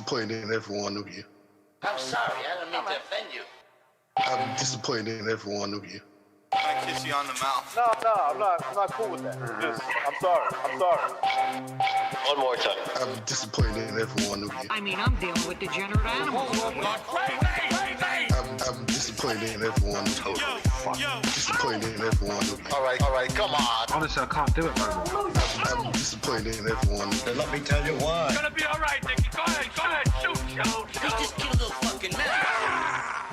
disappointed in every one of you. I'm sorry, I don't mean to offend you. I'm disappointed in every one of you. I kiss you on the mouth. No, I'm not cool with that. I'm sorry. One more time. I'm disappointed in every one of you. I mean, I'm dealing with degenerate animals. I'm disappointed in every one of you. Disappointed in every one of you. All right, come on. Honestly, I can't do it no more. I'm disappointed in every one of you. Let me tell you why. It's gonna be all right, Nicky. Go ahead, shoot. You just killed a fucking man.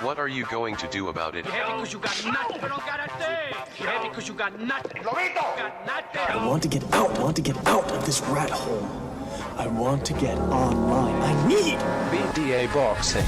What are you going to do about it? You're happy because you got nothing. You don't got a thing. You're happy because you got nothing. You got nothing. I want to get out. I want to get out of this rat hole. I want to get online. I need BDA boxing.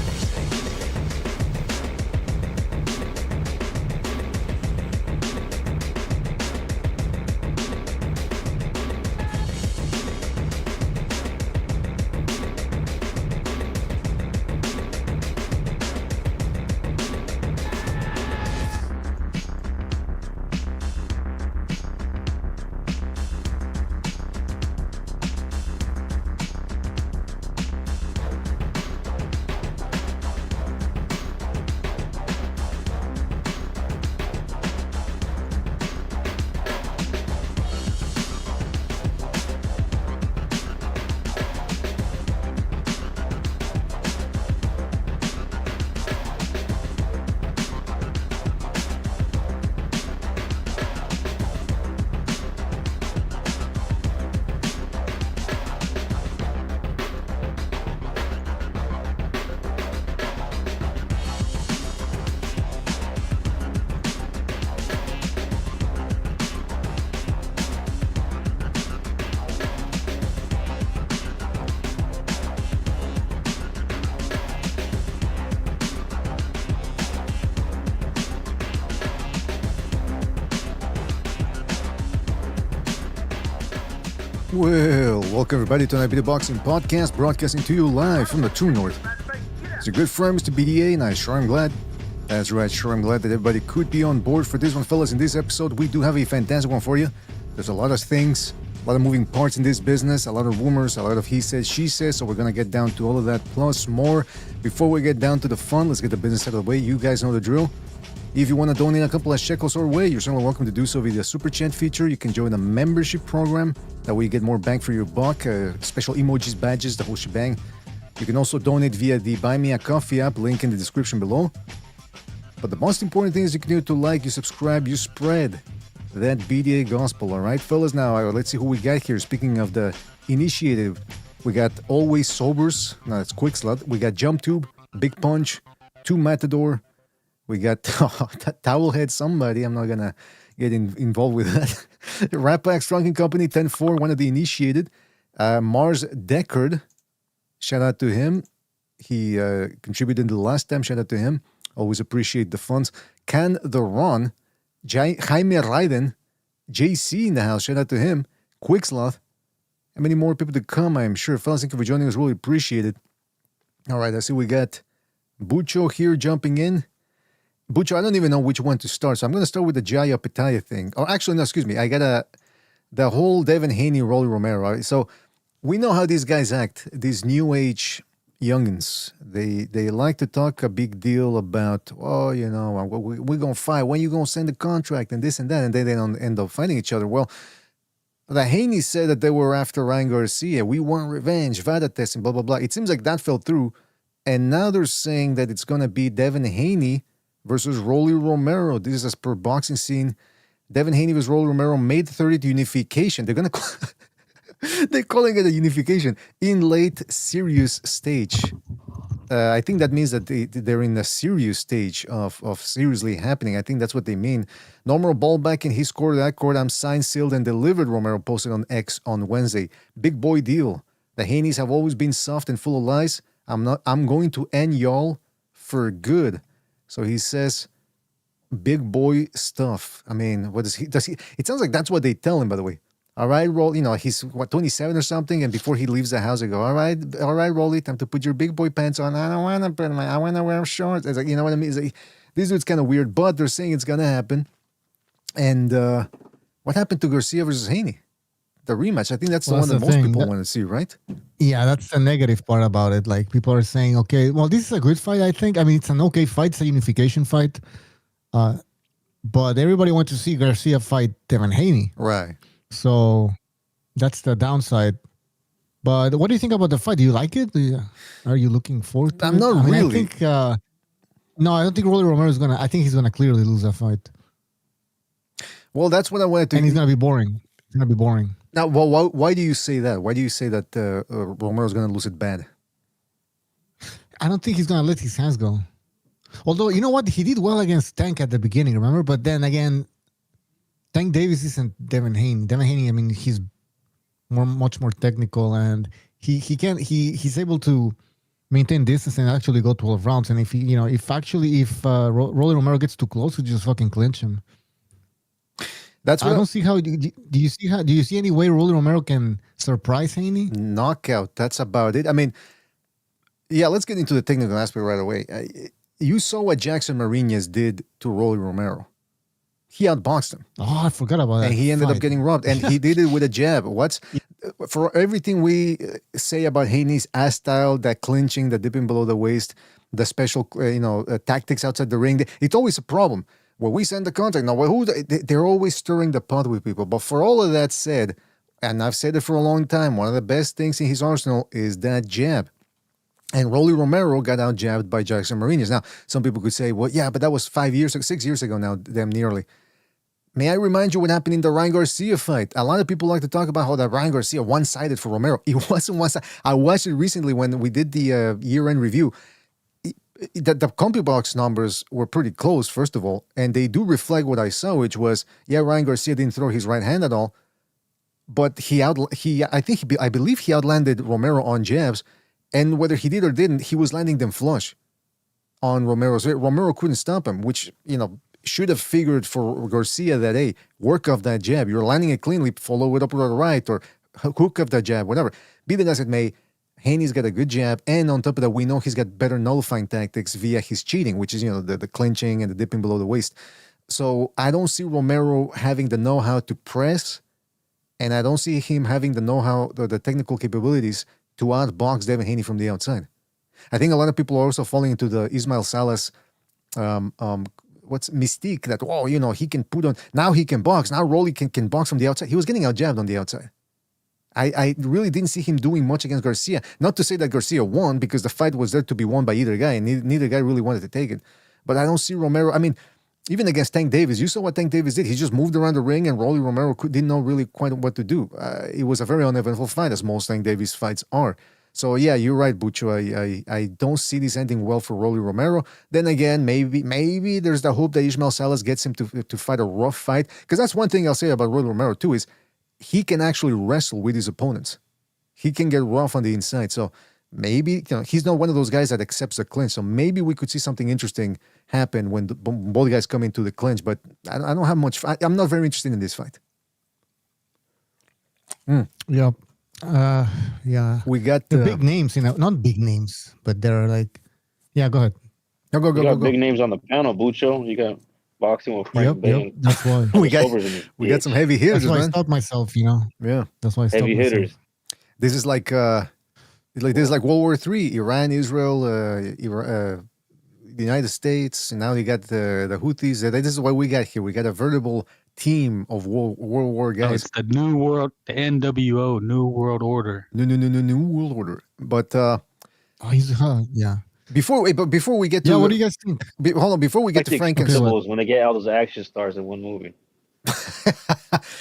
Well, welcome everybody to an BDA Boxing Podcast, broadcasting to you live from the True North. It's a good friend, Mr. BDA, and I sure am glad. That's right, sure I'm glad that everybody could be on board for this one, fellas. In this episode, we do have a fantastic one for you. There's a lot of things, a lot of moving parts in this business, a lot of rumors, a lot of he says, she says, so we're going to get down to all of that plus more. Before we get down to the fun, let's get the business out of the way. You guys know the drill. If you want to donate a couple of shekels our way, you're certainly welcome to do so via the Super Chat feature. You can join the membership program. That way you get more bang for your buck, special emojis, badges, the whole shebang. You can also donate via the Buy Me a Coffee app, link in the description below. But the most important thing is you continue to like, you subscribe, you spread that BDA gospel, all right, fellas? Now, let's see who we got here. Speaking of the initiative, we got Always Sobers. No, that's Quick Slut. We got Jump Tube, Big Punch, 2 Matador. We got Towelhead somebody. I'm not going to get involved with that. Rapax Trunking Company, 10-4, one of the initiated. Mars Deckard, shout out to him. He contributed the last time. Shout out to him. Always appreciate the funds. Can the Ron, Jaime Raiden, JC in the house. Shout out to him. Quicksloth. How many more people to come, I'm sure. Fellas, thank you for joining us. Really appreciate it. All right, I see we got Bucho here jumping in. Bucho, I don't even know which one to start, so I'm going to start with the Jaya Opetaia thing. Or actually, no, excuse me. I got the whole Devin, Haney, Rolly Romero. Right? So we know how these guys act, these new age youngins. They like to talk a big deal about, oh, you know, we're going to fight. When you going to send the contract and this and that, and then they don't end up fighting each other. Well, the Haney said that they were after Ryan Garcia. We want revenge, Vada testing, blah, blah, blah. It seems like that fell through. And now they're saying that it's going to be Devin Haney versus Rolly Romero. This is as per Boxing Scene. Devin Haney versus Rolly Romero, May 30th unification. They're going to they're calling it a unification in late serious stage. I think that means that they're in a serious stage of seriously happening. I think that's what they mean. Normal ball back in his court, that court. I'm signed, sealed, and delivered, Romero posted on X on Wednesday. Big boy deal. The Haneys have always been soft and full of lies. I'm going to end y'all for good. So he says, big boy stuff. I mean, what does he? It sounds like that's what they tell him, by the way. All right, Roll. You know, he's 27 or something, and before he leaves the house, they go, all right, Rolly, time to put your big boy pants on. I don't want to put I want to wear shorts. It's like, you know what I mean? It's like, this dude's kind of weird, but they're saying it's gonna happen. And what happened to Garcia versus Haney? The rematch. I think that's the one that most people want to see, right? Yeah, that's the negative part about it. Like people are saying, okay, well, this is a good fight. I think. I mean, it's an okay fight. It's a unification fight. Uh, but everybody wants to see Garcia fight Devin Haney. Right. So that's the downside. But what do you think about the fight? Do you like it? Are you looking forward to it? I'm not I mean, really. I think, no, I don't think Rolly Romero is going to. I think he's going to clearly lose that fight. Well, that's what I wanted to. And he's going to be boring. It's going to be boring. Now, well, why do you say that? Why do you say that Romero's going to lose it bad? I don't think he's going to let his hands go. Although, you know what? He did well against Tank at the beginning, remember? But then again, Tank Davis isn't Devin Haney. Devin Haney, I mean, he's much more technical, and he's able to maintain distance and actually go 12 rounds. And if Rolly Romero gets too close, he just fucking clinch him. That's what I don't see how. Do you see any way Rolly Romero can surprise Haney? Knockout. That's about it. I mean, yeah. Let's get into the technical aspect right away. You saw what Jackson Mariñez did to Rolly Romero. He outboxed him. Oh, I forgot about that. And he ended fight. up getting robbed. And he did it with a jab. For everything we say about Haney's ass style, that clinching, the dipping below the waist, the special, tactics outside the ring, it's always a problem. Well, we send the contact. Now, they're always stirring the pot with people. But for all of that said, and I've said it for a long time, one of the best things in his arsenal is that jab. And Rolly Romero got out jabbed by Jackson Mariñez. Now, some people could say, well, yeah, but that was 6 years ago now, damn nearly. May I remind you what happened in the Ryan Garcia fight? A lot of people like to talk about how that Ryan Garcia one-sided for Romero. It wasn't one-sided. I watched it recently when we did the year-end review. The CompuBox numbers were pretty close, first of all, and they do reflect what I saw, which was, yeah, Ryan Garcia didn't throw his right hand at all, but I believe he outlanded Romero on jabs, and whether he did or didn't, he was landing them flush on Romero. So Romero couldn't stop him, which, should have figured for Garcia that, hey, work off that jab. You're landing it cleanly, follow it up with the right, or hook up that jab, whatever. Be that as it may, Haney's got a good jab, and on top of that, we know he's got better nullifying tactics via his cheating, which is, the clinching and the dipping below the waist. So I don't see Romero having the know-how to press, and I don't see him having the know-how, the technical capabilities to outbox Devin Haney from the outside. I think a lot of people are also falling into the Ismael Salas mystique that, he can put on, now he can box, now Rolly can box from the outside. He was getting out jabbed on the outside. I really didn't see him doing much against Garcia. Not to say that Garcia won, because the fight was there to be won by either guy, and neither guy really wanted to take it. But I don't see Romero. I mean, even against Tank Davis, you saw what Tank Davis did. He just moved around the ring, and Rolly Romero didn't know really quite what to do. It was a very uneventful fight, as most Tank Davis fights are. So yeah, you're right, Bucho. I don't see this ending well for Rolly Romero. Then again, maybe there's the hope that Ismael Salas gets him to fight a rough fight. Because that's one thing I'll say about Rolly Romero too, is he can actually wrestle with his opponents. He can get rough on the inside. So maybe he's not one of those guys that accepts the clinch. So maybe we could see something interesting happen when both guys come into the clinch. But I don't have much. I'm not very interested in this fight. Yeah. Yeah. We got the big names, not big names, but they're like, yeah, go ahead. Go. Big names on the panel, Bucho. You got boxing with Frank Bay. Yep, that's why. we got some heavy hitters, that's why man. I stopped myself, Yeah. That's why I stopped heavy myself. hitters. This is like World War III, Iran, Israel, the United States, and now you got the Houthis. This is what we got here. We got a veritable team of World War guys. Oh, it's the New World, the NWO, New World Order. New World Order. But yeah. Before we get to what do you guys think? Hold on, before we get to Frank and when they get all those action stars in one movie.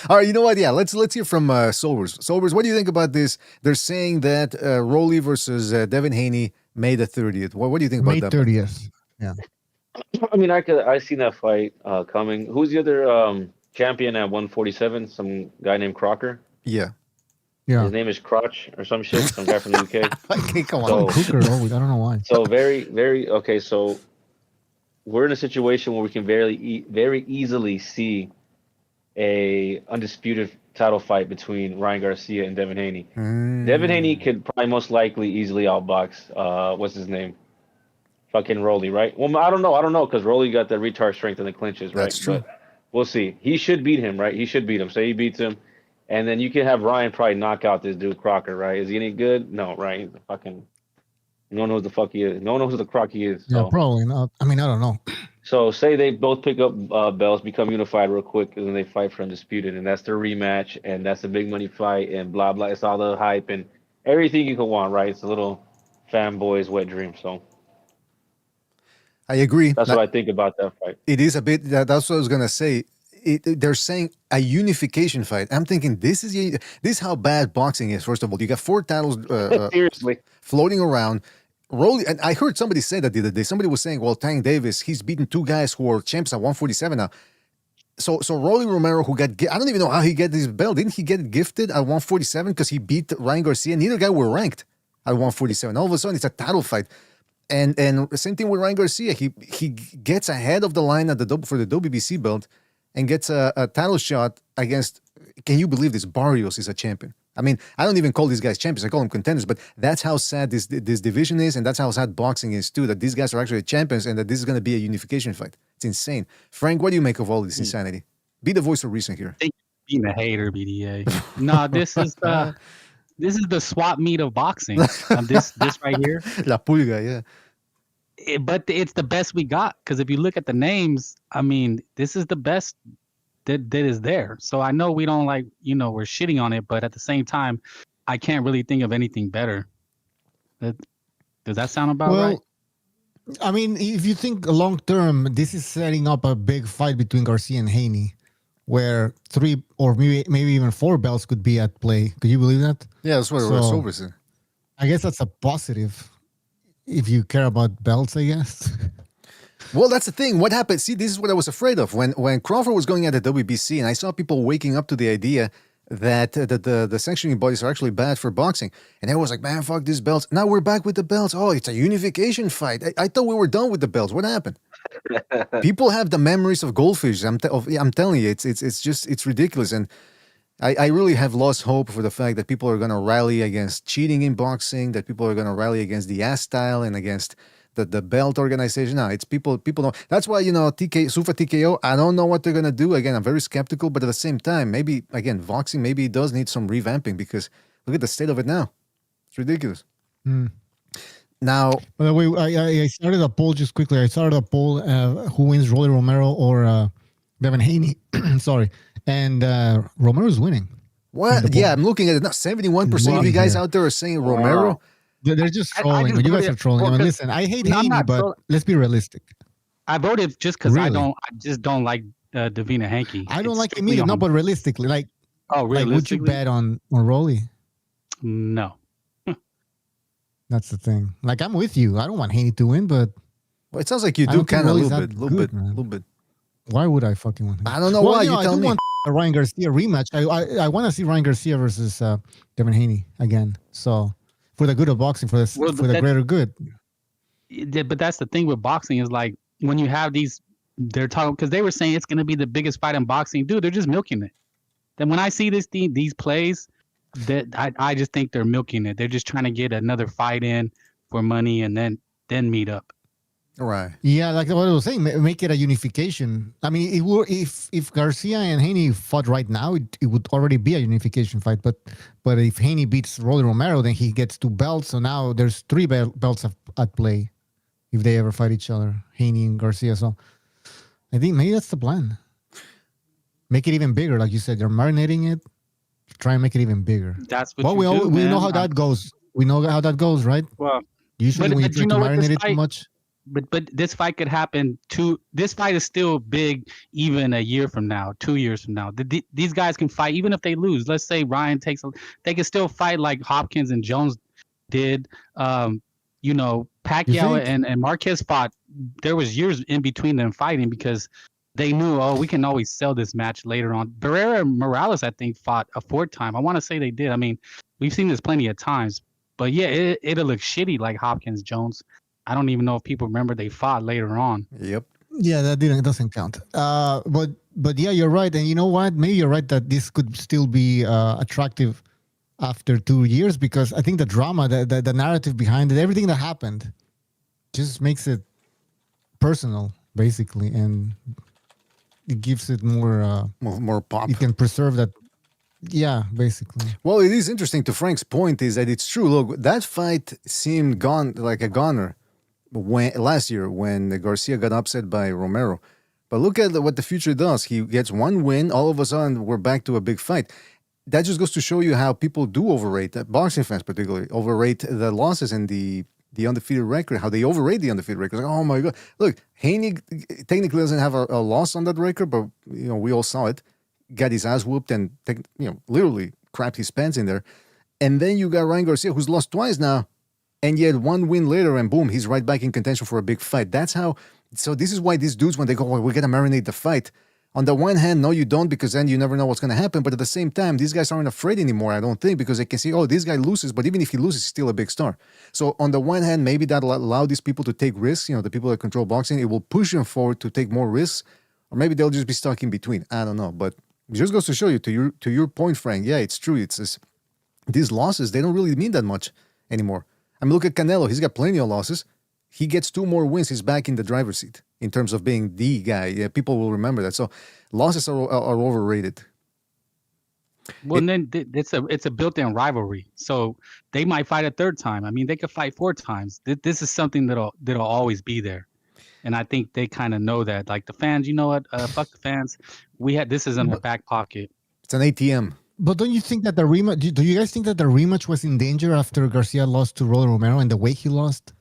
All right, you know what? Yeah, let's hear from Solvers. Solvers, what do you think about this? They're saying that Rolly versus Devin Haney, May the 30th. What do you think about that? May 30th. Yeah. I mean, I seen that fight coming. Who's the other champion at 147? Some guy named Crocker. Yeah. His name is Crotch or some shit. Some guy from the UK. Okay, come on. Cooker, I don't know why. So very okay. So we're in a situation where we can very easily see a undisputed title fight between Ryan Garcia and Devin Haney. Devin Haney could probably most likely easily outbox what's his name? Fucking Rolly, right? Well, I don't know, because Rolly got the retard strength in the clinches, right? That's true. But we'll see. He should beat him, right? He should beat him. Say he beats him. And then you can have Ryan probably knock out this dude Crocker, right? Is he any good? No, right? He's a fucking. No one knows the fuck he is. No one knows who the Croc he is. So. Yeah, probably not. I mean, I don't know. So say they both pick up belts, become unified real quick, and then they fight for undisputed, and that's their rematch, and that's a big money fight, and blah blah. It's all the hype and everything you could want, right? It's a little fanboy's wet dream. So I agree. that's what I think about that fight. It is a bit. That's what I was gonna say. They're saying a unification fight. I'm thinking this is how bad boxing is. First of all, you got 4 titles Seriously floating around. Rolly, and I heard somebody say that the other day. Somebody was saying, "Well, Tank Davis, he's beaten 2 guys who are champs at 147 now." So Rolly Romero, who got, I don't even know how he got this belt. Didn't he get it gifted at 147 because he beat Ryan Garcia? Neither guy were ranked at 147. All of a sudden, it's a title fight. And same thing with Ryan Garcia. He gets ahead of the line at for the WBC belt and gets a title shot against. Can you believe this? Barrios is a champion. I mean, I don't even call these guys champions. I call them contenders. But that's how sad this division is, and that's how sad boxing is too. That these guys are actually champions, and that this is going to be a unification fight. It's insane. Frank, what do you make of all this insanity? Be the voice of reason here. Being a hater, BDA. No, this is the swap meet of boxing. This right here. La Pulga, yeah. But it's the best we got, because if you look at the names, I mean, this is the best that is there. So I know we don't like, we're shitting on it, but at the same time, I can't really think of anything better. Does that sound about right? I mean, if you think long term, this is setting up a big fight between Garcia and Haney, where 3 or maybe even 4 belts could be at play. Could you believe that? Yeah, that's what Roach said. I guess that's a positive if you care about belts, I guess. Well, that's the thing. What happened? See, this is what I was afraid of. When Crawford was going at the WBC, and I saw people waking up to the idea that the sanctioning bodies are actually bad for boxing. And everyone was like, man, fuck these belts. Now we're back with the belts. Oh, it's a unification fight. I thought we were done with the belts. What happened? People have the memories of goldfish. I'm telling you, it's ridiculous. And I really have lost hope for the fact that people are going to rally against cheating in boxing, that people are going to rally against the ass style and against the belt organization. No, it's people don't. That's why, Sufa TKO, I don't know what they're going to do. Again, I'm very skeptical, but at the same time, maybe, again, boxing, maybe it does need some revamping, because look at the state of it now. It's ridiculous. Now, by the way, I started a poll just quickly. I started a poll who wins, Rolly Romero or Devin Haney. Sorry. And Romero's winning. What? Yeah, I'm looking at it now. 71% of you guys out there are saying Romero. Wow. They're just trolling. You guys are trolling. I mean, listen, I hate Haney, but let's be realistic. I voted just because I just don't like Davina Hanky. I don't like him either. No, but realistically, would you bet on Rolly? No. That's the thing. Like, I'm with you. I don't want Haney to win, but it sounds like you do kind of a little bit. Why would I fucking want him? I don't know why. You tell me. I want a Ryan Garcia rematch. I want to see Ryan Garcia versus Devin Haney again. So for the good of boxing, for the greater good. But that's the thing with boxing is, like, when you have these, they're talking, because they were saying it's going to be the biggest fight in boxing. Dude, they're just milking it. Then when I see these plays, that I just think they're milking it. They're just trying to get another fight in for money and then meet up. Right. Yeah, like what I was saying, make it a unification. I mean, if Garcia and Haney fought right now, it would already be a unification fight. But if Haney beats Rolly Romero, then he gets 2 belts. So now there's 3 belts at play if they ever fight each other, Haney and Garcia. So I think maybe that's the plan. Make it even bigger, like you said. You're marinating it. Try and make it even bigger. That's what we know how that goes. We know how that goes, right? Well, usually when you try to marinate it too much. But this fight could happen this fight is still big even a year from now, 2 years from now. These guys can fight even if they lose. Let's say Ryan they can still fight like Hopkins and Jones did. Pacquiao and Marquez fought. There was years in between them fighting because they knew, we can always sell this match later on. Barrera and Morales, I think, fought a 4th time. I want to say they did. I mean, we've seen this plenty of times. But yeah, it'll look shitty like Hopkins, Jones. I don't even know if people remember they fought later on. Yep. Yeah, that doesn't count. But yeah, you're right. And you know what? Maybe you're right that this could still be attractive after 2 years, because I think the drama, the narrative behind it, everything that happened, just makes it personal, basically, and it gives it more pop. You can preserve that. Yeah, basically. Well, it is interesting to Frank's point is that it's true. Look, that fight seemed gone like a goner last year when Garcia got upset by Romero. But look at what the future does. He gets one win. All of a sudden, we're back to a big fight. That just goes to show you how people do overrate, boxing fans particularly, overrate the losses and the undefeated record, how they overrate the undefeated record. Like, oh my God. Look, Haney technically doesn't have a loss on that record, but we all saw it. Got his ass whooped and literally crapped his pants in there. And then you got Ryan Garcia, who's lost twice now, and yet one win later, and boom, he's right back in contention for a big fight. That's how. So this is why these dudes, when they go, well, we got to marinate the fight. On the one hand, no, you don't, because then you never know what's going to happen. But at the same time, these guys aren't afraid anymore, I don't think, because they can see, oh, this guy loses, but even if he loses, he's still a big star. So on the one hand, maybe that'll allow these people to take risks. The people that control boxing, it will push them forward to take more risks, or maybe they'll just be stuck in between. I don't know, but it just goes to show you, to your point, Frank. Yeah, it's true. It's these losses, they don't really mean that much anymore. I mean, look at Canelo. He's got plenty of losses. He gets 2 more wins. He's back in the driver's seat in terms of being the guy. Yeah, people will remember that. So losses are overrated. Well, and then it's a built-in rivalry. So they might fight a third time. I mean, they could fight 4 times. This is something that'll always be there. And I think they kind of know that. Like the fans, you know what? Fuck the fans. This is in our back pocket. It's an ATM. But don't you think that the rematch? Do you guys think that the rematch was in danger after Garcia lost to Romero and the way he lost?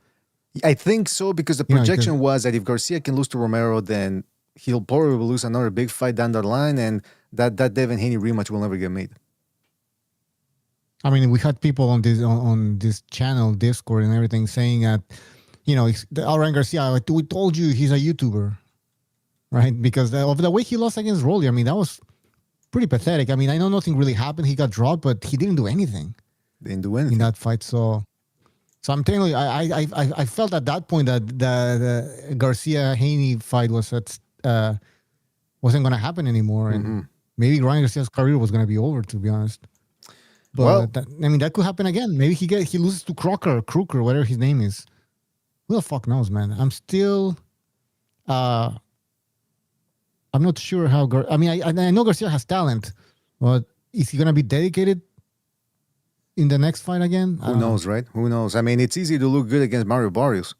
I think so, because the projection was that if Garcia can lose to Romero, then he'll probably lose another big fight down the line, and that Devin Haney rematch will never get made. I mean, we had people on this channel, Discord, and everything saying that, Ryan Garcia, we told you he's a YouTuber, right? Because of the way he lost against Rolly, I mean, that was pretty pathetic. I mean, I know nothing really happened. He got dropped, but he didn't do anything. Didn't do anything in that fight. So I'm telling you, I felt at that point that the Garcia Haney fight wasn't going to happen anymore, and maybe Ryan Garcia's career was going to be over, to be honest. But that could happen again. Maybe he loses to Crooker, whatever his name is. Who the fuck knows, man? I'm still, I'm not sure how. I know Garcia has talent, but is he going to be dedicated in the next fight again? Who knows, right? Who knows? I mean, it's easy to look good against Mario Barrios.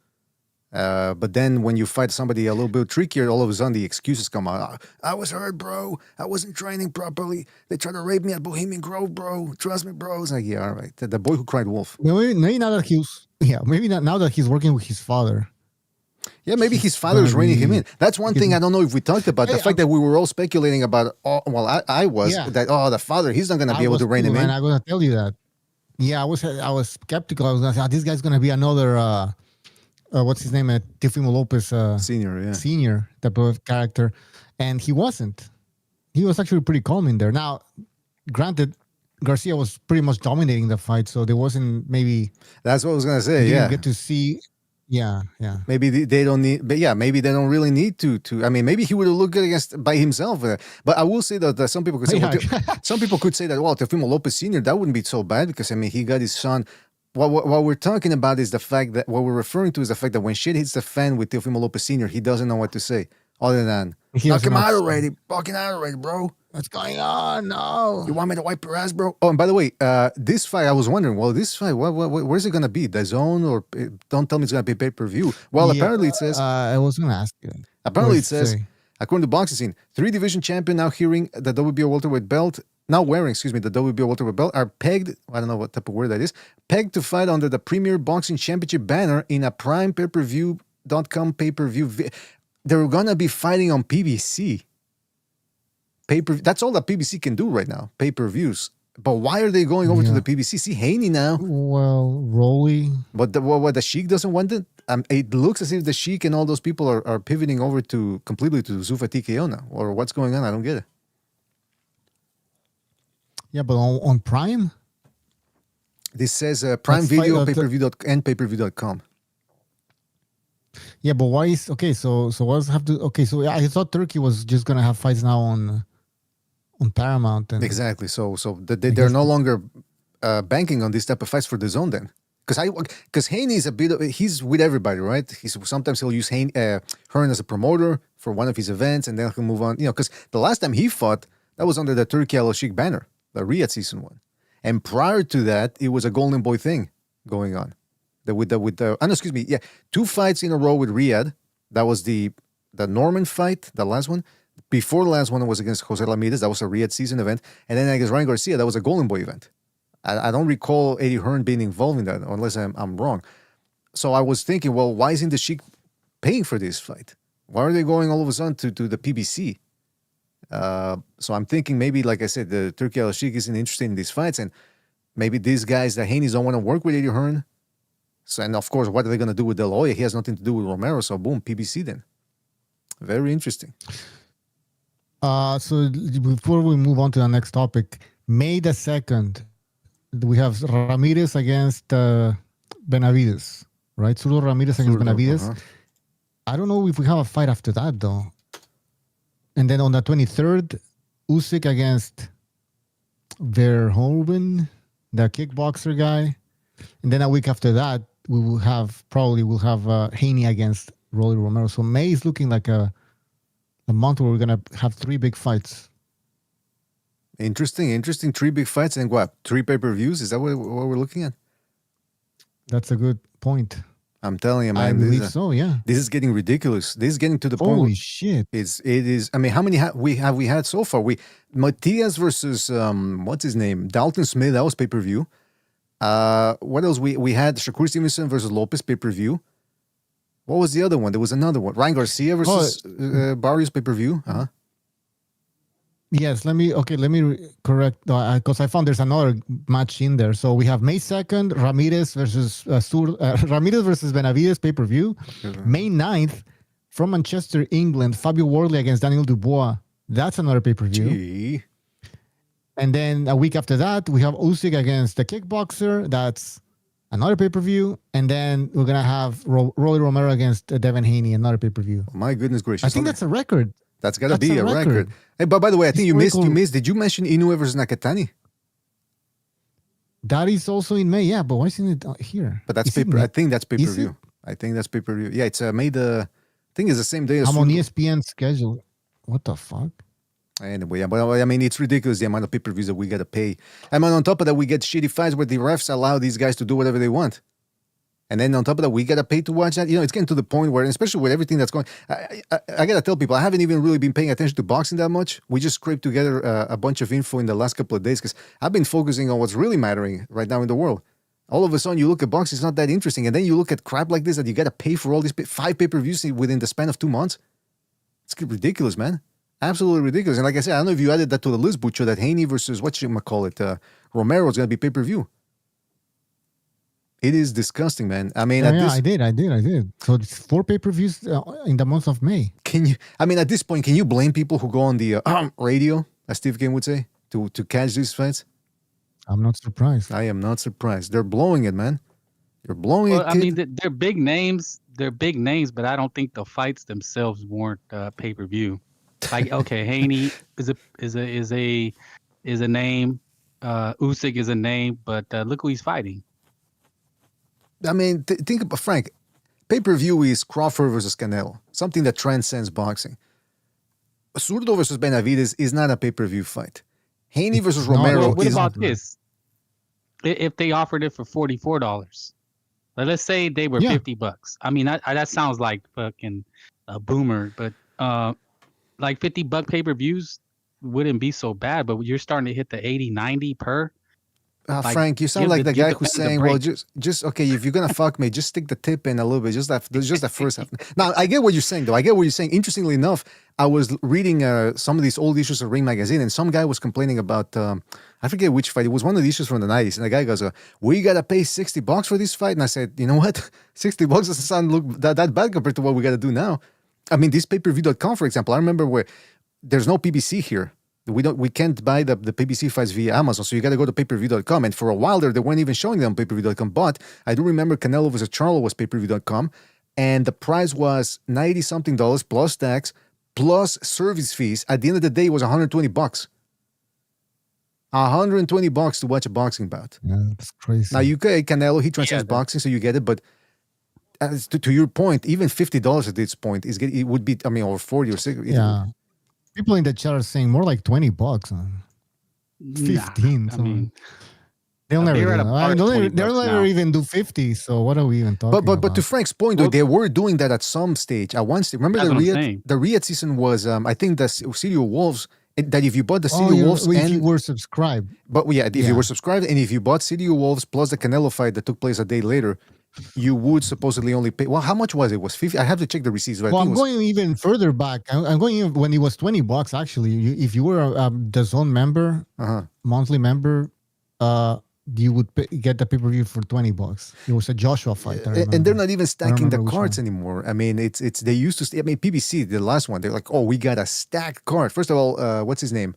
But then when you fight somebody a little bit trickier, all of a sudden the excuses come out. I was hurt, bro. I wasn't training properly. They tried to rape me at Bohemian Grove, bro. Trust me, bro. It's like, yeah, all right. The boy who cried wolf. Maybe now that now that he's working with his father. Yeah, maybe his father is reining him in. That's one thing I don't know if we talked about. The fact that we were all speculating about, I was, that, the father, he's not going to be able to rein him in. I'm going to tell you that. Yeah, I was skeptical. I was going to say, this guy's going to be another... what's his name? Teofimo Lopez Senior type of character, and he wasn't. He was actually pretty calm in there. Now, granted, Garcia was pretty much dominating the fight, so there wasn't maybe. That's what I was gonna say. You get to see. Yeah. Maybe they don't need, but maybe they don't really need to. I mean, maybe he would have looked good by himself. But I will say that some people could say, some people could say that, Teofimo Lopez Senior, that wouldn't be so bad because he got his son. What we're talking about is the fact that what we're referring to is the fact that when shit hits the fan with Teofimo Lopez Sr., he doesn't know what to say other than, knock him out already. Fucking out already, bro. What's going on? No. You want me to wipe your ass, bro? Oh, and by the way, this fight, I was wondering, this fight, where's it going to be? The Zone or don't tell me it's going to be pay-per-view. Well, apparently it says... I was going to ask you. Apparently it says, according to Boxing Scene, 3-division champion now hearing the WBO welterweight belt... Now wearing, the WBO welterweight belt are pegged, I don't know what type of word that is, pegged to fight under the Premier Boxing Championship banner in a Prime pay-per-view.com pay-per-view. They're going to be fighting on PBC. That's all that PBC can do right now, pay-per-views. But why are they going over to the PBC? See, Haney now. Well, Rolly. But the Sheik doesn't want it? It looks as if the Sheik and all those people are pivoting over completely to Zuffa TKO now. Or what's going on? I don't get it. Yeah, but on Prime? This says Prime Video, pay-per-view.com. Yeah, but why is... Okay, so what's have to... Okay, so I thought Turkey was just going to have fights now on Paramount. Exactly. So they're no longer banking on this type of fights for the Zone then. Because Haney is he's with everybody, right? Sometimes he'll use Hearn as a promoter for one of his events, and then he'll move on. Because the last time he fought, that was under the Turkey Al Sheikh banner. the Riyadh season one. And prior to that, it was a Golden Boy thing going on. Two fights in a row with Riyadh. That was the Norman fight, the last one. Before the last one was against Jose Ramirez. That was a Riyadh season event. And then against Ryan Garcia, that was a Golden Boy event. I don't recall Eddie Hearn being involved in that, unless I'm wrong. So I was thinking, well, why isn't the Sheik paying for this fight? Why are they going all of a sudden to the PBC? So I'm thinking maybe, like I said, the Turkey Al Sheik isn't interested in these fights, and maybe these guys, the Haney's, don't want to work with Eddie Hearn. So, and of course, what are they going to do with Del Hoya? He has nothing to do with Romero, so boom, PBC then. Very interesting. So before we move on to the next topic, May the 2nd, we have Ramirez against Benavides, right? Zurdo Ramirez against Benavides. Uh-huh. I don't know if we have a fight after that, though. And then on the 23rd, Usyk against Verhoeven, the kickboxer guy. And then a week after that, we'll have Haney against Rolly Romero. So May is looking like a month where we're going to have 3 big fights. Interesting. 3 big fights and what? 3 pay-per-views? Is that what we're looking at? That's a good point. I'm telling you, man. I believe so, yeah. This is getting ridiculous. This is getting to the point. Holy shit. It is. I mean, how many have we had so far? Matias versus, what's his name? Dalton Smith, that was pay-per-view. What else? We had Shakur Stevenson versus Lopez pay-per-view. What was the other one? There was another one. Ryan Garcia versus Barrios pay-per-view. Uh-huh. Yes, let me correct, because I found there's another match in there. So we have May 2nd, Ramirez versus Benavides pay-per-view. May 9th, from Manchester, England, Fabio Wardley against Daniel Dubois. That's another pay-per-view. Gee. And then a week after that, we have Usyk against the kickboxer. That's another pay-per-view. And then we're going to have Rolly Romero against Devin Haney, another pay-per-view. My goodness gracious. I think that's a record. That's got to be a record. Hey, but by the way, I think you missed. Did you mention Inoue versus Nakatani? That is also in May, yeah. But why isn't it here? But that's pay-per. I think that's pay-per-view. Yeah, it's May the. I think it's the same day as. I'm on ESPN schedule. What the fuck? Anyway, yeah, but I mean, it's ridiculous the amount of pay-per-views that we got to pay. I mean, on top of that, we get shitty fights where the refs allow these guys to do whatever they want. And then on top of that, we got to pay to watch that. You know, it's getting to the point where, especially with everything that's going, I got to tell people, I haven't even really been paying attention to boxing that much. We just scraped together a bunch of info in the last couple of days because I've been focusing on what's really mattering right now in the world. All of a sudden, you look at boxing, it's not that interesting. And then you look at crap like this that you got to pay for all these 5 pay-per-views within the span of 2 months. It's ridiculous, man. Absolutely ridiculous. And like I said, I don't know if you added that to the list, Butcher, that Haney versus, Romero is going to be pay-per-view. It is disgusting, man. I mean, I did. So it's 4 pay-per-views in the month of May. At this point, can you blame people who go on the radio, as Steve King would say, to catch these fights? I'm not surprised. I am not surprised. They're blowing it, man. They're blowing it. I mean, they're big names. They're big names, but I don't think the fights themselves warrant pay-per-view. Like, okay, Haney is a name. Usyk is a name, but look who he's fighting. I mean, think about Frank. Pay-per-view is Crawford versus Canelo, something that transcends boxing. Zurdo versus Benavides is not a pay-per-view fight. Haney versus Romero what about this? If they offered it for $44, let's say they were $50. I mean, that sounds like fucking a boomer, but like $50 pay-per-views wouldn't be so bad. But you're starting to hit the 80, 90 per. Frank, you sound like the guy who's saying, well, just okay, if you're going to fuck me, just stick the tip in a little bit, just that first half. Now, I get what you're saying, though. I get what you're saying. Interestingly enough, I was reading some of these old issues of Ring Magazine, and some guy was complaining about, I forget which fight. It was one of the issues from the 90s, and the guy goes, we got to pay $60 for this fight? And I said, you know what? $60 doesn't sound look that bad compared to what we got to do now. I mean, this pay-per-view.com, for example, I remember where there's no PBC here. We can't buy the PBC fights via Amazon, so you got to go to payperview.com. And for a while there, they weren't even showing them on payperview.com. But I do remember Canelo versus Charlo was payperview.com, and the price was $90-something plus tax plus service fees. At the end of the day, it was $120. $120 to watch a boxing bout. Yeah, that's crazy. Now you get Canelo, he transcends boxing, so you get it. But to your point, even $50 at this point it would be, I mean, or 40 or 60. Yeah. People in the chat are saying more like $20. 15. I mean, they'll never they were do at a that. par at They'll 20 never bucks now. even do 50. So what are we even talking about? But to Frank's point, though, they were doing that at some stage. At one stage, remember That's the what I'm Riyadh? saying. The Riyadh season was, I think, the City of Wolves. That if you bought the City of if Wolves you were subscribed. But yeah, if Yeah. you were subscribed and if you bought City of Wolves plus the Canelo fight that took place a day later, you would supposedly only pay. Well, how much was it? Was 50? I have to check the receipts. But Well, I I'm think it was, going even further back. I'm going even when it was $20. Actually, if you were a DAZN member, monthly member, you would get the pay-per-view for $20. It was a Joshua fight. and they're not even stacking the remember which cards one. anymore. I mean, it's they used to. I mean, PBC, the last one, they're like, oh, we got a stacked card. First of all, what's his name?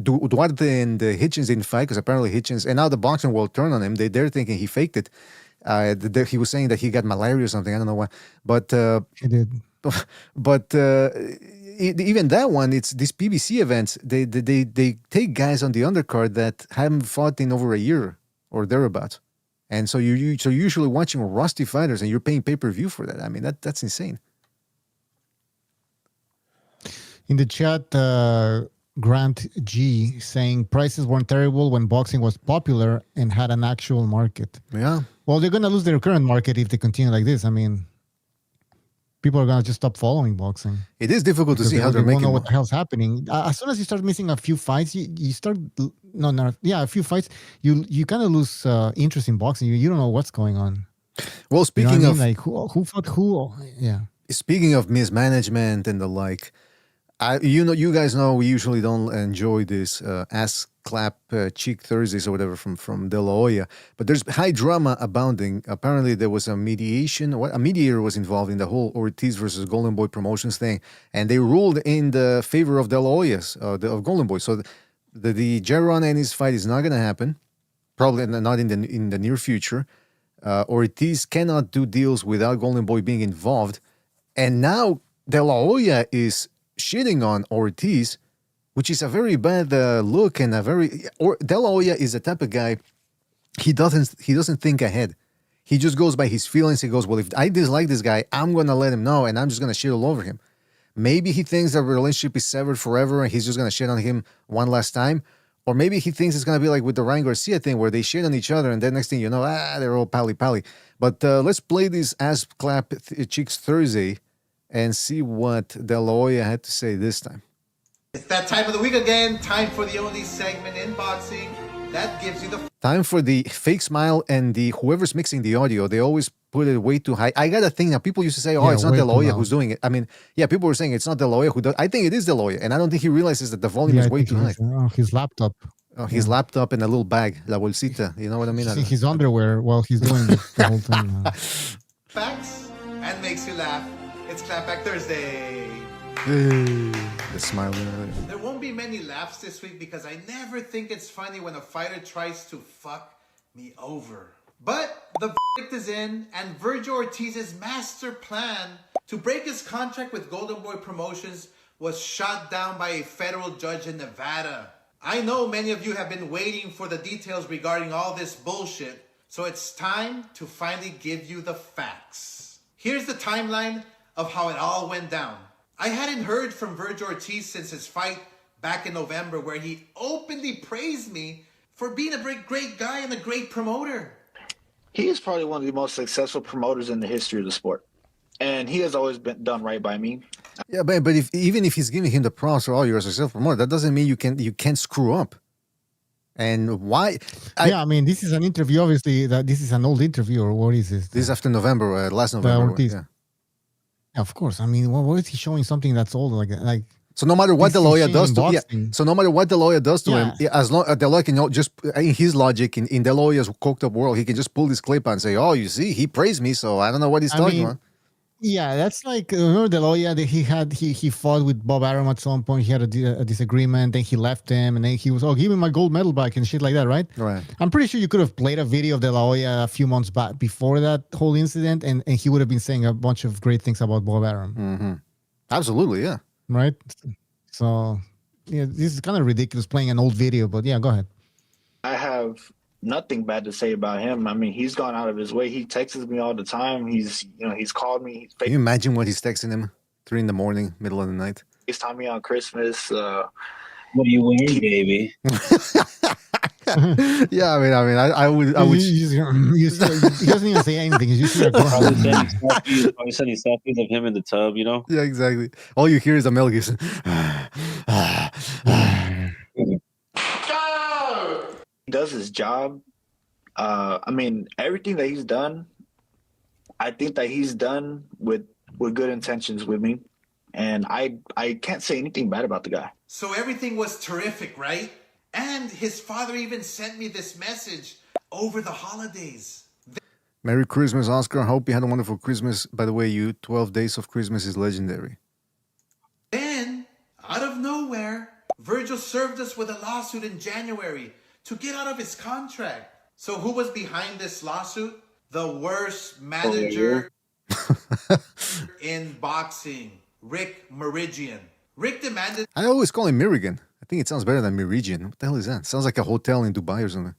Duarte and Hitchens didn't fight because apparently Hitchens, and now the boxing world turned on him. They're thinking he faked it. He was saying that he got malaria or something. I don't know why, but he did. But even that one, it's these PBC events. They take guys on the undercard that haven't fought in over a year or thereabouts, and so you're usually watching rusty fighters, and you're paying pay-per-view for that. I mean, that's insane. In the chat, Grant G saying prices weren't terrible when boxing was popular and had an actual market. Yeah. Well, they're going to lose their current market if they continue like this. I mean, people are going to just stop following boxing. It is difficult to see how they're they making. won't know what the hell's happening. As soon as you start missing a few fights, you start a few fights. You kind of lose interest in boxing. You don't know what's going on. Well, speaking of like who fought who, yeah. Speaking of mismanagement and the like, you guys know we usually don't enjoy this ass clap cheek Thursdays or whatever from De La Hoya, but there's high drama abounding. Apparently there was a mediation, a mediator was involved in the whole Ortiz versus Golden Boy Promotions thing, and they ruled in the favor of De La Hoya's, of Golden Boy. So the Jaron and his fight is not going to happen, probably not in the near future. Ortiz cannot do deals without Golden Boy being involved, and now De La Hoya is shitting on Ortiz, which is a very bad look and a very. De La Hoya is the type of guy. He doesn't think ahead. He just goes by his feelings. He goes, well, if I dislike this guy, I'm gonna let him know, and I'm just gonna shit all over him. Maybe he thinks the relationship is severed forever, and he's just gonna shit on him one last time. Or maybe he thinks it's gonna be like with the Ryan Garcia thing, where they shit on each other, and then next thing you know, they're all pally. But let's play this ass clap cheeks Thursday and see what De La Hoya had to say this time. It's that time of the week again. Time for the only segment in boxing that gives you the time for the fake smile and the whoever's mixing the audio. They always put it way too high. I got a thing now. People used to say, it's not De La Hoya who's doing it. I mean, people were saying it's not De La Hoya who does. I think it is De La Hoya, and I don't think he realizes that the volume is way too high. His laptop. His laptop in a little bag, la bolsita. You know what I mean? His underwear while he's doing the whole thing. Facts and makes you laugh. It's Clapback Thursday. The smile. There won't be many laughs this week because I never think it's funny when a fighter tries to fuck me over. But the verdict is in, and Virgil Ortiz's master plan to break his contract with Golden Boy Promotions was shot down by a federal judge in Nevada. I know many of you have been waiting for the details regarding all this bullshit, so it's time to finally give you the facts. Here's the timeline of how it all went down. I hadn't heard from Virgil Ortiz since his fight back in November, where he openly praised me for being a great guy and a great promoter. He is probably one of the most successful promoters in the history of the sport. And he has always been done right by me. Yeah, but even if he's giving him the props for, you're a successful promoter, that doesn't mean you can't screw up. And why? I mean, this is an interview. Obviously, that this is an old interview, or what is this? This is after November, last November. Yeah, of course. I mean, what is he showing something that's old like? So no matter what De La Hoya does to so no matter what De La Hoya does to him, as long as De La Hoya can just in his logic in De La Hoya's coked up world, he can just pull this clip and say, "Oh, you see, he praised me, so I don't know what he's talking about." Yeah, that's like remember De La Hoya that he fought with Bob Arum at some point. He had a disagreement, then he left him, and then he was give me my gold medal back and shit like that, right? Right. I'm pretty sure you could have played a video of De La Hoya a few months back before that whole incident, and he would have been saying a bunch of great things about Bob Arum. Mm-hmm. Absolutely, yeah. Right. So yeah, this is kind of ridiculous playing an old video, but yeah, go ahead. I have nothing bad to say about him. I mean, he's gone out of his way. He texts me all the time. He's called me. Can you imagine what he's texting him 3 a.m, middle of the night? FaceTime me on Christmas. What are you wearing, baby? Yeah, I would. He doesn't even say anything. He's just like, Probably sending selfies of him in the tub, you know? Yeah, exactly. All you hear is a Mel Gibson. He does his job. I mean, everything that he's done, I think that he's done with good intentions with me. And I can't say anything bad about the guy. So everything was terrific, right? And his father even sent me this message over the holidays. Merry Christmas, Oscar. Hope you had a wonderful Christmas. By the way, you 12 Days of Christmas is legendary. Then, out of nowhere, Virgil served us with a lawsuit in January to get out of his contract. So who was behind this lawsuit? The worst manager in boxing, Rick Meridian. Rick demanded... I always call him Meridian. I think it sounds better than Meridian. What the hell is that? Sounds like a hotel in Dubai or something.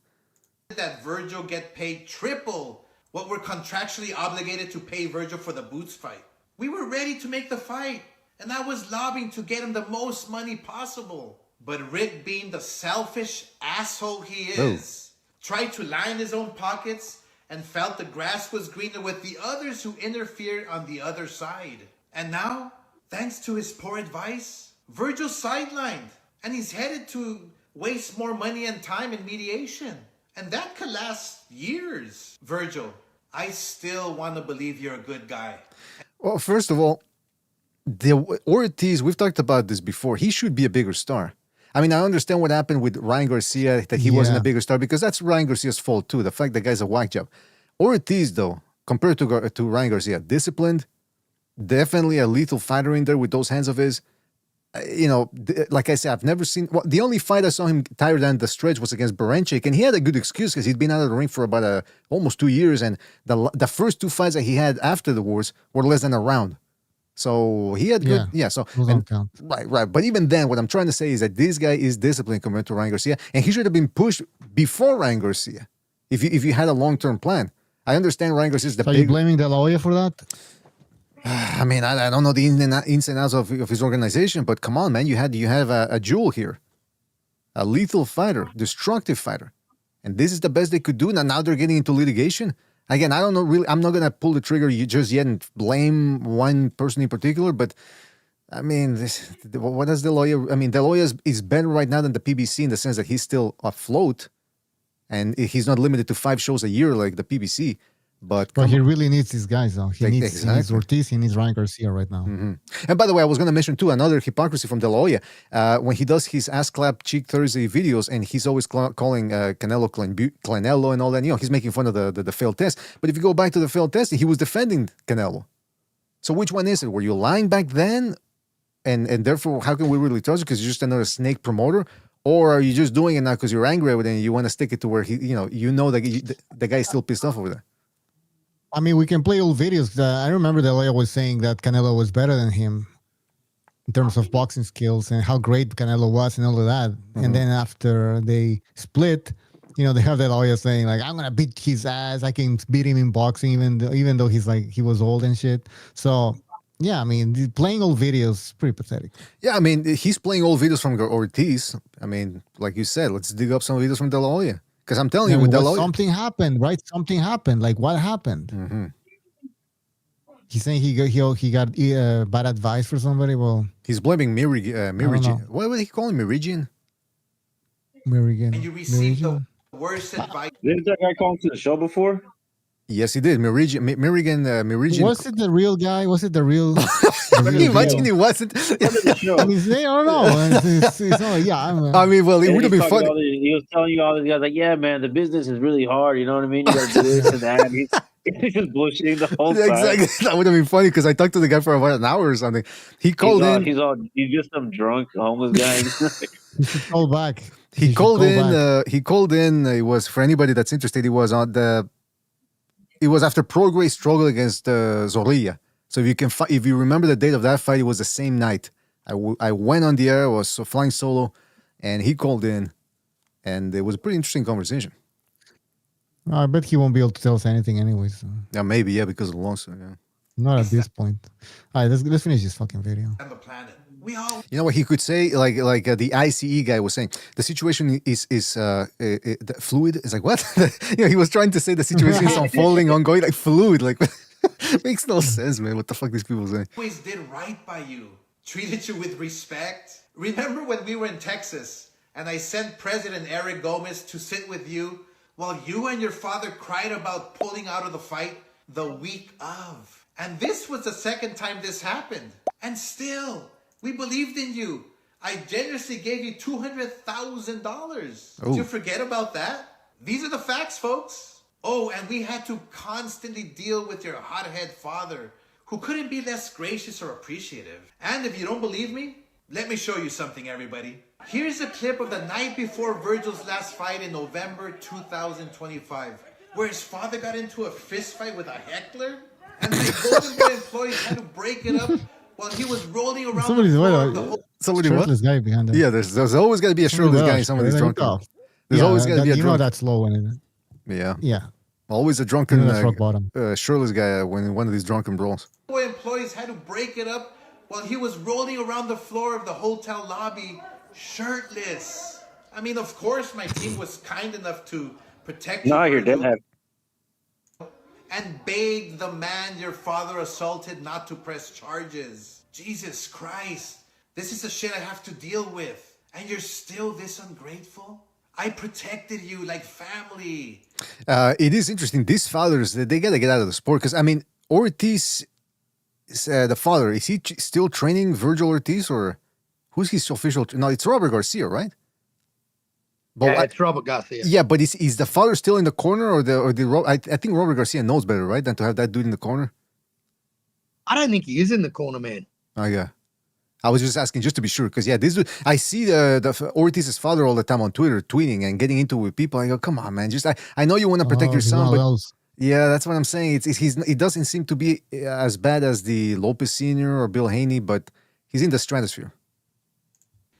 that Virgil get paid triple what we're contractually obligated to pay Virgil for the Boots fight. We were ready to make the fight, and I was lobbying to get him the most money possible. But Rick, being the selfish asshole he is, tried to line his own pockets and felt the grass was greener with the others who interfered on the other side. And now, thanks to his poor advice, Virgil's sidelined, and he's headed to waste more money and time in mediation. And that could last years. Virgil, I still want to believe you're a good guy. Well, first of all, the Ortiz, we've talked about this before. He should be a bigger star. I mean, I understand what happened with Ryan Garcia, that he wasn't a bigger star, because that's Ryan Garcia's fault too. The fact that guy's a whack job. Ortiz, though, compared to Ryan Garcia, disciplined, definitely a lethal fighter in there with those hands of his. You know, like I said, I've never seen... Well, the only fight I saw him tired than the stretch was against Berenchik, and he had a good excuse because he'd been out of the ring for about almost 2 years, and the first two fights that he had after the wars were less than a round. So he had good... Yeah, so... Right. But even then, what I'm trying to say is that this guy is disciplined compared to Ryan Garcia, and he should have been pushed before Ryan Garcia if you had a long-term plan. I understand Ryan Garcia is the big... Are you blaming De La Hoya for that? I mean, I don't know the ins and outs of his organization, but come on, man, you have a jewel here, a lethal fighter, destructive fighter, and this is the best they could do. Now they're getting into litigation. Again, I don't know really. I'm not gonna pull the trigger just yet and blame one person in particular, but I mean, what does De La Hoya? I mean, De La Hoya is better right now than the PBC in the sense that he's still afloat, and he's not limited to 5 shows a year like the PBC. But he really needs these guys, though. He needs Ortiz, he needs Ryan Garcia right now. Mm-hmm. And by the way, I was going to mention, too, another hypocrisy from De La Hoya. When he does his Ass Clap Cheek Thursday videos, and he's always calling Canelo and all that, you know, he's making fun of the failed test. But if you go back to the failed test, he was defending Canelo. So which one is it? Were you lying back then? And therefore, how can we really trust you? Because you're just another snake promoter? Or are you just doing it now because you're angry with it and you want to stick it to where that the guy is still pissed off over there? I mean, we can play old videos. I remember De La Hoya was saying that Canelo was better than him in terms of boxing skills and how great Canelo was and all of that. Mm-hmm. And then after they split, you know, they have De La Hoya saying like, "I'm gonna beat his ass. I can beat him in boxing, even though he was old and shit." So yeah, I mean, playing old videos is pretty pathetic. Yeah, I mean, he's playing old videos from Ortiz. I mean, like you said, let's dig up some videos from De La Hoya. Because I'm telling you, with De La Hoya, something happened, right? Something happened. Like, what happened? Mm-hmm. He's saying he got bad advice for somebody. Well, he's blaming Meridian. What would he call him? Meridian? Meridian. And you received the worst advice. Didn't that guy call to the show before? Yes, he did. Meridian. Was it the real guy? Was it the real? Imagine he wasn't. I mean, I don't know. It's not, I mean, well, it would have been fun. He was telling you all these guys, like, yeah, man, the business is really hard. You know what I mean? You got to do this and that. He's just bullshitting the whole time. Exactly. That would have been funny because I talked to the guy for about an hour or something. He called in. He's just some drunk homeless guy. He should call back. He called in. He called in. It was, for anybody that's interested, it was after Progress struggle against Zorrilla. So if you remember the date of that fight, it was the same night. I went on the air, I was flying solo, and he called in, and it was a pretty interesting conversation. I bet he won't be able to tell us anything anyways. So. Yeah, maybe, because of the lawsuit. Yeah. Not at this point. All right, let's finish this fucking video. And the planet. We all You know what he could say, like the ICE guy was saying, the situation is fluid. It's like what? He was trying to say the situation is unfolding, ongoing, like fluid. Like makes no sense, man. What the fuck these people say? always did right by you, treated you with respect. Remember when we were in Texas and I sent President Eric Gomez to sit with you while you and your father cried about pulling out of the fight the week of? And this was the second time this happened. And still, we believed in you. I generously gave you $200,000. Did you forget about that? These are the facts, folks. Oh, and we had to constantly deal with your hothead father, who couldn't be less gracious or appreciative. And if you don't believe me, let me show you something, everybody. Here's a clip of the night before Virgil's last fight in November 2025, where his father got into a fist fight with a heckler, and the Golden Boy employees had to break it up while he was rolling around Somebody's the floor of the whole... Somebody what? Shirtless guy behind there. Yeah, there's always got to be a shirtless guy in some of these drunken. There's always got to be a you drunk. know that's low when Yeah. Yeah. Always a drunken rock bottom. shirtless guy when in one of these drunken brawls. Boy employees had to break it up while he was rolling around the floor of the hotel lobby shirtless. I mean, of course, my team was kind enough to protect you. No, you're dead. And begged the man your father assaulted not to press charges. Jesus Christ, this is the shit I have to deal with. And you're still this ungrateful? I protected you like family. It is interesting. These fathers, they got to get out of the sport. Because, I mean, Ortiz, the father, is he still training Virgil Ortiz? Or who's his official? No, it's Robert Garcia, right? But yeah, it's Robert Garcia. Yeah, but is the father still in the corner? Or I think Robert Garcia knows better, right? Than to have that dude in the corner? I don't think he is in the corner, man. Oh, yeah. I was just asking just to be sure, because this dude, I see the Ortiz's father all the time on Twitter tweeting and getting into it with people. I go, come on, man! I know you want to protect your son, but yeah, that's what I'm saying. He doesn't seem to be as bad as the Lopez Senior or Bill Haney, but he's in the stratosphere.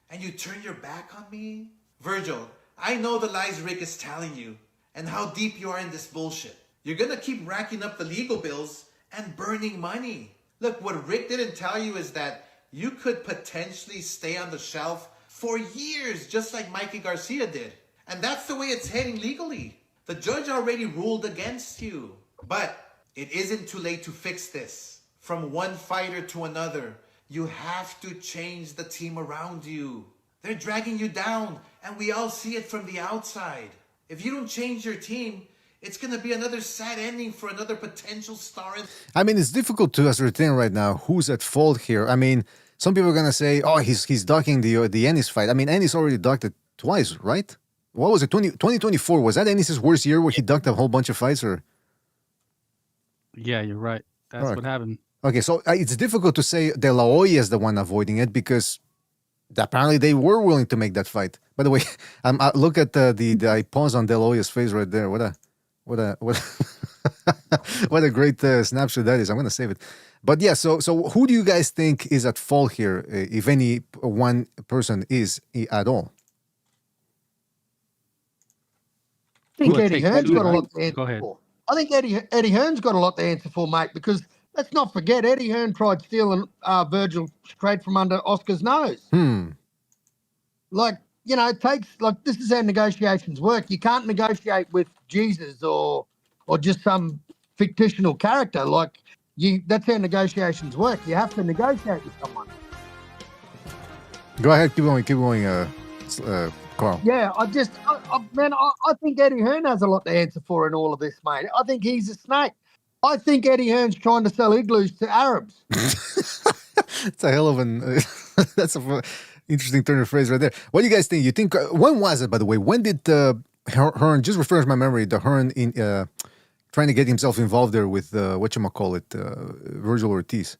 And you turn your back on me, Virgil. I know the lies Rick is telling you and how deep you are in this bullshit. You're gonna keep racking up the legal bills and burning money. Look, what Rick didn't tell you is that you could potentially stay on the shelf for years, just like Mikey Garcia did. And that's the way it's heading legally. The judge already ruled against you. But it isn't too late to fix this. From one fighter to another, you have to change the team around you. They're dragging you down, and we all see it from the outside. If you don't change your team, it's going to be another sad ending for another potential star. I mean, it's difficult to ascertain right now who's at fault here. I mean, some people are going to say, oh, he's ducking the Ennis fight. I mean, Ennis already ducked it twice, right? What was it, 2024? Was that Ennis's worst year where he ducked a whole bunch of fights? Or? Yeah, you're right. That's what happened. Okay, so it's difficult to say De La Hoya is the one avoiding it because apparently they were willing to make that fight. By the way, look at I pause on De La Hoya's face right there. What a what a great snapshot that is. I'm going to save it. But yeah, so who do you guys think is at fault here, if any one person is at all? I think Eddie Hearn's got a lot to answer for. I think Eddie Hearn's got a lot to answer for, mate, because let's not forget Eddie Hearn tried stealing Virgil straight from under Oscar's nose. Like, you know, it takes, like, this is how negotiations work. You can't negotiate with Jesus or just some fictional character. Like, that's how negotiations work. You have to negotiate with someone. Go ahead, keep going, Carl. Yeah, I think Eddie Hearn has a lot to answer for in all of this, mate. I think he's a snake. I think Eddie Hearn's trying to sell igloos to Arabs. It's a hell of an... that's a interesting turn of phrase right there. What do you guys think? You think... when was it, by the way? When did Hearn... Just refresh my memory. The Hearn in... trying to get himself involved there with, Virgil Ortiz.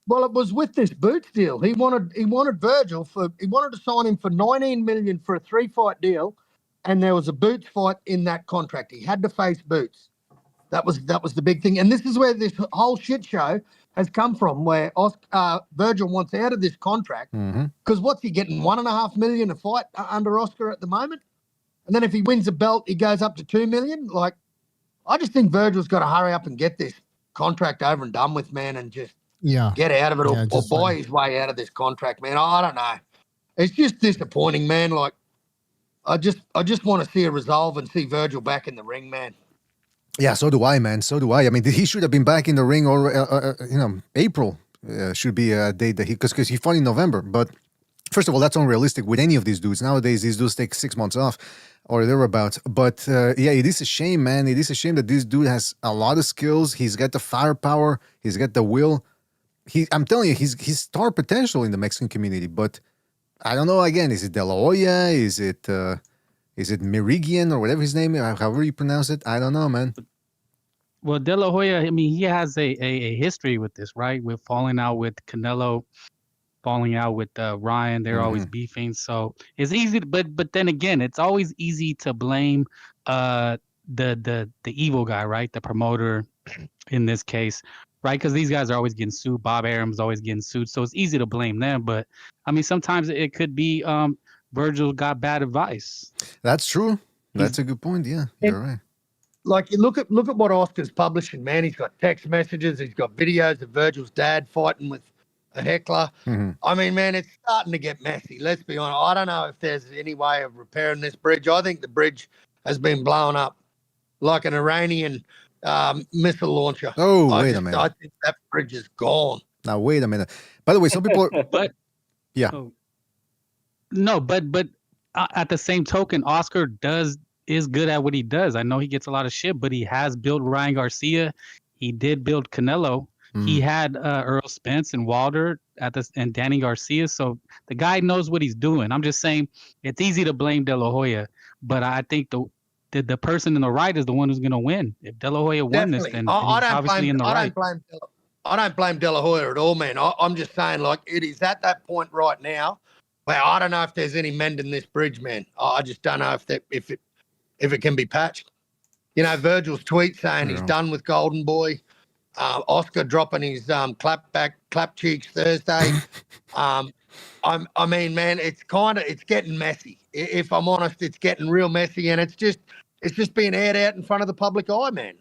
Well, it was with this Boots deal. He wanted Virgil he wanted to sign him for $19 million for a 3-fight deal, and there was a Boots fight in that contract. He had to face Boots. That was the big thing. And this is where this whole shit show has come from, where Virgil wants out of this contract because what's he getting, $1.5 million a fight under Oscar at the moment? And then if he wins a belt, he goes up to $2 million. Like, I just think Virgil's got to hurry up and get this contract over and done with, man, and just Yeah. get out of it Yeah, or just buy fine. his way out of this contract, man. I don't know. It's just disappointing, man. Like, I just want to see a resolve and see Virgil back in the ring, man. Yeah, so do I, man. So do I. I mean, he should have been back in the ring, or April should be a date that because he fought in November. But first of all, that's unrealistic with any of these dudes. Nowadays, these dudes take 6 months off or thereabouts. But yeah, it is a shame, man. It is a shame that this dude has a lot of skills. He's got the firepower. He's got the will. I'm telling you, he's star potential in the Mexican community. But I don't know. Again, is it De La Hoya? Is it Merigian or whatever his name is? However you pronounce it? I don't know, man. Well, De La Hoya, I mean, he has a history with this, right? With falling out with Canelo, falling out with Ryan. They're always beefing. So it's easy, but then again, it's always easy to blame the evil guy, right? The promoter in this case, right? Because these guys are always getting sued. Bob Arum's always getting sued. So it's easy to blame them. But I mean, sometimes it could be Virgil got bad advice. That's true. That's a good point. Yeah, you're right. Like, you look at what Oscar's publishing, man. He's got text messages. He's got videos of Virgil's dad fighting with a heckler. I mean, man, it's starting to get messy. Let's be honest. I don't know if there's any way of repairing this bridge. I think the bridge has been blown up like an Iranian missile launcher. Oh, wait a minute. I think that bridge is gone. Now, wait a minute. By the way, some people are... But yeah. No, but at the same token, Oscar is good at what he does. I know he gets a lot of shit, but he has built Ryan Garcia. He did build Canelo. He had Earl Spence and Wilder and Danny Garcia. So the guy knows what he's doing. I'm just saying it's easy to blame De La Hoya, but I think the person in the right is the one who's going to win. If De La Hoya won this, then he's obviously in the right. I don't blame De La Hoya at all, man. I'm just saying, like, it is at that point right now where I don't know if there's any mending this bridge, man. I just don't know if it can be patched. You know, Virgil's tweet saying he's done with Golden Boy. Oscar dropping his clap cheeks Thursday. I mean, man, it's getting messy. If I'm honest, it's getting real messy, and it's just being aired out in front of the public eye, man.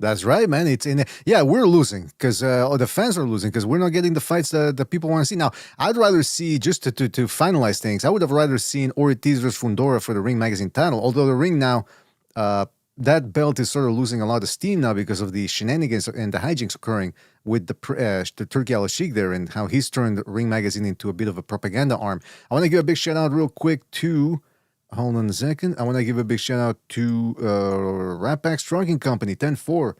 That's right, man. We're losing because the fans are losing because we're not getting the fights that people want to see. Now, I'd rather see, just to finalize things, I would have rather seen Ortiz versus Fundora for the Ring Magazine title. Although the Ring now, that belt is sort of losing a lot of steam now because of the shenanigans and the hijinks occurring with the Turkey Al-Sheikh there and how he's turned Ring Magazine into a bit of a propaganda arm. I want to give a big shout out real quick to... Hold on a second. I want to give a big shout out to Rat Pack Trucking Company 10-4,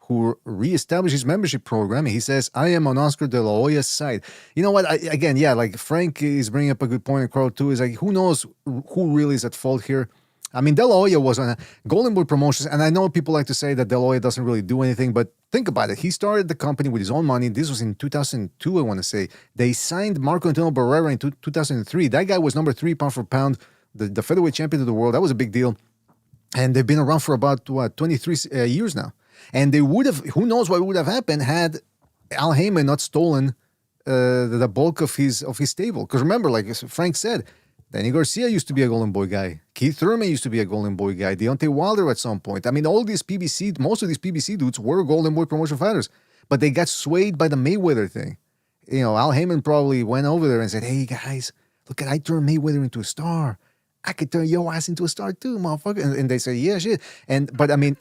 who reestablished his membership program. He says, I am on Oscar De La Hoya's side. You know what? Like Frank is bringing up a good point in crowd too. Is like, who knows who really is at fault here? I mean, De La Hoya was on Golden Boy Promotions, and I know people like to say that De La Hoya doesn't really do anything, but think about it. He started the company with his own money. This was in 2002, I want to say. They signed Marco Antonio Barrera in 2003. That guy was number 3 pound for pound, the featherweight champion of the world. That was a big deal. And they've been around for about, 23 years now. And they would have, who knows what would have happened had Al Heyman not stolen the bulk of his stable. Because remember, like Frank said, Danny Garcia used to be a Golden Boy guy. Keith Thurman used to be a Golden Boy guy. Deontay Wilder at some point. I mean, most of these PBC dudes were Golden Boy promotion fighters. But they got swayed by the Mayweather thing. You know, Al Heyman probably went over there and said, hey, guys, look at, I turned Mayweather into a star. I could turn your ass into a star too, motherfucker. And they say, yeah, shit. But I mean,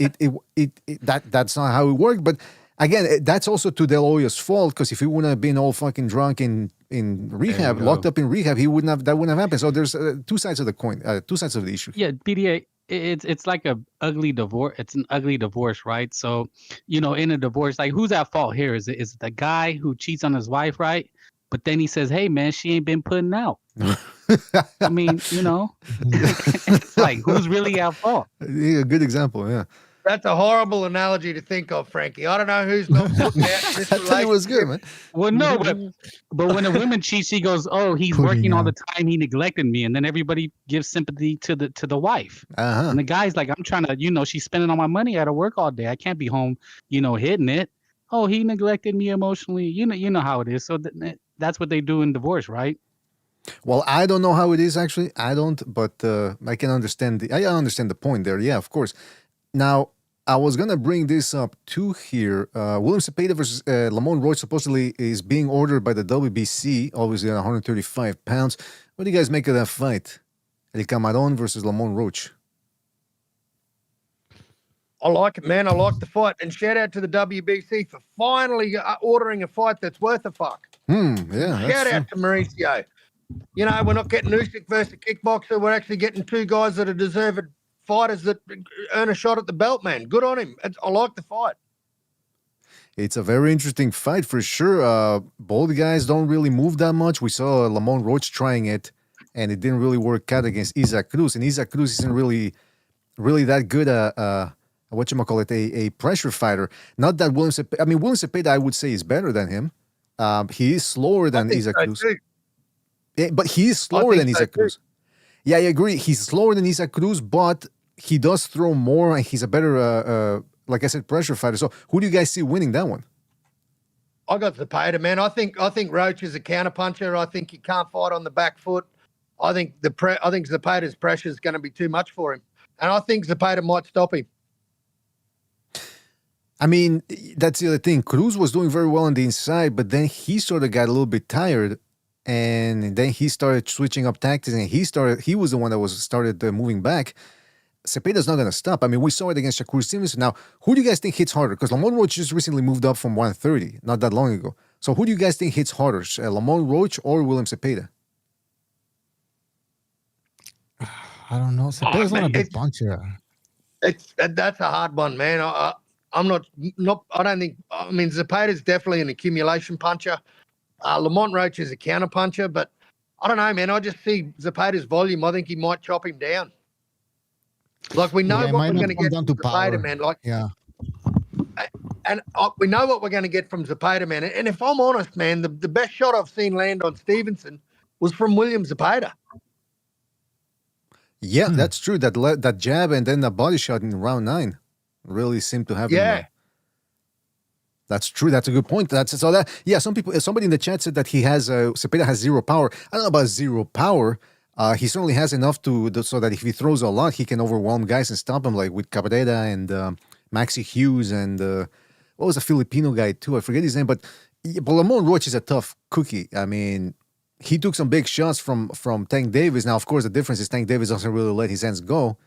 that's not how it worked. But again, that's also to De La Hoya's fault, because if he wouldn't have been all fucking drunk in rehab, locked up in rehab, that wouldn't have happened. So there's two sides of the coin, two sides of the issue. Yeah, PDA, it's like a ugly divorce. It's an ugly divorce, right? So, you know, in a divorce, like, who's at fault here? Is it the guy who cheats on his wife, right? But then he says, hey, man, she ain't been putting out. I mean, you know, it's like, who's really at fault? Yeah, good example, yeah. That's a horrible analogy to think of, Frankie. I don't know who's not putting out this I thought it was good, man. Well, no, but when a woman cheats, she goes, oh, he's working all the time, he neglected me. And then everybody gives sympathy to the wife. Uh-huh. And the guy's like, I'm trying to, you know, she's spending all my money out of work all day. I can't be home, you know, hitting it. Oh, he neglected me emotionally. You know how it is. So that's what they do in divorce, right? Well, I don't know how it is, actually. I don't, but I can understand I understand the point there. Yeah, of course. Now, I was gonna bring this up too here. William Zepeda versus Lamont Roach supposedly is being ordered by the WBC, obviously at 135 pounds. What do you guys make of that fight? El Camarón versus Lamont Roach. I like it, man. I like the fight. And shout out to the WBC for finally ordering a fight that's worth a fuck. Yeah. Shout out to Mauricio. You know, we're not getting Usyk versus a kickboxer. We're actually getting two guys that are deserved fighters that earn a shot at the belt, man. Good on him. I like the fight. It's a very interesting fight for sure. Both guys don't really move that much. We saw Lamont Roach trying it, and it didn't really work out against Isaac Cruz. And Isaac Cruz isn't really that good a pressure fighter. Not that William Zepeda, William Zepeda, I would say, is better than him. He is slower than Isaac Cruz. Yeah, but he is slower than Isaac Cruz. Yeah, I agree. He's slower than Isaac Cruz, but he does throw more, and he's a better, like I said, pressure fighter. So who do you guys see winning that one? I got Zepeda, man. I think Roach is a counterpuncher. I think he can't fight on the back foot. I think Zepeda's pressure is going to be too much for him, and I think Zepeda might stop him. I mean, that's the other thing. Cruz was doing very well on the inside, but then he sort of got a little bit tired, and then he started switching up tactics, and he was the one that started moving back. Zepeda's not going to stop. I mean, we saw it against Shakur Stevenson. Now, who do you guys think hits harder? Because Lamont Roach just recently moved up from 130, not that long ago. So who do you guys think hits harder, Lamont Roach or William Zepeda? I don't know. Zepeda's not a big puncher. That's a hard one, man. I'm not. I don't think. I mean, Zepeda's definitely an accumulation puncher. Lamont Roach is a counter puncher, but I don't know, man. I just see Zepeda's volume. I think he might chop him down. Like we know what we're going to get from Zepeda, man. Like, yeah. And we know what we're going to get from Zepeda, man. And if I'm honest, man, the best shot I've seen land on Stevenson was from William Zepeda. Yeah, that's true. That jab and then the body shot in round 9 really seemed to have. Yeah. That's true. That's a good point. Somebody in the chat said that Zepeda has zero power. I don't know about zero power. He certainly has enough so that if he throws a lot, he can overwhelm guys and stop them, like with Cabrera and Maxi Hughes and what was a Filipino guy too? I forget his name, but Lamont Roach is a tough cookie. I mean, he took some big shots from Tank Davis. Now, of course, the difference is Tank Davis doesn't really let his hands go.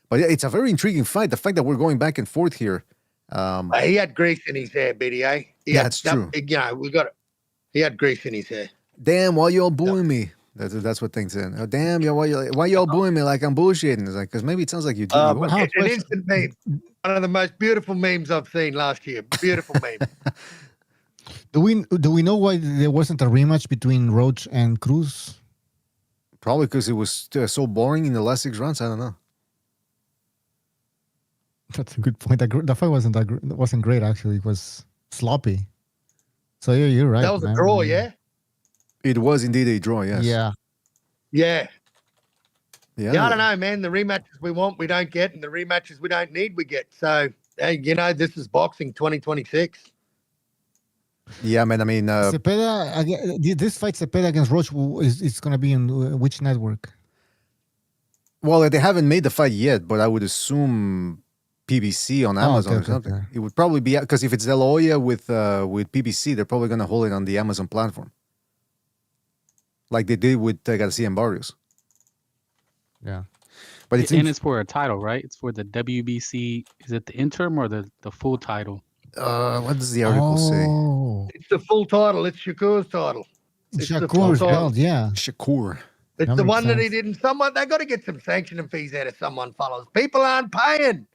But it's a very intriguing fight. The fact that we're going back and forth here. He had grease in his hair, BDA. That's true. He had grease in his hair. Damn, why y'all booing me? That's what things said. Oh, damn, why y'all booing me like I'm bullshitting? It's like, because maybe it sounds like you do. An instant meme. One of the most beautiful memes I've seen last year. Beautiful meme. Do we know why there wasn't a rematch between Roach and Cruz? Probably because it was so boring in the last 6 rounds. I don't know. That's a good point. The fight wasn't great actually. It was sloppy. So yeah, you're right. That was a draw, yeah. It was indeed a draw. Yes. Yeah. Yeah. I don't know, man. The rematches we want, we don't get, and the rematches we don't need, we get. So, this is boxing 2026. Yeah, man. I mean, Zepeda. This fight, Zepeda against Roach, is going to be in which network? Well, they haven't made the fight yet, but I would assume PBC on Amazon or something. Okay. It would probably be because if it's Hoya with PBC, they're probably going to hold it on the Amazon platform, like they did with Garcia and Barrios. Yeah, but it's for a title, right? It's for the WBC. Is it the interim or the full title? What does the article say? It's the full title. It's Shakur's title. Shakur's belt, yeah. Shakur. It's the one that he didn't. They got to get some sanctioning fees out of someone, fellas. People aren't paying.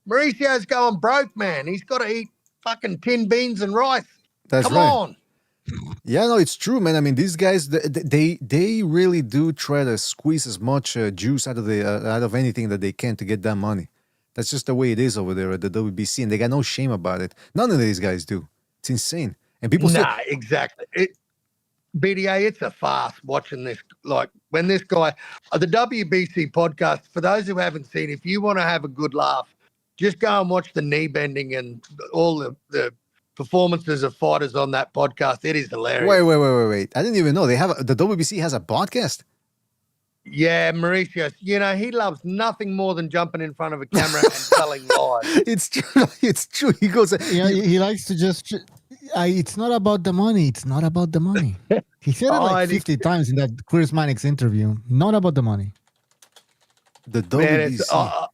Mauricio's going broke, man. He's got to eat fucking tin beans and rice. That's Come right. on. Yeah, no, it's true, man. I mean, these guys, they really do try to squeeze as much juice out of anything that they can to get that money. That's just the way it is over there at the WBC, and they got no shame about it. None of these guys do. It's insane. And people say, exactly. BDA, it's a farce watching this. Like when this guy, the WBC podcast, for those who haven't seen, if you want to have a good laugh, just go and watch the knee bending and all the performances of fighters on that podcast. It is hilarious. Wait. I didn't even know. The WBC has a podcast? Yeah, Mauritius. You know, he loves nothing more than jumping in front of a camera and telling lies. It's true. It's true. He goes. Yeah, he likes to just. It's not about the money. It's not about the money. He said it like 50 times in that Chris Mannix interview. Not about the money. The Man, WBC.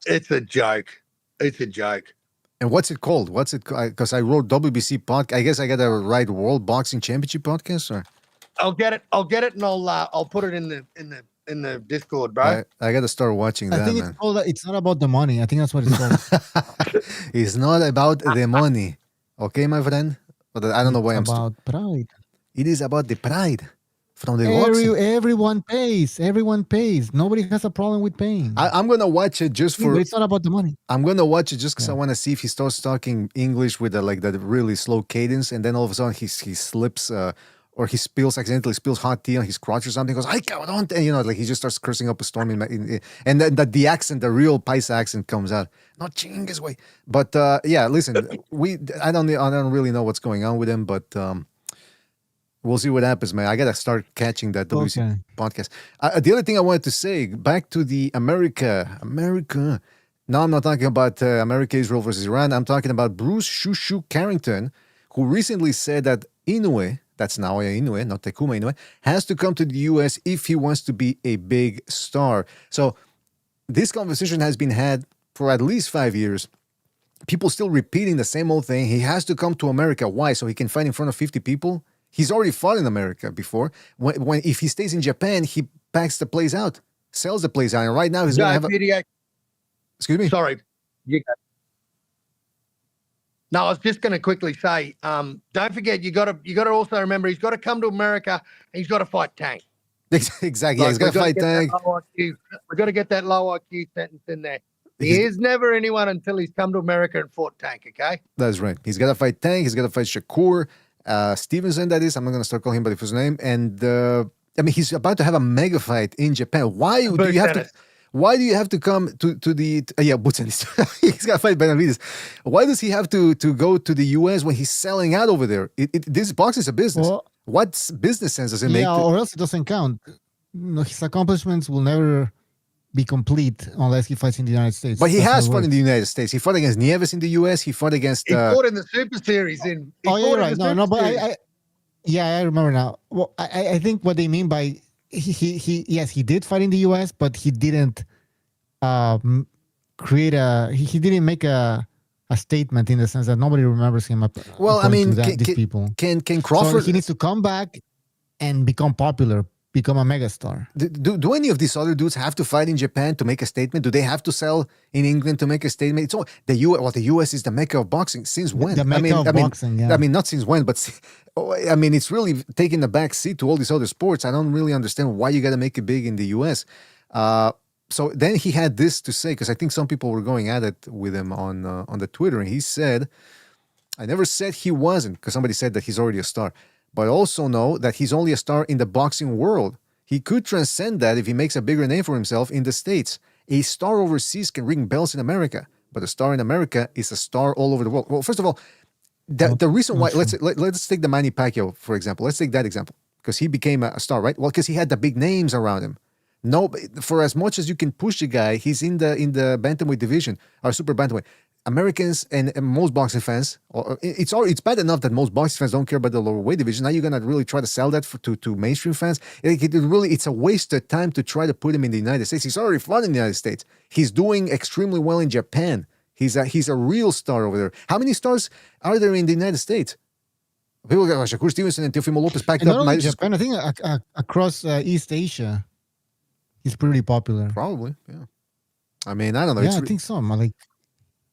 it's a joke. It's a joke. And what's it called? What's it? Because I wrote WBC podcast. I guess I got to write World Boxing Championship podcast. Or I'll get it, and I'll put it in the Discord, bro. I got to start watching that. I think man. it's called. It's not about the money. I think that's what it's called. It's not about the money, okay, my friend. But I don't know why it's about pride. It is about the pride from the boxing. Everyone pays. Everyone pays. Nobody has a problem with paying. I'm gonna watch it just for. But it's not about the money. I'm gonna watch it just because I want to see if he starts talking English with like that really slow cadence, and then all of a sudden he slips. Or he accidentally spills hot tea on his crotch or something. He goes, "I can't," and like he just starts cursing up a storm, and then the accent, the real Paisa accent, comes out. Not chingas way, but yeah. Listen, I don't really know what's going on with him, but we'll see what happens, man. I gotta start catching that WC podcast. The other thing I wanted to say, back to the America. No, I'm not talking about America, Israel versus Iran. I'm talking about Bruce Shushu Carrington, who recently said that Inoue. That's Naoya Inoue, not Takuma Inoue, has to come to the U.S. if he wants to be a big star. So this conversation has been had for at least 5 years. People still repeating the same old thing. He has to come to America. Why? So he can fight in front of 50 people? He's already fought in America before. If he stays in Japan, he packs the place out, sells the place out. And right now he's going to have Excuse me? Sorry. You got No, I was just going to quickly say, don't forget, you got to also remember he's got to come to America and he's got to fight Tank. Exactly. Yeah, he's got to fight Tank. We've got to get that low IQ sentence in there. He is never anyone until he's come to America and fought Tank. Okay. That's right. He's got to fight Tank. He's got to fight Shakur Stevenson. That is. I'm not going to start calling him by his name. And I mean, he's about to have a mega fight in Japan. Why do you have to? Why do you have to come to the boots and he's got to fight Benavides. Why does he have to go to the U.S. when he's selling out over there? This box is a business. Well, what business sense does it make? Yeah, or else it doesn't count. No, his accomplishments will never be complete unless he fights in the United States. But he has fought in the United States. He fought against Nieves in the U.S. He fought against. He fought in the Super Series. You're right. No, but I remember now. Well, I think what they mean by he did fight in the U.S., but he didn't create he didn't make a statement in the sense that nobody remembers him. Well, I mean, these people can Crawford? So he needs to come back and become popular, become a megastar. Do any of these other dudes have to fight in Japan to make a statement? Do they have to sell in England to make a statement? It's all the U.S. Well, the U.S. is the mecca of boxing. Since when? The mecca of boxing. Yeah. I mean, not since when, but I mean, it's really taking the back seat to all these other sports. I don't really understand why you got to make it big in the U.S. So then he had this to say, because I think some people were going at it with him on the Twitter, and he said, "I never said he wasn't," because somebody said that he's already a star. But I also know that he's only a star in the boxing world. He could transcend that if he makes a bigger name for himself in the States. A star overseas can ring bells in America, but a star in America is a star all over the world. Well, first of all, the reason why, let's take the Manny Pacquiao, for example. Let's take that example, because he became a star, right? Well, because he had the big names around him. No, for as much as you can push the guy, he's in the bantamweight division, or super bantamweight. Americans and most boxing fans, it's bad enough that most boxing fans don't care about the lower weight division. Now you're gonna really try to sell that to mainstream fans. It's a waste of time to try to put him in the United States. He's already fought in the United States. He's doing extremely well in Japan. He's a real star over there. How many stars are there in the United States? People go, Shakur Stevenson and Teofimo Lopez packed and up. Not only Japan, I think across East Asia, he's pretty popular. Probably, yeah. I mean, I don't know. Yeah, I think so. Like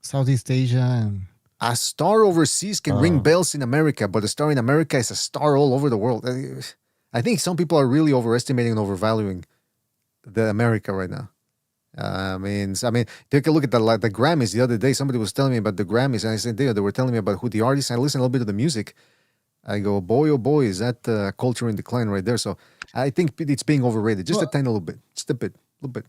Southeast Asia and a star overseas can ring bells in America, but a star in America is a star all over the world. I think some people are really overestimating and overvaluing the America right now. I mean, take a look at the Grammys the other day. Somebody was telling me about the Grammys, and I said, they were telling me about who the artists. I listened a little bit to the music. I go, boy, oh boy, is that culture in decline right there? So I think it's being overrated, just a tiny little bit, just a little bit.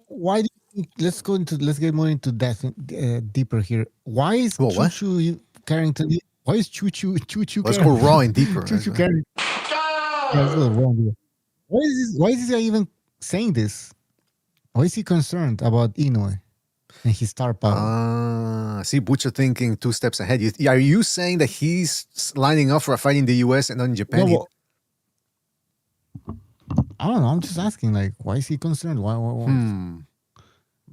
Why do you think, let's get more into that deeper here. Why is Choo Carrington? Why is Choo? Let's go raw and deeper. Choo Carrington. Yeah, let's go raw and deeper. Why is this guy even saying this? Why is he concerned about Inoue and his star power? See, Butcher thinking 2 steps ahead. Are you saying that he's lining up for a fight in the US and not in Japan? No, I don't know. I'm just asking, like, why is he concerned? Why?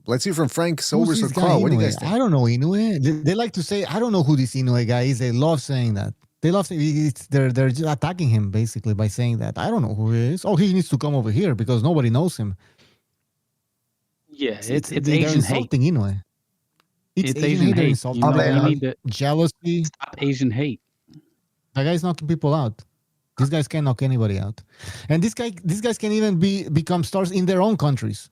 Let's hear from Frank, Who's Sobers, or this guy, Carl. What do you Inoue? guys think? I don't know Inoue. They like to say, I don't know who this Inoue guy is. They love saying that. They love saying they're just attacking him basically by saying that. I don't know who he is. Oh, he needs to come over here because nobody knows him. Yeah, it's they're Asian hate. insulting Inoue. It's Asian They're hate. insulting You him. need to Jealousy. stop Asian hate. That guy's knocking people out. These guys can't knock anybody out, and these guys can even become stars in their own countries.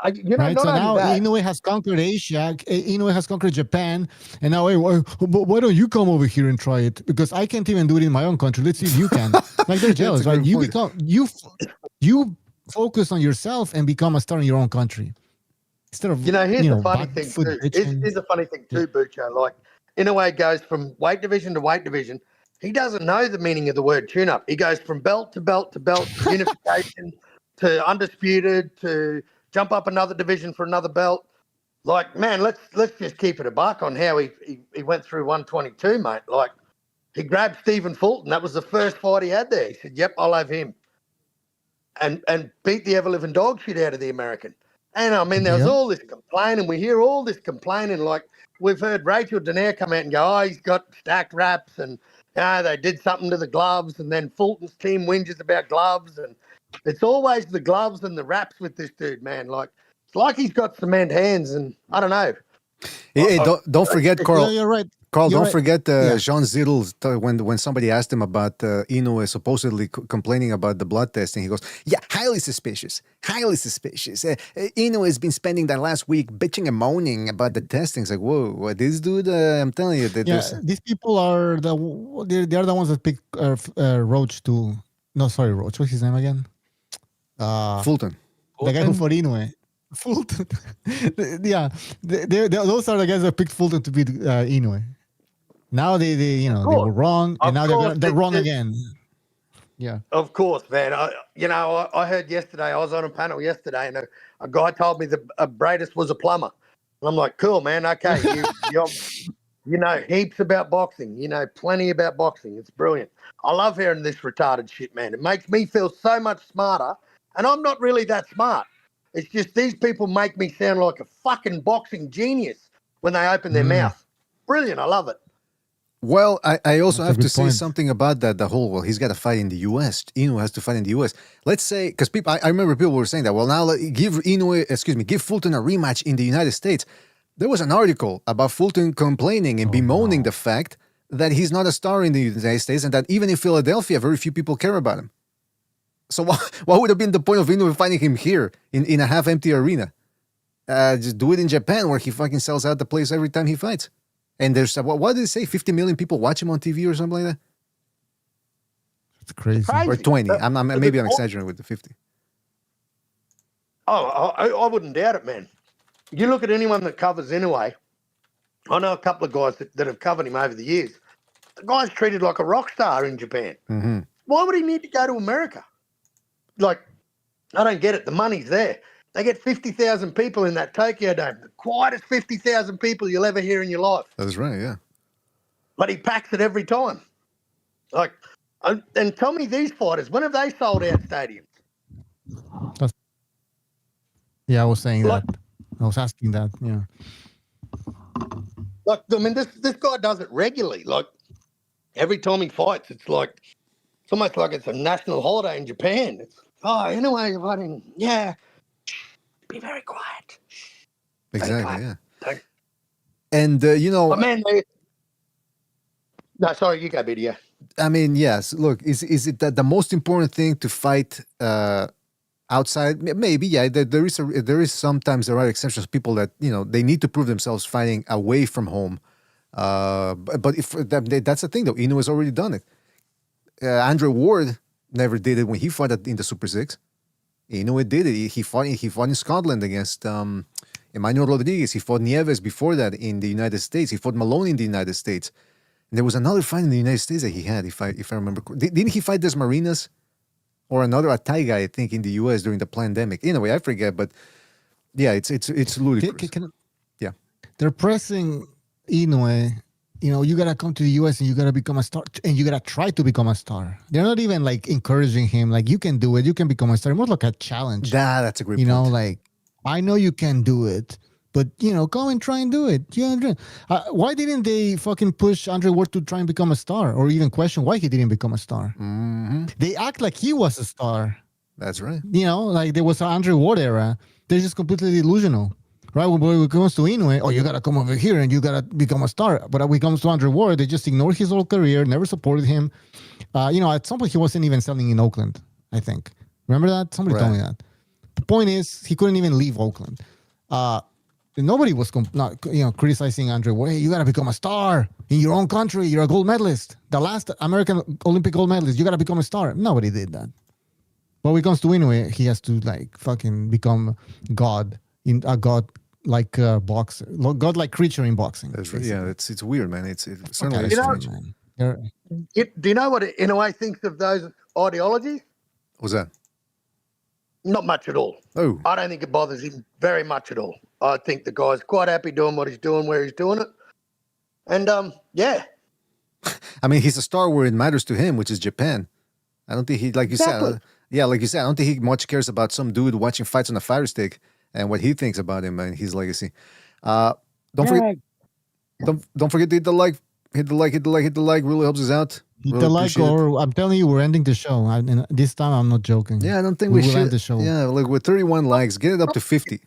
Right? So now Inoue has conquered Asia. Inoue has conquered Japan, and now why don't you come over here and try it? Because I can't even do it in my own country. Let's see if you can. Like they're jealous, right? You focus on yourself and become a star in your own country instead of here's the funny thing too. Here's the funny thing too, Bucho. Like Inoue goes from weight division to weight division. He doesn't know the meaning of the word tune-up. He goes from belt to belt to belt, to unification to undisputed to jump up another division for another belt. Like, man, let's just keep it a buck on how he went through 122, mate. Like, he grabbed Stephen Fulton. That was the first fight he had there. He said, "Yep, I'll have him," and beat the ever-living dog shit out of the American. And I mean, there was all this complaining. We hear all this complaining. Like, we've heard Rachel Denier come out and go, "Oh, he's got stacked wraps and." They did something to the gloves, and then Fulton's team whinges about gloves, and it's always the gloves and the wraps with this dude, man. Like it's like he's got cement hands, and I don't know. Hey, don't forget, Carl. You're right. Carl, You're don't right. forget Jean Zidl when somebody asked him about Inoue supposedly complaining about the blood testing. He goes, "Yeah, highly suspicious. Inoue has been spending that last week bitching and moaning about the testing." It's like, whoa, this dude, I'm telling you. These people are they're the ones that picked Roach to. No, sorry, Roach. What's his name again? Fulton. The guy who fought Inoue. Fulton. Those are the guys that picked Fulton to beat Inoue. Now they were wrong, and now they're wrong again. Yeah, of course, man. I heard yesterday. I was on a panel yesterday, and a guy told me that Bradis was a plumber. And I'm like, cool, man. Okay, you know heaps about boxing. You know plenty about boxing. It's brilliant. I love hearing this retarded shit, man. It makes me feel so much smarter, and I'm not really that smart. It's just these people make me sound like a fucking boxing genius when they open their mouth. Brilliant. I love it. Well, I also have to say something about that. He's got to fight in the U.S. Inoue has to fight in the U.S. Let's say, because I remember people were saying that, well, now give Fulton a rematch in the United States. There was an article about Fulton complaining and bemoaning the fact that he's not a star in the United States and that even in Philadelphia, very few people care about him. So what would have been the point of Inoue fighting him here in a half-empty arena? Just do it in Japan where he fucking sells out the place every time he fights. And there's, what did they say, 50 million people watch him on TV or something like that? It's crazy. Or 20. Maybe I'm exaggerating with the 50. Oh, I wouldn't doubt it, man. You look at anyone that covers Inoue. I know a couple of guys that have covered him over the years. The guy's treated like a rock star in Japan. Mm-hmm. Why would he need to go to America? Like, I don't get it. The money's there. They get 50,000 people in that Tokyo Dome. The quietest 50,000 people you'll ever hear in your life. That's right, yeah. But he packs it every time. Like, and tell me these fighters, when have they sold out stadiums? Yeah, I was saying that. I was asking that, yeah. Like, I mean, this guy does it regularly. Like, every time he fights, it's almost like it's a national holiday in Japan. It's, anyway, you're fighting, yeah. Be very quiet. Exactly, yeah. Don't. And, But man, no, sorry, you go, BDA. I mean, yes. Look, is it that the most important thing to fight outside? Maybe, yeah. There is sometimes there are exceptions. People that they need to prove themselves fighting away from home. But if that's the thing, though, Inoue has already done it. Andre Ward never did it when he fought in the Super Six. Inoue did it. He fought in Scotland against Emmanuel Rodriguez. He fought Nieves before that in the United States. He fought Malone in the United States. And there was another fight in the United States that he had, if I remember. Didn't he fight Desmarinas or another Opetaia guy, I think, in the U.S. during the pandemic. Anyway, I forget, but yeah, it's ludicrous. Yeah, they're pressing Inoue. You know, you gotta come to the U.S. and you gotta become a star, and you gotta try to become a star. They're not even like encouraging him, like you can do it, you can become a star. More like a challenge. That's a great You point. know, like I know you can do it, but you know, come and try and do it. Why didn't they fucking push Andre Ward to try and become a star, or even question why he didn't become a star? Mm-hmm. They act like he was a star. That's right. You know, like there was an Andre Ward era. They're just completely delusional. Right, when it comes to Inoue, oh, you gotta come over here and you gotta become a star. But when it comes to Andre Ward, they just ignored his whole career, never supported him. You know, at some point he wasn't even selling in Oakland, I think. Remember that? Somebody told me that. The point is, he couldn't even leave Oakland. Nobody was not criticizing Andre Ward. Hey, you gotta become a star in your own country. You're a gold medalist, the last American Olympic gold medalist. You gotta become a star. Nobody did that. But when it comes to Inoue, he has to like fucking become God in a God. Like boxer, godlike creature in boxing. That's right. Yeah, it's weird, man. It's certainly strange. Do you know what Inoue thinks of those ideologies? What's that? Not much at all. Oh, I don't think it bothers him very much at all. I think the guy's quite happy doing what he's doing, where he's doing it, and yeah. I mean, he's a star where it matters to him, which is Japan. I don't think he, like you said, like you said, I don't think he much cares about some dude watching fights on a fire stick. And what he thinks about him and his legacy. Don't forget to hit the like. Hit the like. Really helps us out. Hit the like, or I'm telling you, we're ending the show. And this time, I'm not joking. Yeah, I don't think we should end the show. Yeah, like with 31 likes, get it up to 50.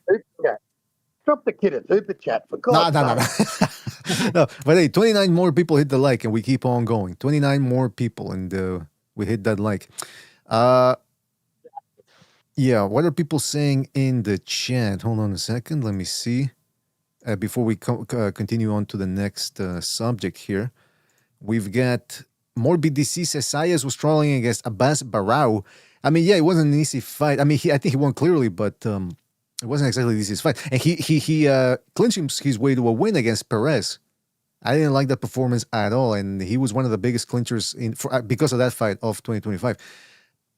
Drop the kid a super chat for God's sake. No, but hey, 29 more people hit the like, and we keep on going. 29 more people, and we hit that like. Yeah, what are people saying in the chat? Hold on a second. Let me see. Before we continue on to the next subject here, we've got more BDC says Sayas was struggling against Abbas Barao. I mean, yeah, it wasn't an easy fight. I mean, I think he won clearly, but it wasn't exactly the easiest fight. And he clinched his way to a win against Perez. I didn't like that performance at all, and he was one of the biggest clinchers because of that fight of 2025.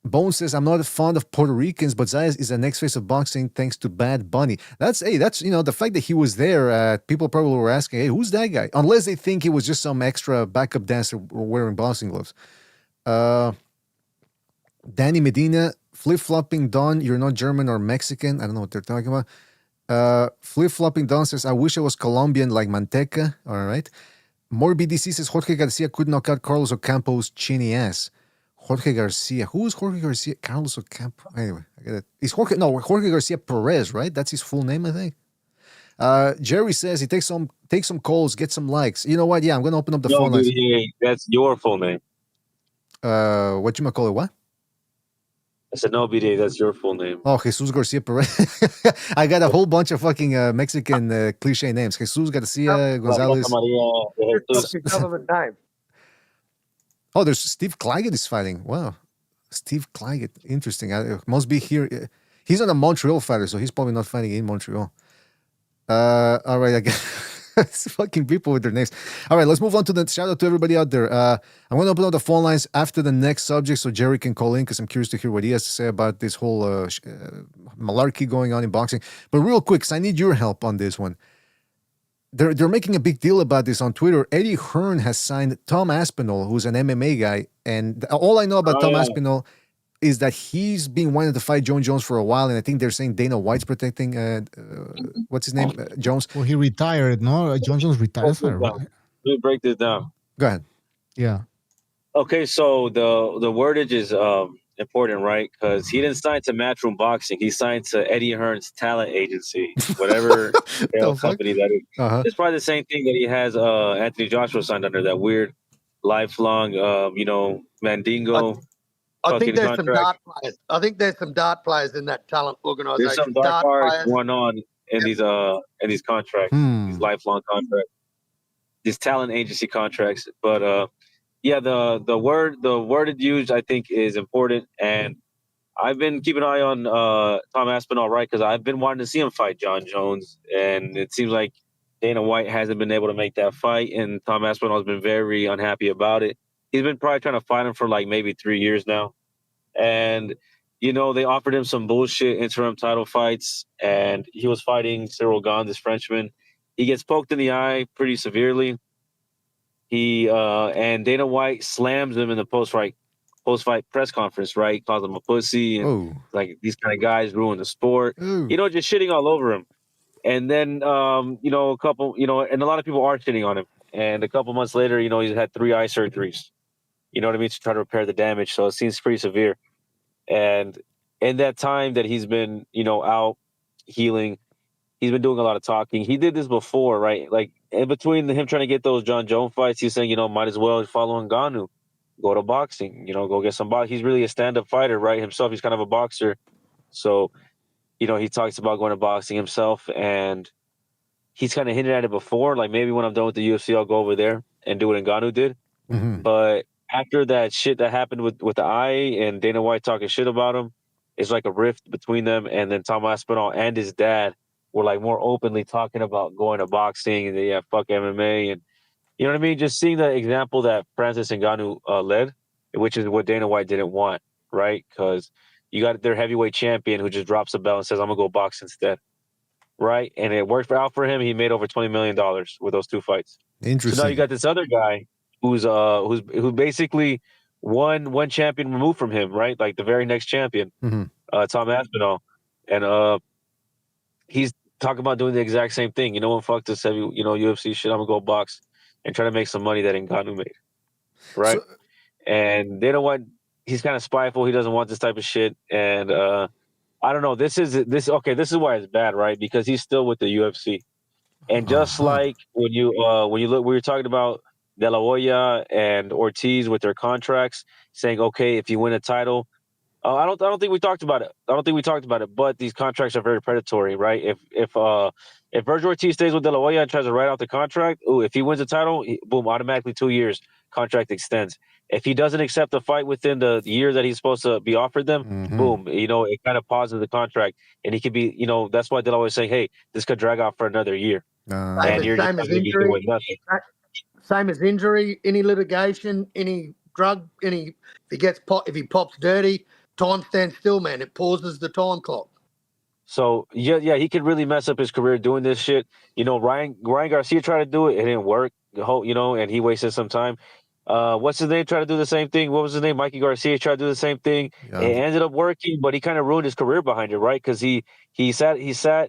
Bone says, I'm not fond of Puerto Ricans, but Zayas is the next face of boxing thanks to Bad Bunny. That's the fact that he was there, people probably were asking, hey, who's that guy? Unless they think he was just some extra backup dancer wearing boxing gloves. Danny Medina, flip-flopping Don, you're not German or Mexican. I don't know what they're talking about. Flip-flopping Don says, I wish I was Colombian like Manteca. All right. More BDC says, Jorge Garcia could knock out Carlos Ocampo's chinny ass. Jorge Garcia. Who is Jorge Garcia? Carlos Ocampo. Anyway, I get it. It's Jorge Garcia Perez, right? That's his full name, I think. Jerry says he takes some calls, get some likes. You know what? Yeah, I'm gonna open up the phone lines. That's your full name. What you call it? What? I said no, BDA. That's your full name. Oh, Jesus Garcia Perez. I got a whole bunch of fucking Mexican cliche names. Jesus Garcia Gonzalez. Government name. Oh, there's Steve Claggett is fighting. Wow. Steve Claggett. Interesting. Must be here. He's not a Montreal fighter, so he's probably not fighting in Montreal. All right, I guess. It's fucking people with their names. All right, let's move on to the shout out to everybody out there. I'm going to open up the phone lines after the next subject so Jerry can call in because I'm curious to hear what he has to say about this whole malarkey going on in boxing. But real quick, because I need your help on this one. They're making a big deal about this on Twitter. Eddie Hearn has signed Tom Aspinall, who's an MMA guy. And all I know about Aspinall is that he's been wanting to fight John Jones for a while. And I think they're saying Dana White's protecting, what's his name? Jones. Well, he retired, no? John Jones retired. That's not right. Let me break this down. Go ahead. Yeah. Okay, so the wordage is important, right? Because he didn't sign to Matchroom Boxing. He signed to Eddie Hearn's talent agency, whatever company that is. It's probably the same thing that he has Anthony Joshua signed under, that weird lifelong, Mandingo. I think there's some dart players. I think there's some dart players in that talent organization. There's some dart players going on in these contracts, these lifelong contracts, these talent agency contracts. But yeah, the worded used I think is important, and I've been keeping an eye on Tom Aspinall, right? Because I've been wanting to see him fight John Jones, and it seems like Dana White hasn't been able to make that fight, and Tom Aspinall has been very unhappy about it. He's been probably trying to fight him for like maybe 3 years now, and they offered him some bullshit interim title fights, and he was fighting Cyril Gane, this Frenchman. He gets poked in the eye pretty severely. He and Dana White slams him in the post-fight press conference, right? Calls him a pussy and like these kind of guys ruin the sport. Just shitting all over him. And then a couple, and a lot of people are shitting on him. And a couple months later, he's had 3 eye surgeries. You know what I mean? To try to repair the damage. So it seems pretty severe. And in that time that he's been, out healing, he's been doing a lot of talking. He did this before, right? Like in between him trying to get those John Jones fights, he's saying, might as well follow Ngannou, go to boxing, go get some boxing. He's really a stand-up fighter, right? Himself, he's kind of a boxer. So, he talks about going to boxing himself, and he's kind of hinted at it before. Like maybe when I'm done with the UFC, I'll go over there and do what Ngannou did. But after that shit that happened with the eye and Dana White talking shit about him, it's like a rift between them. And then Tom Aspinall and his dad were like more openly talking about going to boxing and fuck MMA. And you know what I mean? Just seeing the example that Francis Ngannou led, which is what Dana White didn't want, right? Because you got their heavyweight champion who just drops the belt and says, I'm going to go box instead. Right? And it worked out for him. He made over $20 million with those 2 fights. Interesting. So now you got this other guy who basically one champion removed from him, right? Like the very next champion, Tom Aspinall. And he's talking about doing the exact same thing. Fuck this heavy, UFC shit. I'm going to go box and try to make some money that Ngannou made. Right? So, and they don't want, he's kind of spiteful. He doesn't want this type of shit. And I don't know. This is why it's bad, right? Because he's still with the UFC. And just like when you look, we were talking about De La Hoya and Ortiz with their contracts, saying, okay, if you win a title, I don't think we talked about it. But these contracts are very predatory, right? If Virgil Ortiz stays with De La Hoya and tries to write out the contract, if he wins a title, boom, automatically 2 years contract extends. If he doesn't accept the fight within the year that he's supposed to be offered them, boom, it kind of pauses the contract, and he could be, that's why De La Hoya is saying, hey, this could drag out for another year. And you're same as injury. Same as injury, any litigation, any drug, if he pops dirty, time stands still, man. It pauses the time clock. So yeah, he could really mess up his career doing this shit. Ryan Garcia tried to do it, it didn't work. And he wasted some time. What's his name? Tried to do the same thing. What was his name? Mikey Garcia tried to do the same thing. Yeah. It ended up working, but he kind of ruined his career behind it, right? Because he sat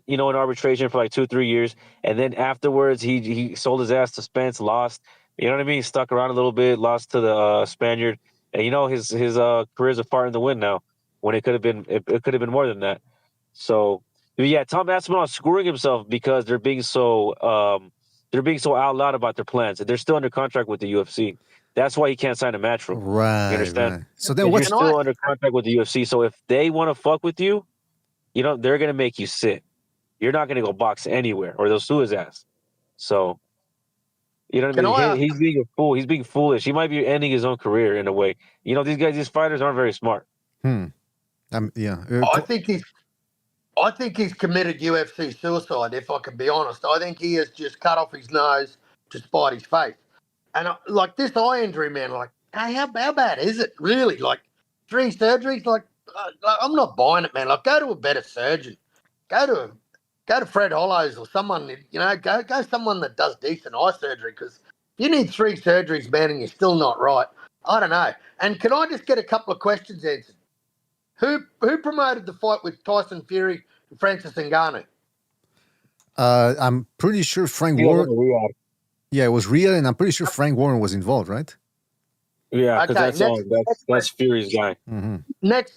in arbitration for like 2-3 years, and then afterwards he sold his ass to Spence, lost. You know what I mean? Stuck around a little bit, lost to the Spaniard, and his career's a far in the wind now. When it could have been more than that. So yeah, Tom Aspinall is screwing himself because they're being so out loud about their plans. They're still under contract with the UFC. That's why he can't sign a match room. Right. You understand? Right. So then you're still under contract with the UFC. So if they want to fuck with you, they're gonna make you sit. You're not gonna go box anywhere, or they'll sue his ass. So you know what I mean? He's being a fool. He's being foolish. He might be ending his own career in a way. These fighters aren't very smart. Yeah. I think he's committed UFC suicide, if I can be honest. I think he has just cut off his nose to spite his face. And like this eye injury, man, like, hey, how bad is it really? Like 3 surgeries? Like, I'm not buying it, man. Like, go to a better surgeon. Go to Fred Hollows or someone, go someone that does decent eye surgery, because if you need 3 surgeries, man, and you're still not right, I don't know. And can I just get a couple of questions answered? Who promoted the fight with Tyson Fury and Francis Ngannou? I'm pretty sure Frank Warren. Yeah, it was Riyadh, and I'm pretty sure Frank Warren was involved, right? Yeah, because that's Fury's guy. Mm-hmm.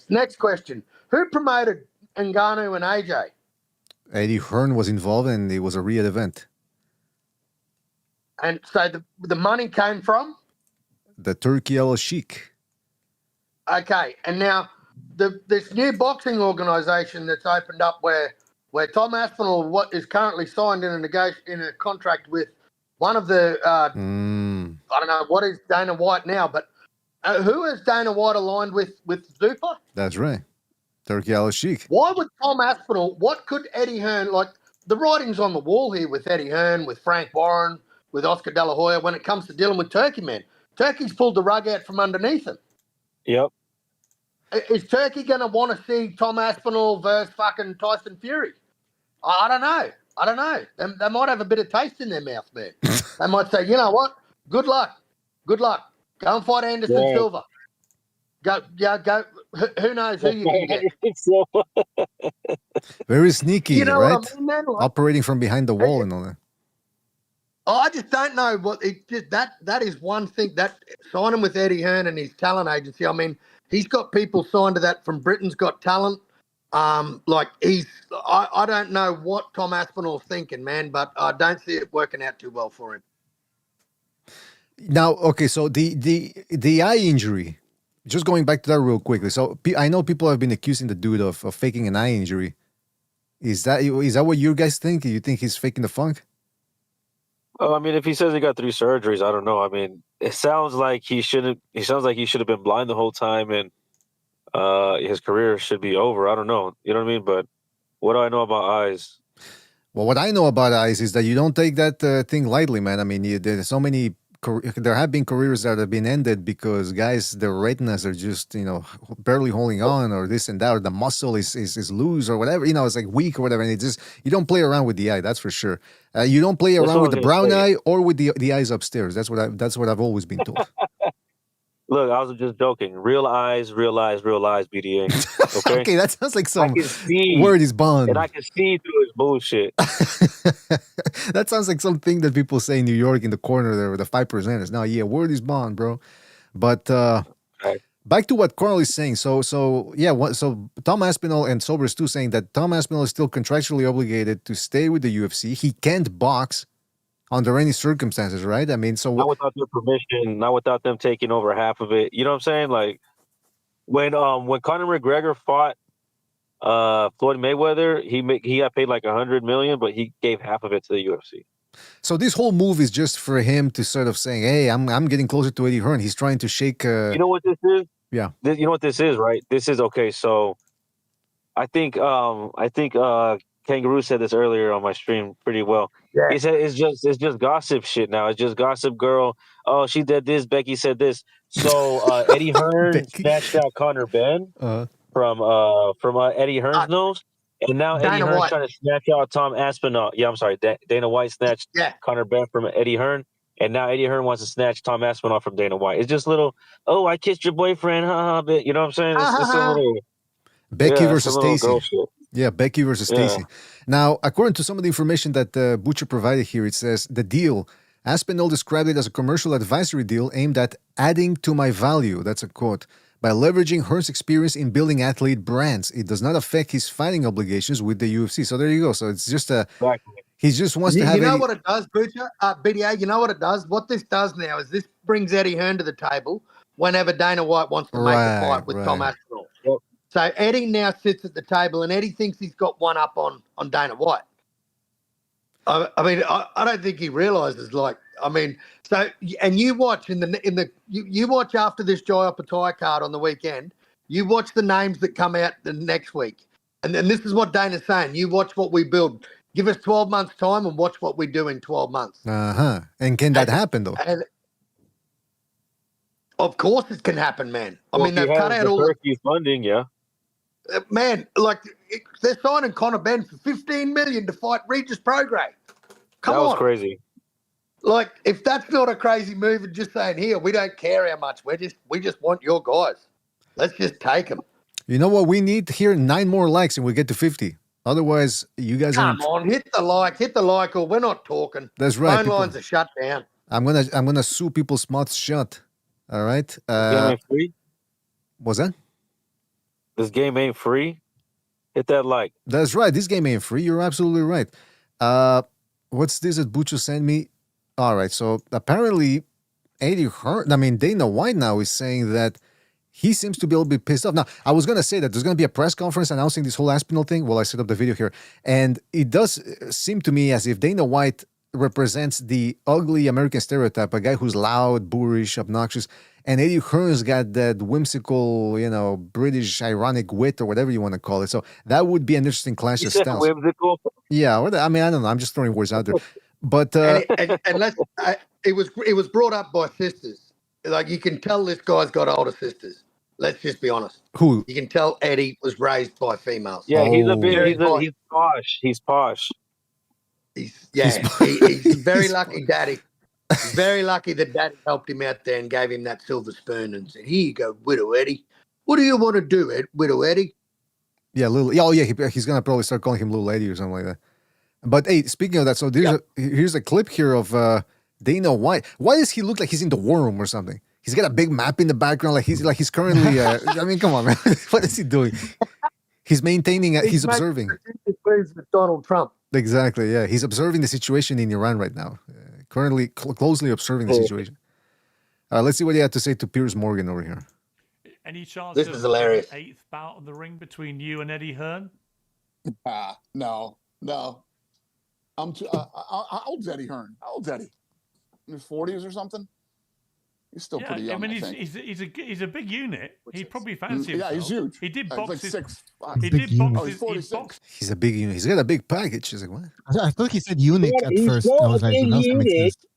Next question. Who promoted Ngannou and AJ? Eddie Hearn was involved, and it was a Riyadh event. And so the money came from? The Turkey Al Sheikh. Okay, and now this new boxing organisation that's opened up where Tom Aspinall is currently signed in a contract with one of the I don't know what is Dana White now, but who is Dana White aligned with Zupa? That's right, Turkey Al Sheikh. Why would Tom Aspinall? What could Eddie Hearn, like the writing's on the wall here with Eddie Hearn, with Frank Warren, with Oscar De La Hoya when it comes to dealing with Turkey, man. Turkey's pulled the rug out from underneath him. Yep. is Turkey going to want to see Tom Aspinall versus fucking Tyson Fury? I don't know. I don't know. They might have a bit of taste in their mouth there. They might say, you know what? Good luck. Good luck. Go and fight Anderson Silva. Go. Who knows who you can get? Very sneaky, You know right? what I mean, man? Like, Operating from behind the wall and all that. I just don't know what it just that is one thing that sign him with Eddie Hearn and his talent agency. I mean, he's got people signed to that from Britain's Got Talent. Like I don't know what Tom Aspinall's thinking, man, but I don't see it working out too well for him. Now, okay, so the eye injury, just going back to that real quickly. So I know people have been accusing the dude of faking an eye injury. Is that what you guys think? You think he's faking the funk? Well, I mean, if he says he got 3 surgeries, I don't know. I mean, it sounds like he shouldn't. He sounds like he should have been blind the whole time, and his career should be over. I don't know. You know what I mean? But what do I know about eyes? Well, what I know about eyes is that you don't take that thing lightly, man. I mean, there's so many. There have been careers that have been ended because guys, their retinas are just barely holding on, or this and that, or the muscle is loose or whatever. It's like weak or whatever, and it just you don't play around with the eye. That's for sure. You don't play around with the brown eye or with the eyes upstairs. That's what I've always been told. Look, I was just joking. Real eyes, BDA. Okay, okay, that sounds like some see, word is bond. And I can see through his bullshit. That sounds like something that people say in New York in the corner there with the 5%ers. Now, yeah, word is bond, bro. But back to what Carl is saying. So Tom Aspinall and Sobers too saying that Tom Aspinall is still contractually obligated to stay with the UFC. He can't box under any circumstances, right? I mean, so not without their permission, not without them taking over half of it. You know what I'm saying? Like when Conor McGregor fought Floyd Mayweather, he got paid like $100 million, but he gave half of it to the UFC. So this whole move is just for him to sort of saying, "Hey, I'm getting closer to Eddie Hearn." He's trying to shake. You know what this is? Yeah. You know what this is, right? This is okay. So I think Kangaroo said this earlier on my stream pretty well. Yeah. He said it's just gossip shit now. It's just gossip girl. Oh, she did this. Becky said this. So Eddie Hearn snatched out Conor Ben from Eddie Hearn's nose, and now Eddie Hearn's trying to snatch out Tom Aspinall. Yeah, I'm sorry. Dana White snatched Conor Ben from Eddie Hearn, and now Eddie Hearn wants to snatch Tom Aspinall from Dana White. It's just little. Oh, I kissed your boyfriend. Bit. You know what I'm saying? It's a little. Becky versus Stacy. Yeah, Becky versus Yeah. Stacy. Now, according to some of the information that Butcher provided here, it says the deal, Aspinall described it as a commercial advisory deal aimed at adding to my value. That's a quote. By leveraging Hearn's experience in building athlete brands, it does not affect his fighting obligations with the UFC. So there you go. So it's just he just wants to have. You know what it does, Butcher? BDA. You know what it does? What this does now is this brings Eddie Hearn to the table whenever Dana White wants to make a fight with Tom Aspinall. Yep. So Eddie now sits at the table, and Eddie thinks he's got one up on Dana White. I mean, I don't think he realizes. Like, I mean, so and you watch you watch after this Joy Opetaia card on the weekend. You watch the names that come out the next week, and then this is what Dana's saying. You watch what we build. Give us 12 months time, and watch what we do in 12 months. And can that happen though? And of course, it can happen, man. I mean, they've cut out all the funding, yeah. Man, like they're signing Conor Ben for $15 million to fight Regis Prograis. Come on, that was crazy. Like, if that's not a crazy move, and just saying, here, we don't care how much. We just want your guys. Let's just take them. You know what we need here? 9 more likes, and we get to 50. Otherwise, you guys come on, hit the like, or we're not talking. That's right. Phone lines are shut down. I'm gonna sue people's mouths shut. All right. Game ain't free. What's that? This game ain't free. Hit that like. That's right. This game ain't free. You're absolutely right. What's this that Bucho sent me? All right. So apparently, Eddie Hearn, Dana White now is saying that he seems to be a little bit pissed off. Now, I was going to say that there's going to be a press conference announcing this whole Aspinall thing. Well, I set up the video here. And it does seem to me as if Dana White represents the ugly American stereotype, a guy who's loud, boorish, obnoxious. And Eddie Hearn's got that whimsical, British ironic wit or whatever you want to call it. So that would be an interesting clash of styles. Whimsical? Yeah, I don't know. I'm just throwing words out there. But and let's, it was brought up by sisters. Like, you can tell this guy's got older sisters. Let's just be honest. Who? You can tell Eddie was raised by females. Yeah, he's a bit. Oh. He's posh. He's posh. He's very lucky, Daddy. He's very lucky that Daddy helped him out there and gave him that silver spoon and said, "Here you go, Widow Eddie. What do you want to do, Widow Eddie?" Yeah, he's gonna probably start calling him Little Eddie or something like that. But hey, speaking of that, so here's a clip here of Dana White. Why does he look like he's in the war room or something? He's got a big map in the background, like he's currently. I mean, come on, man. What is he doing? He's maintaining. He's observing. With Donald Trump. Exactly. Yeah, he's observing the situation in Iran right now. Currently, closely observing the situation. Let's see what he had to say to Piers Morgan over here. Any chance this is hilarious. An 8th bout in the ring between you and Eddie Hearn? No. I'm too. How old's Eddie Hearn? How old's Eddie? In his 40s or something? He's still pretty young. I mean, he's a big unit. He'd probably fancy himself. Yeah, he's huge. He did Like box. He did box. He's 46. He's a big unit. He's got a big package. He's like, what? I thought he said eunuch at first. I was like,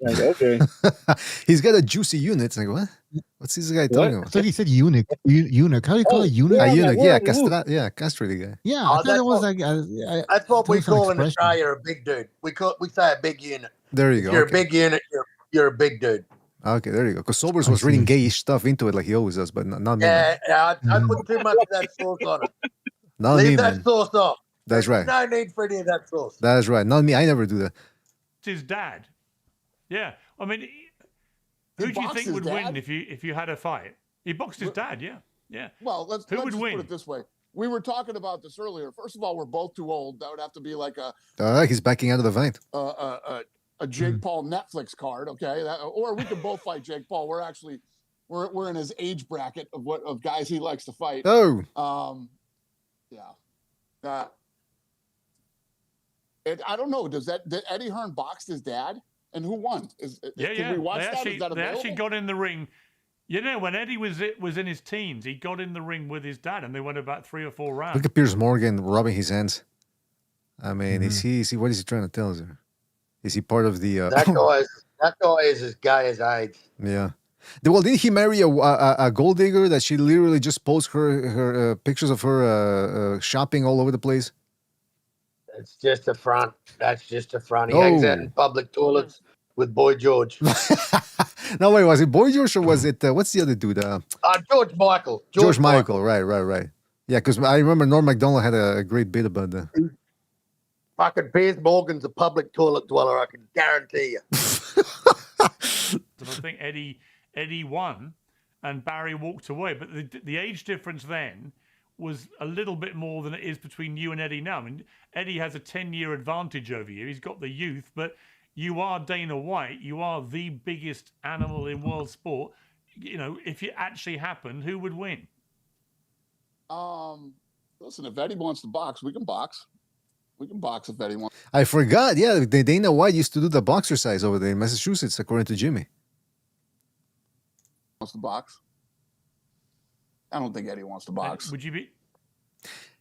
Like, okay. He's got a juicy unit. It's like, what? What's this guy talking about? I thought he said eunuch. Eunuch. How do you call it? Eunuch? Eunuch. Yeah, castrated guy. Yeah, I thought it was like. That's what we call in Australia a big dude. We say a big unit. There you go. If you're a big unit. You're a big dude. Okay, there you go. Because Sobers was reading gayish stuff into it like he always does, but not me. Yeah, I put too much of that sauce on it. Not Leave me, that man. sauce off. That's right. No need for any of that sauce. That's right. Not me. I never do that. His dad. Yeah, I mean, who do you think would win if you had a fight? He boxed his dad. Yeah. Well, let's would just win? put it this way. We were talking about this earlier. First of all, we're both too old. That would have to be like He's backing out of the fight. A Jake Paul Netflix card, okay? Or we could both fight Jake Paul. We're in his age bracket of guys he likes to fight. Oh. Yeah. I don't know. Did Eddie Hearn boxed his dad? And who won? Did we watch that? Is that they available? actually got in the ring. You know, when Eddie was in his teens, he got in the ring with his dad, and they went about 3 or 4 rounds. Look at Piers Morgan rubbing his hands. I mean, is he? What is he trying to tell us? Is he part of the? That guy is as gay as AIDS. Yeah. Well, didn't he marry a gold digger that she literally just posts her pictures of her shopping all over the place? That's just a front. He hangs out in public toilets with Boy George. No, wait, was it Boy George or was it what's the other dude? George Michael. George Michael. Right. Yeah, because I remember Norm Macdonald had a great bit about that. Fucking Piers Morgan's a public toilet dweller, I can guarantee you. I think Eddie won, and Barry walked away. But the age difference then was a little bit more than it is between you and Eddie now. I mean, Eddie has a 10-year advantage over you. He's got the youth, but you are Dana White. You are the biggest animal in world sport. You know, if it actually happened, who would win? Listen, if Eddie wants to box, we can box. We can box if Eddie wants. I forgot. Yeah, Dana White used to do the boxer size over there in Massachusetts, according to Jimmy. Wants to box? I don't think Eddie wants to box. Would you be?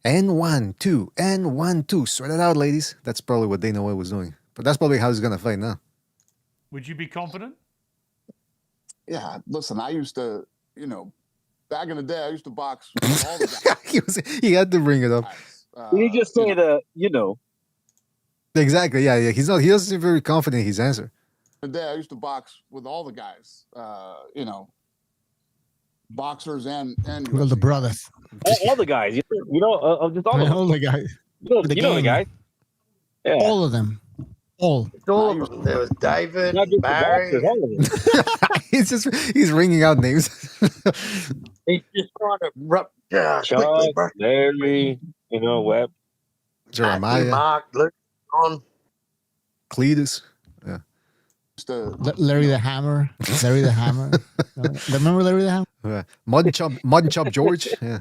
And 1, 2, and 1, 2. Sort it out, ladies. That's probably what Dana White was doing. But that's probably how he's gonna fight now. Would you be confident? Yeah. Listen, I used to, back in the day, I used to box with all the guys. he had to bring it up. You just say Exactly. Yeah. He doesn't seem very confident in his answer. The day I used to box with all the guys. Boxers and well, the brothers. All the guys. Just all of them. All the guys. You know the guys. Yeah. All of them. All of them. There was David, Barry. He's ringing out names. He's just trying to Chuck, Larry, Webb. Jeremiah. Mark, Luke, John. Cletus. Yeah. Larry the Hammer. Remember Larry the Hammer? Yeah. Mud and Chop George. Yeah.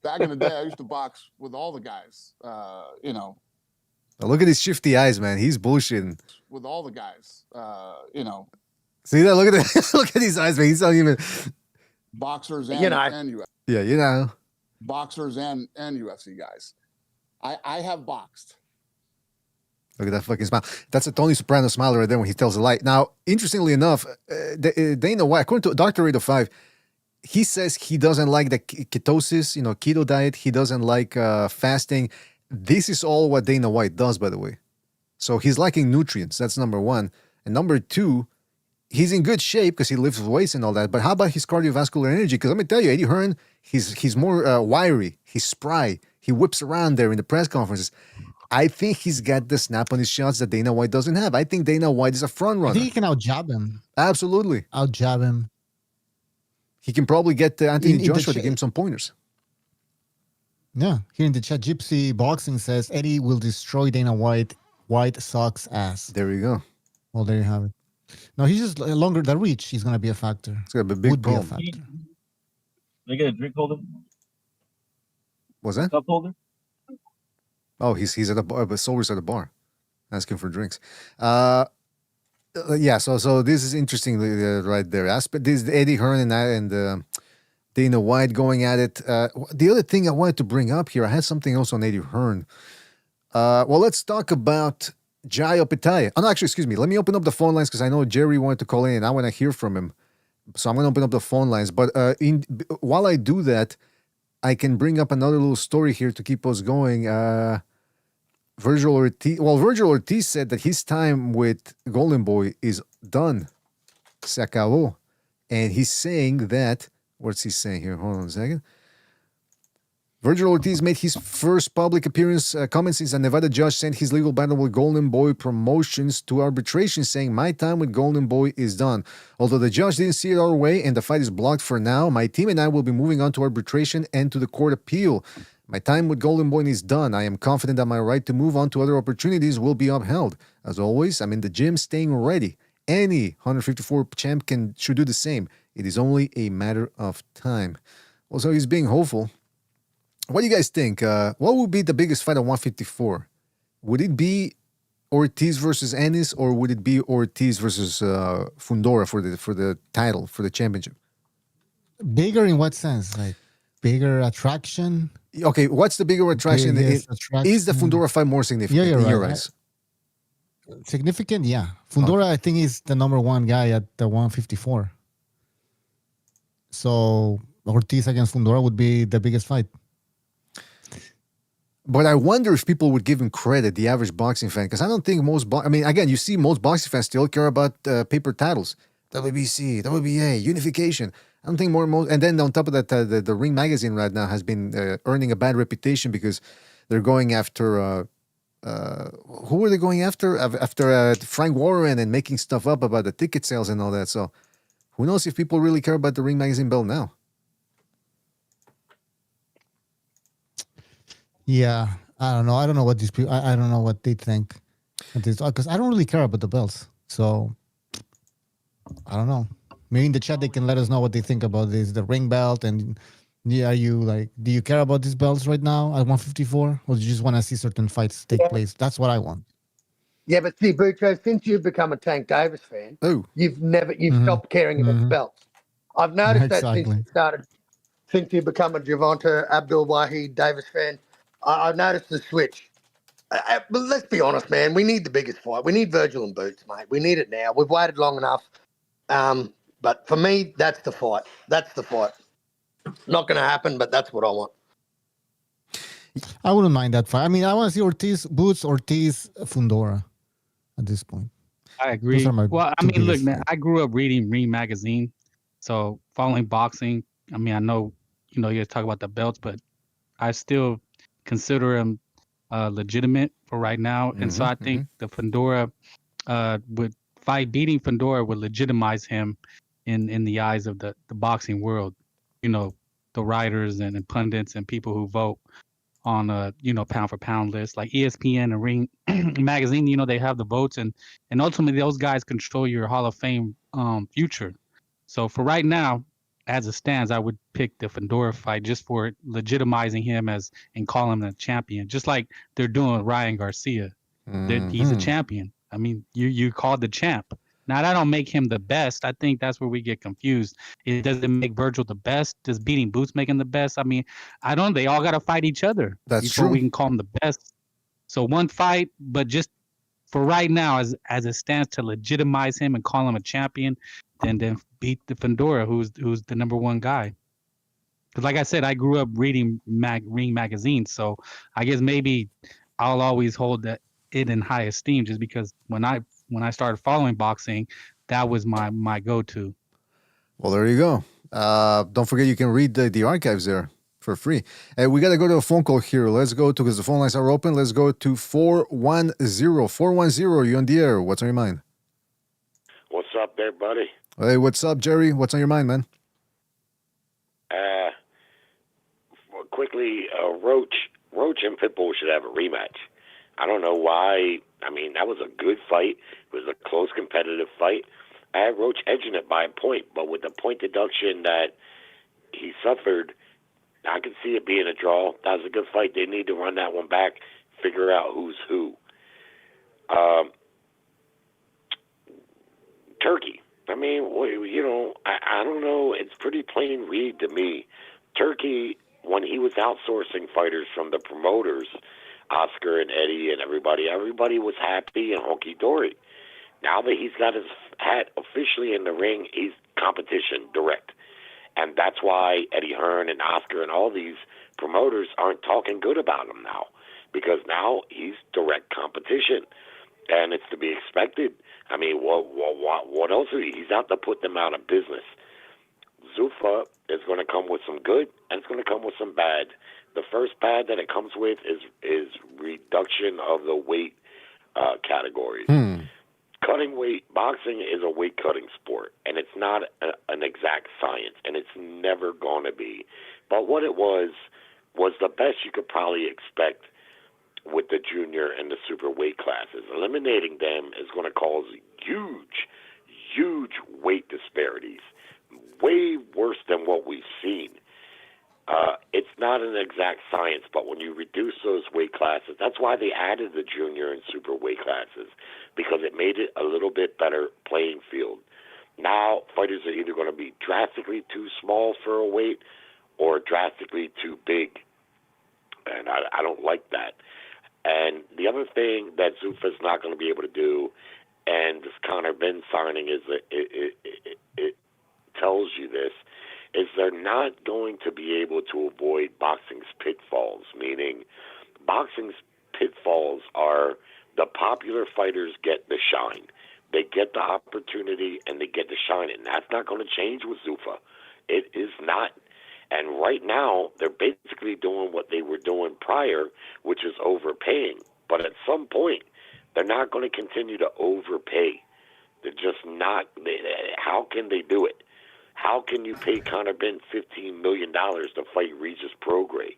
Back in the day, I used to box with all the guys. Now look at his shifty eyes, man. He's bullshitting. With all the guys, See that? Look at that. Look at his eyes, man. He's not even. Boxers and UFC. Yeah, Boxers and UFC guys. I have boxed. Look at that fucking smile. That's a Tony Soprano smile right there when he tells a lie. Now, interestingly enough, Dana White, according to Dr. 805, he says he doesn't like the ketosis, keto diet. He doesn't like fasting. This is all what Dana White does, by the way. So he's lacking nutrients. That's number one. And number two, he's in good shape because he lifts weights and all that. But how about his cardiovascular energy? Because let me tell you, Eddie Hearn, he's more wiry. He's spry. He whips around there in the press conferences. I think he's got the snap on his shots that Dana White doesn't have. I think Dana White is a front runner. I think he can out-jab him. Absolutely. Out-jab him. He can probably get Anthony Joshua to give him some pointers. Yeah. Here in the chat, Gypsy Boxing says, Eddie will destroy Dana White. White sucks ass. There you go. Well, there you have it. No, he's just longer the reach. He's going to be a factor. It's going to be a big problem. Be a factor. They get a drink holder? What's that? Cup holder? Oh, he's at a bar, but Solar's at a bar asking for drinks. Yeah, so this is interesting right there. This is Eddie Hearn and Dana White going at it. The other thing I wanted to bring up here, I had something else on Eddie Hearn. Well, let's talk about Jai Opetaia. Oh, no, actually, excuse me. Let me open up the phone lines because I know Jerry wanted to call in and I want to hear from him. So I'm going to open up the phone lines. But while I do that, I can bring up another little story here to keep us going. Virgil Ortiz said that his time with Golden Boy is done. Se acabó. And he's saying that, what's he saying here? Hold on a second. Virgil Ortiz made his first public appearance comment since a Nevada judge sent his legal battle with Golden Boy Promotions to arbitration, saying, my time with Golden Boy is done. Although the judge didn't see it our way and the fight is blocked for now, my team and I will be moving on to arbitration and to the court appeal. My time with Golden Boy is done. I am confident that my right to move on to other opportunities will be upheld. As always, I'm in the gym staying ready. Any 154 champ should do the same. It is only a matter of time. Also, he's being hopeful. What do you guys think? What would be the biggest fight at 154? Would it be Ortiz versus Ennis, or would it be Ortiz versus Fundora for the title, for the championship? Bigger in what sense? Like bigger attraction? Okay, what's the bigger attraction? Is the Fundora fight more significant in your eyes? Significant, yeah. Fundora, I think, is the number one guy at the 154. So Ortiz against Fundora would be the biggest fight. But I wonder if people would give him credit, the average boxing fan, because I don't think again, you see most boxing fans still care about paper titles. WBC, WBA, unification. I don't think most, and then on top of that, the Ring magazine right now has been earning a bad reputation because they're going after, who were they going after? After Frank Warren and making stuff up about the ticket sales and all that. So who knows if people really care about the Ring magazine belt now? Yeah, I don't know. I don't know what these people. I don't know what they think, because I don't really care about the belts. So I don't know. Maybe in the chat they can let us know what they think about this, the ring belt, and do you care about these belts right now at 154, or do you just want to see certain fights take place? That's what I want. Yeah, but see, Bucho, since you've become a Tank Davis fan, you've stopped caring about the belts. I've noticed that since you've become a Gervonta Abdul Wahid Davis fan. I've noticed the switch. But let's be honest, man. We need the biggest fight. We need Virgil and Boots, mate. We need it now. We've waited long enough. But for me, that's the fight. That's the fight. Not going to happen, but that's what I want. I wouldn't mind that fight. I mean, I want to see Ortiz, Boots, Ortiz, Fundora at this point. I agree. Well, I mean, look, man, I grew up reading Ring magazine. So following boxing, I mean, I know, you guys talk about the belts, but I still consider him legitimate for right now. And so I think the Fundora beating Fundora would legitimize him in the eyes of the boxing world. The writers and pundits and people who vote on pound for pound list like ESPN and Ring magazine. They have the votes, and ultimately those guys control your Hall of Fame future. So for right now, as it stands, I would pick the Fundora fight just for legitimizing him and calling him a champion, just like they're doing with Ryan Garcia. He's a champion. I mean, you called the champ. Now, that don't make him the best. I think that's where we get confused. It doesn't make Virgil the best. Does beating Boots make him the best? I mean, they all got to fight each other. That's before true. We can call him the best. So one fight, but just for right now, as it stands, to legitimize him and call him a champion, then beat the Fedora, who's the number one guy. Because like I said, I grew up reading Ring magazines, so I guess maybe I'll always hold it in high esteem, just because when I started following boxing, that was my go-to. Well, there you go. Don't forget you can read the archives there for free. We got to go to a phone call here. Let's go to, because the phone lines are open. Let's go to 410. 410, you on the air. What's on your mind? What's up there, buddy? Hey, what's up, Jerry? What's on your mind, man? Quickly, Roach and Pitbull should have a rematch. I don't know why. I mean, that was a good fight. It was a close, competitive fight. I had Roach edging it by a point, but with the point deduction that he suffered, I could see it being a draw. That was a good fight. They need to run that one back, figure out who's who. Turkey. I mean, you know, I don't know. It's pretty plain read to me. Turkey, when he was outsourcing fighters from the promoters, Oscar and Eddie and everybody was happy and hunky-dory. Now that he's got his hat officially in the ring, he's competition direct. And that's why Eddie Hearn and Oscar and all these promoters aren't talking good about him now, because now he's direct competition, and it's to be expected. I mean, what else? He's out to put them out of business. Zuffa is going to come with some good, and it's going to come with some bad. The first bad that it comes with is reduction of the weight categories. Cutting weight, boxing is a weight cutting sport, and it's not an exact science, and it's never going to be. But what it was the best you could probably expect with the junior and the super weight classes. Eliminating them is going to cause huge weight disparities, way worse than what we've seen. It's not an exact science, but when you reduce those weight classes, that's why they added the junior and super weight classes, because it made it a little bit better playing field. Now, fighters are either going to be drastically too small for a weight or drastically too big, and I don't like that. And the other thing that Zuffa's not going to be able to do, and this Conor Ben signing it tells you this, is they're not going to be able to avoid boxing's pitfalls, meaning boxing's pitfalls are the popular fighters get the shine. They get the opportunity and they get the shine, and that's not going to change with Zuffa. It is not. And right now, they're basically doing what they were doing prior, which is overpaying. But at some point, they're not going to continue to overpay. They're just not. How can they do it? How can you pay Conor Ben $15 million to fight Regis Prograis?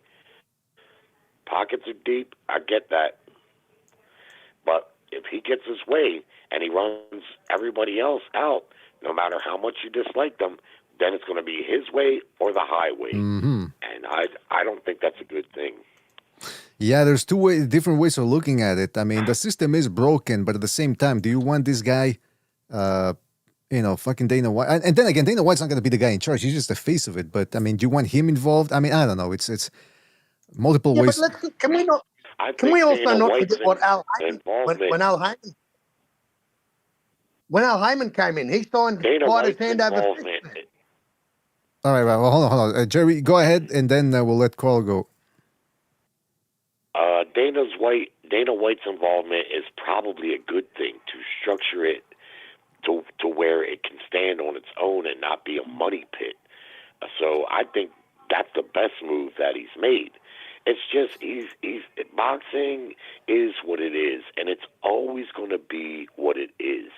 Pockets are deep. I get that. But if he gets his way and he runs everybody else out, no matter how much you dislike them, then it's going to be his way or the highway. And I don't think that's a good thing. Yeah, there's different ways of looking at it. I mean, the system is broken, but at the same time, do you want this guy, fucking Dana White? And then again, Dana White's not going to be the guy in charge. He's just the face of it. But, I mean, do you want him involved? I mean, I don't know. It's multiple ways. But can we also not forget what Al Heyman, when Al Heyman came in, he signed fighters hand over fist. All right, well, hold on. Jerry, go ahead, and then we'll let Carl go. Dana White's involvement is probably a good thing to structure it to where it can stand on its own and not be a money pit. So I think that's the best move that he's made. It's just boxing is what it is, and it's always going to be what it is.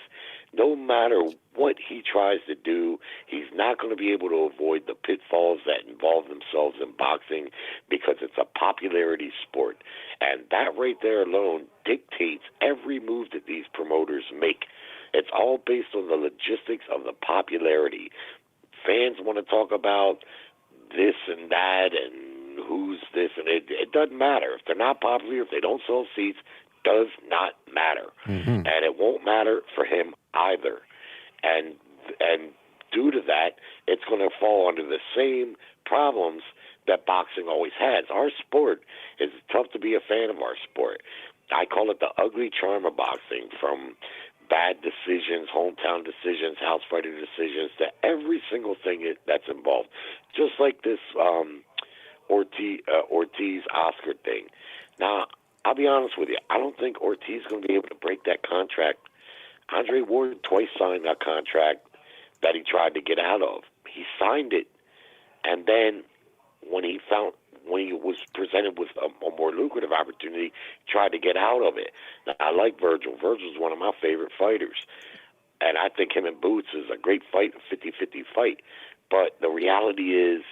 No matter what he tries to do, he's not going to be able to avoid the pitfalls that involve themselves in boxing, because it's a popularity sport. And that right there alone dictates every move that these promoters make. It's all based on the logistics of the popularity. Fans want to talk about this and that and who's this, and it doesn't matter. If they're not popular, if they don't sell seats, does not matter. And it won't matter for him either. And due to that, it's going to fall under the same problems that boxing always has. Our sport is tough to be a fan of our sport. I call it the ugly charm of boxing, from bad decisions, hometown decisions, house fighter decisions, to every single thing that's involved. Just like this Ortiz Oscar thing. Now, I'll be honest with you. I don't think Ortiz is going to be able to break that contract. Andre Ward twice signed that contract that he tried to get out of. He signed it, and then when he was presented with a more lucrative opportunity, he tried to get out of it. Now, I like Virgil. Virgil's one of my favorite fighters, and I think him and Boots is a great fight, a 50-50 fight. But the reality is,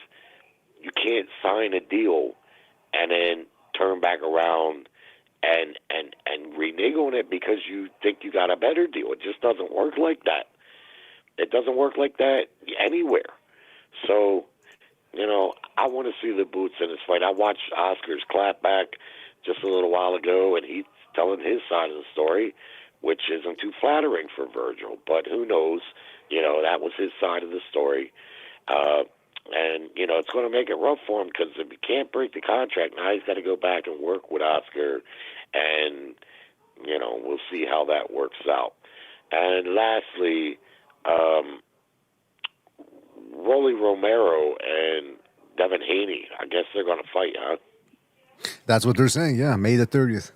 you can't sign a deal and then turn back around and renege on it because you think you got a better deal. It just doesn't work like that. It doesn't work like that anywhere. So, I want to see the Boots in this fight. I watched Oscar's clapback just a little while ago, and he's telling his side of the story, which isn't too flattering for Virgil. But who knows? That was his side of the story. And, it's going to make it rough for him because if he can't break the contract, now he's got to go back and work with Oscar. And, we'll see how that works out. And lastly, Rolly Romero and Devin Haney, I guess they're going to fight, huh? That's what they're saying, yeah, May the 30th.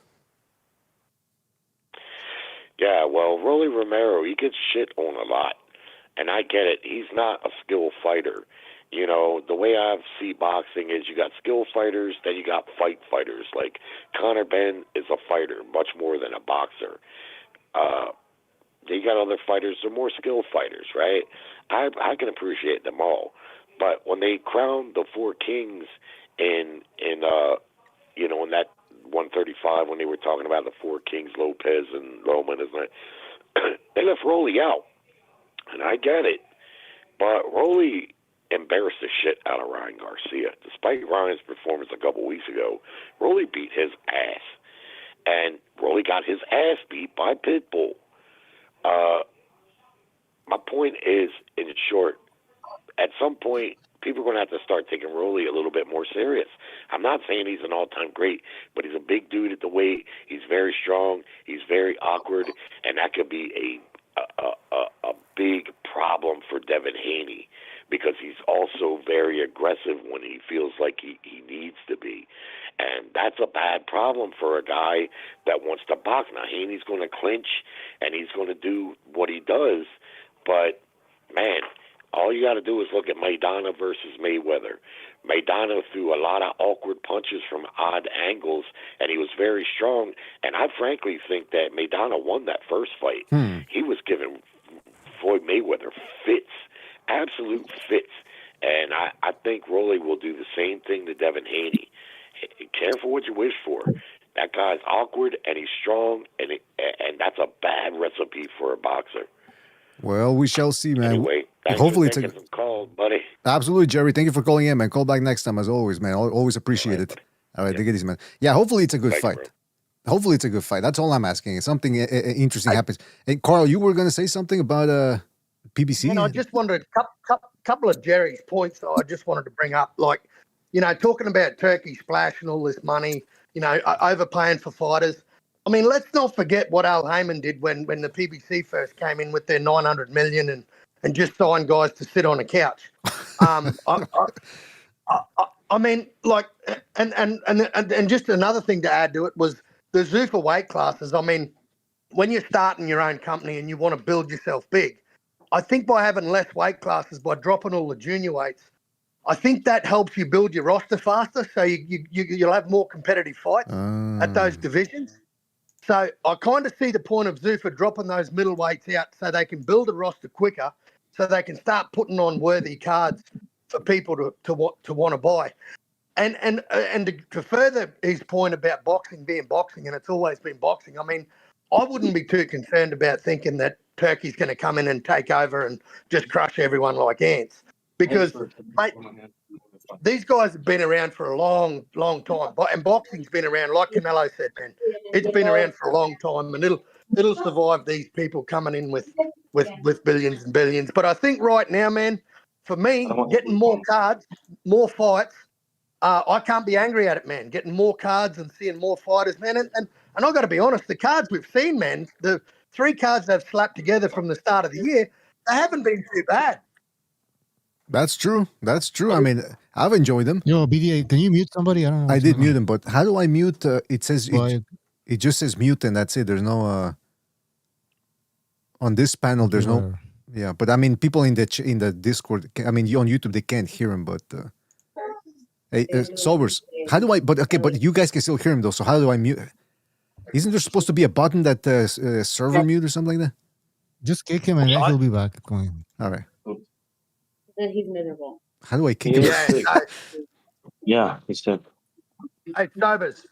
Yeah, well, Rolly Romero, he gets shit on a lot. And I get it. He's not a skilled fighter. The way I see boxing is you got skill fighters, then you got fight fighters. Like Conor Benn is a fighter, much more than a boxer. You got other fighters, they're more skilled fighters, right? I can appreciate them all. But when they crowned the four kings in that 135, when they were talking about the four kings, Lopez and Roman, they left Rolly out. And I get it. But Rolly embarrassed the shit out of Ryan Garcia. Despite Ryan's performance a couple weeks ago, Rolly beat his ass. And Rolly got his ass beat by Pitbull. My point is, in short, at some point, people are going to have to start taking Rolly a little bit more serious. I'm not saying he's an all-time great, but he's a big dude at the weight. He's very strong. He's very awkward, and that could be a big problem for Devin Haney because he's also very aggressive when he feels like he needs to be. And that's a bad problem for a guy that wants to box. Now, Haney's going to clinch, and he's going to do what he does, but, man, all you got to do is look at Maidana versus Mayweather. Maidana threw a lot of awkward punches from odd angles, and he was very strong. And I frankly think that Maidana won that first fight. He was giving Floyd Mayweather fits, absolute fits. And I think Rolly will do the same thing to Devin Haney. Careful what you wish for. That guy's awkward, and he's strong, and that's a bad recipe for a boxer. Well, we shall see, man. Anyway, hopefully it's a call, buddy. Absolutely, Jerry. Thank you for calling in, man. Call back next time, as always, man. Always appreciate it. All right, take it easy, man. Yeah, hopefully it's a good fight. Hopefully it's a good fight. That's all I'm asking. If something interesting happens. Hey, Carl, you were going to say something about PBC? I just wanted a couple of Jerry's points that I just wanted to bring up. Like, talking about Turkey splash and all this money, overpaying for fighters. I mean, let's not forget what Al Heyman did when the PBC first came in with their $900 million and just signed guys to sit on a couch. I mean, like, and just another thing to add to it was the Zuffa weight classes. I mean, when you're starting your own company and you want to build yourself big, I think by having less weight classes, by dropping all the junior weights, I think that helps you build your roster faster, so you'll have more competitive fights at those divisions. So I kind of see the point of Zuffa dropping those middleweights out so they can build a roster quicker, so they can start putting on worthy cards for people to want to buy. And to further his point about boxing being boxing, and it's always been boxing, I mean, I wouldn't be too concerned about thinking that Turkey's going to come in and take over and just crush everyone like ants. Because, mate, these guys have been around for a long, long time. And boxing's been around, like Canelo said, man. It's been around for a long time, and it'll survive these people coming in with billions and billions. But I think right now, man, for me, getting more cards, more fights, I can't be angry at it, man. Getting more cards and seeing more fighters, man. And I've got to be honest, the cards we've seen, man, the 3 cards they've slapped together from the start of the year, they haven't been too bad. That's true. That's true. I mean, I've enjoyed them. Yo, BDA, can you mute somebody? I don't know. I did mute him, but how do I mute? It says Well, it just says mute, and that's it. There's no on this panel. There's no. Yeah, but I mean, people in the Discord. I mean, on YouTube they can't hear him, but. Hey, Solvers, how do I? But you guys can still hear him though. So how do I mute? Isn't there supposed to be a button that server mute or something like that? Just kick him and then he'll be back. Going. All right. Then he's miserable. How do I kick him? Yeah, he's sick. Hey, Sobers.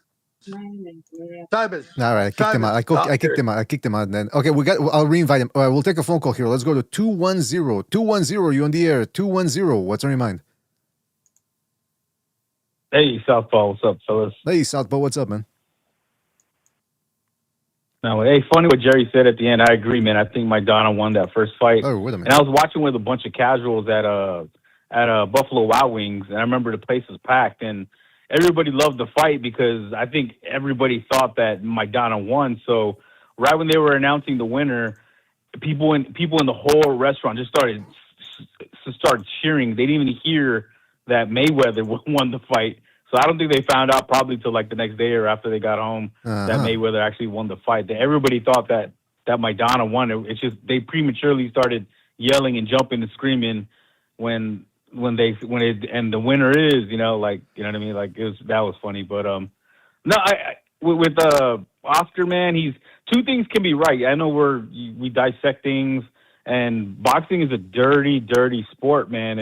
Sobers. All right, I kicked him out. I kicked him out. I kicked him out. And then I'll reinvite him. All right, we'll take a phone call here. Let's go to 210. 210. You on the air? 210. What's on your mind? Hey, Southpaw, what's up, fellas? Hey, Southpaw, what's up, man? No, hey, funny what Jerry said at the end. I agree, man. I think Maidana won that first fight. Oh, wait a minute. And I was watching with a bunch of casuals at Buffalo Wild Wings, and I remember the place was packed, and everybody loved the fight because I think everybody thought that Maidana won. So right when they were announcing the winner, people in the whole restaurant just started cheering. They didn't even hear that Mayweather won the fight. So I don't think they found out probably till like the next day or after they got home that Mayweather actually won the fight. Everybody thought that Maidana won. It's just they prematurely started yelling and jumping and screaming when and the winner is, you know what I mean? Like that was funny. But no, with Oscar, man, two things can be right. I know we dissect things, and boxing is a dirty, dirty sport, man.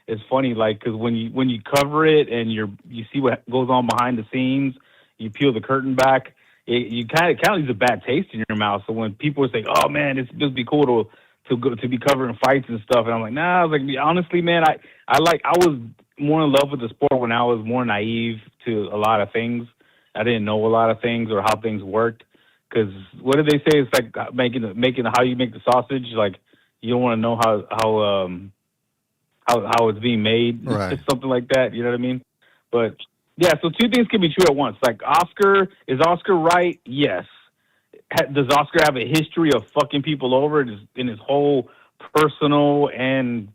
It's funny, like, because when you cover it and you see what goes on behind the scenes, you peel the curtain back, you kind of leaves a bad taste in your mouth. So when people say, "Oh man, it's just be cool to be covering fights and stuff," and I'm like, nah. I was like, honestly, man, I was more in love with the sport when I was more naive to a lot of things. I didn't know a lot of things or how things worked. Because what did they say? It's like making how you make the sausage. Like you don't want to know how it's being made, right. It's something like that. You know what I mean? But yeah, so two things can be true at once. Like is Oscar right? Yes. Does Oscar have a history of fucking people over in his whole personal and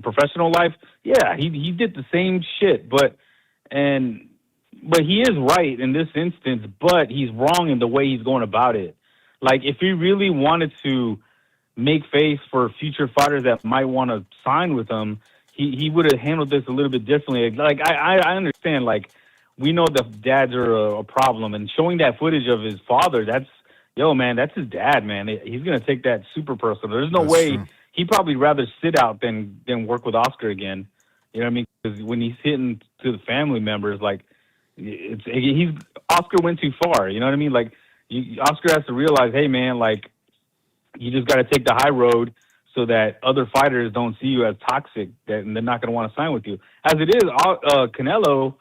professional life? Yeah, he did the same shit, but he is right in this instance, but he's wrong in the way he's going about it. Like if he really wanted to make face for future fighters that might want to sign with him, he would have handled this a little bit differently. Like I understand, like we know that dads are a problem, and showing that footage of his father, that's his dad, man. He's gonna take that super personal. There's no way he'd probably rather sit out than work with Oscar again. You know what I mean? Because when he's hitting to the family members, like Oscar went too far. You know what I mean? Like Oscar has to realize, hey man, like you just got to take the high road so that other fighters don't see you as toxic, and they're not going to want to sign with you. As it is, Canelo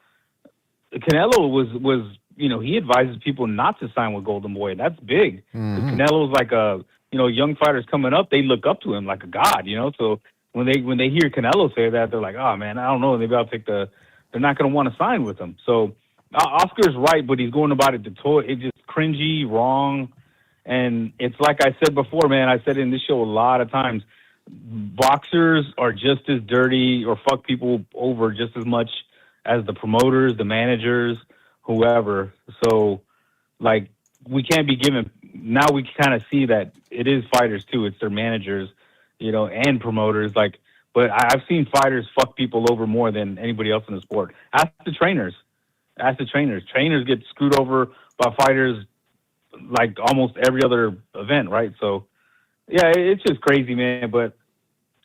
was he advises people not to sign with Golden Boy. That's big. Mm-hmm. Canelo's like young fighters coming up, they look up to him like a god, So when they hear Canelo say that, they're like, oh man, I don't know. Maybe I'll take they're not going to want to sign with him. So Oscar's right, but he's going about it it's just cringy, wrong. And it's like I said before, man, I said in this show a lot of times, boxers are just as dirty or fuck people over just as much as the promoters, the managers, whoever. So, like, we can't be given, now we kind of see that it is fighters too. It's their managers, and promoters. Like, but I've seen fighters fuck people over more than anybody else in the sport. Ask the trainers. Trainers get screwed over by fighters like almost every other event, right? So, yeah, it's just crazy, man. But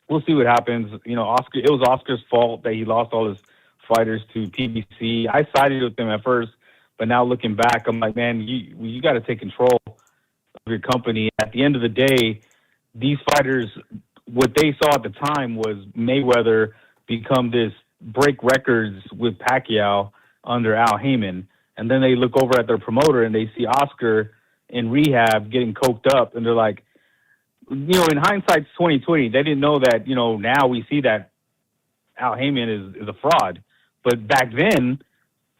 we'll see what happens. Oscar. It was Oscar's fault that he lost all his fighters to PBC. I sided with him at first, but now looking back, I'm like, man, you got to take control of your company. At the end of the day, these fighters, what they saw at the time was Mayweather become this break records with Pacquiao under Al Heyman. And then they look over at their promoter and they see Oscar in rehab getting coked up, and they're like, in hindsight, 2020, they didn't know that. Now we see that Al Heyman is a fraud, but back then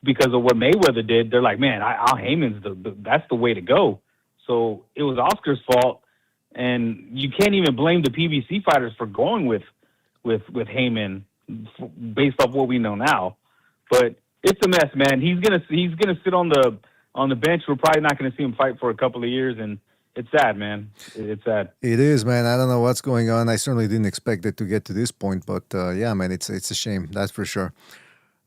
because of what Mayweather did, they're like, man, Al Heyman's that's the way to go. So it was Oscar's fault, and you can't even blame the PBC fighters for going with Heyman based off what we know now. But it's a mess, man. He's gonna sit on the bench. We're probably not gonna see him fight for a couple of years, and it's sad, man. It's sad. It is, man. I don't know what's going on. I certainly didn't expect it to get to this point, but yeah, man, it's a shame. That's for sure.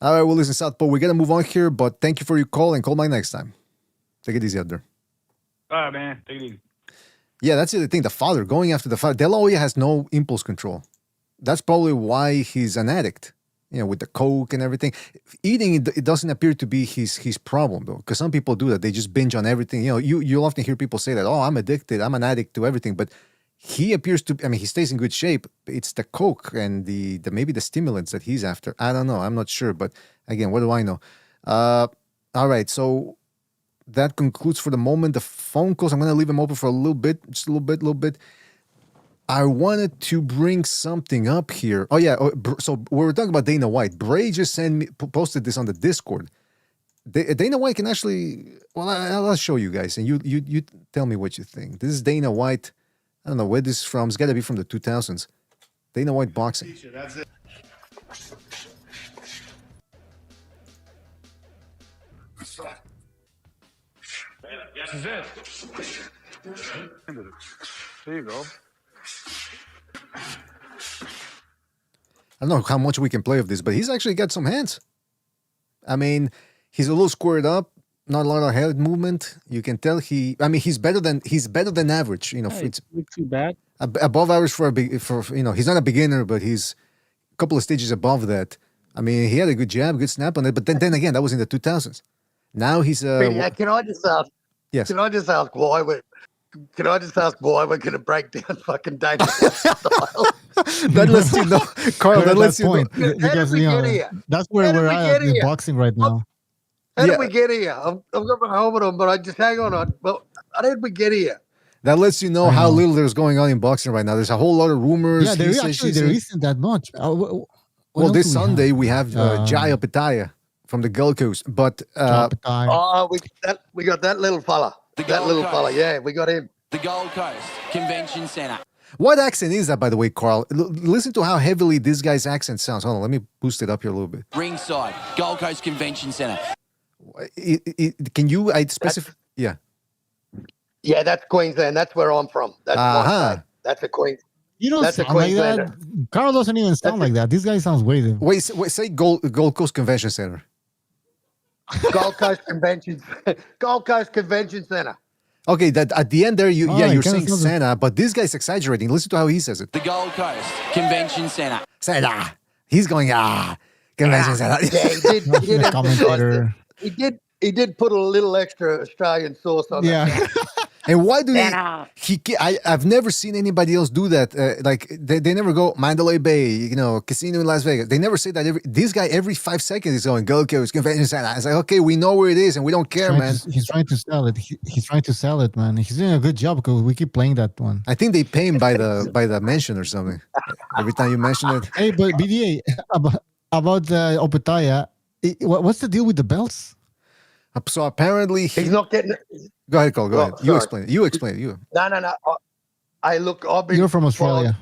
All right, well, listen, Southpaw, we got to move on here, but thank you for your call, and call my next time. Take it easy out there. All right, man. Take it easy. Yeah, that's the thing. The father, going after the father. De La Hoya has no impulse control. That's probably why he's an addict, with the coke and everything. Eating, it doesn't appear to be his problem, though, because some people do that. They just binge on everything. You'll often hear people say that, oh, I'm addicted. I'm an addict to everything. But he appears to, he stays in good shape. It's the coke and the maybe the stimulants that he's after. I don't know. I'm not sure. But again, what do I know? All right. So that concludes for the moment the phone calls. I'm going to leave them open for a little bit, just a little bit. I wanted to bring something up here. Oh, yeah. So we were talking about Dana White. Bray just posted this on the Discord. Dana White can actually, well, I'll show you guys, and you tell me what you think. This is Dana White. I don't know where this is from. It's got to be from the 2000s. Dana White boxing. That's it. This is it. There you go. I don't know how much we can play of this, but he's actually got some hands. He's a little squared up, not a lot of head movement. You can tell he's better than average. It's not too bad. Above average for he's not a beginner, but he's a couple of stages above that. He had a good jab, good snap on it, but then again, that was in the 2000s. Now he's Can I just ask? Yes. Can I just ask why we're? Can I just ask why we're going to break down fucking Dana White's style? That lets you know, Carl. That lets you know. Because that's where we're at in boxing right now. How did we get here? I've got my helmet on, but I just hang on. Well, how did we get here? That lets you know how little there's going on in boxing right now. There's a whole lot of rumors. Yeah, there isn't that much. Well, this Sunday we have Jai Opetaia from the Gold Coast, but we got that little fella. Yeah, we got him. The Gold Coast Convention Centre. What accent is that, by the way, Carl? Listen to how heavily this guy's accent sounds. Hold on, let me boost it up here a little bit. Ringside, Gold Coast Convention Centre. Can you specify? Yeah. Yeah, that's Queensland. That's where I'm from. That's my state. That's a Queen. You don't sound like that. Carl doesn't even sound like that. This guy sounds way different. Wait, say Gold Coast Convention Center. Gold Coast Convention Center. Okay, that at the end there, you're saying Santa, but this guy's exaggerating. Listen to how he says it. The Gold Coast Convention Centre. Santa. He's going Convention Center. Yeah, he did put a little extra Australian sauce on it. Yeah. And why do I've never seen anybody else do that. They never go Mandalay Bay, casino in Las Vegas. They never say that. This guy every 5 seconds is going Gold Coast Convention Center. It's like, okay, we know where it is and we don't care, man. He's trying to sell it. He's trying to sell it, man. He's doing a good job because we keep playing that one. I think they pay him by the mention or something. Every time you mention it. Hey, but BDA about the Opetaia, what's the deal with the belts? So apparently he's not getting it. Go ahead, Cole. Go ahead. You explain it. No. You're from Australia.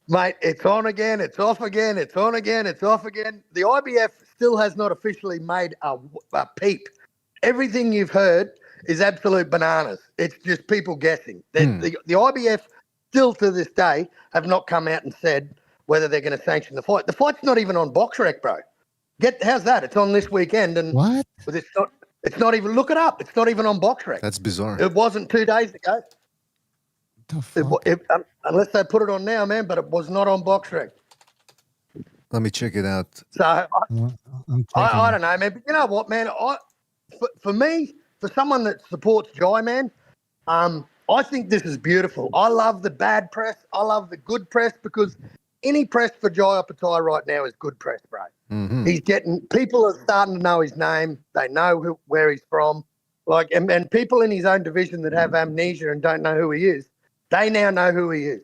Mate, it's on again. It's off again. It's on again. It's off again. The IBF still has not officially made a peep. Everything you've heard is absolute bananas. It's just people guessing. The IBF still to this day have not come out and said whether they're going to sanction the fight. The fight's not even on BoxRec, bro. How's that? It's on this weekend, and what? It's not even. Look it up. It's not even on BoxRec. That's bizarre. It wasn't 2 days ago. Unless they put it on now, man. But it was not on BoxRec. Let me check it out. So I don't know, man. But you know what, man? For me, for someone that supports Jai, man, I think this is beautiful. I love the bad press. I love the good press because any press for Jai Opetaia right now is good press, bro. Mm-hmm. He's getting people are starting to know his name. They know where he's from. And people in his own division that have amnesia and don't know who he is, they now know who he is.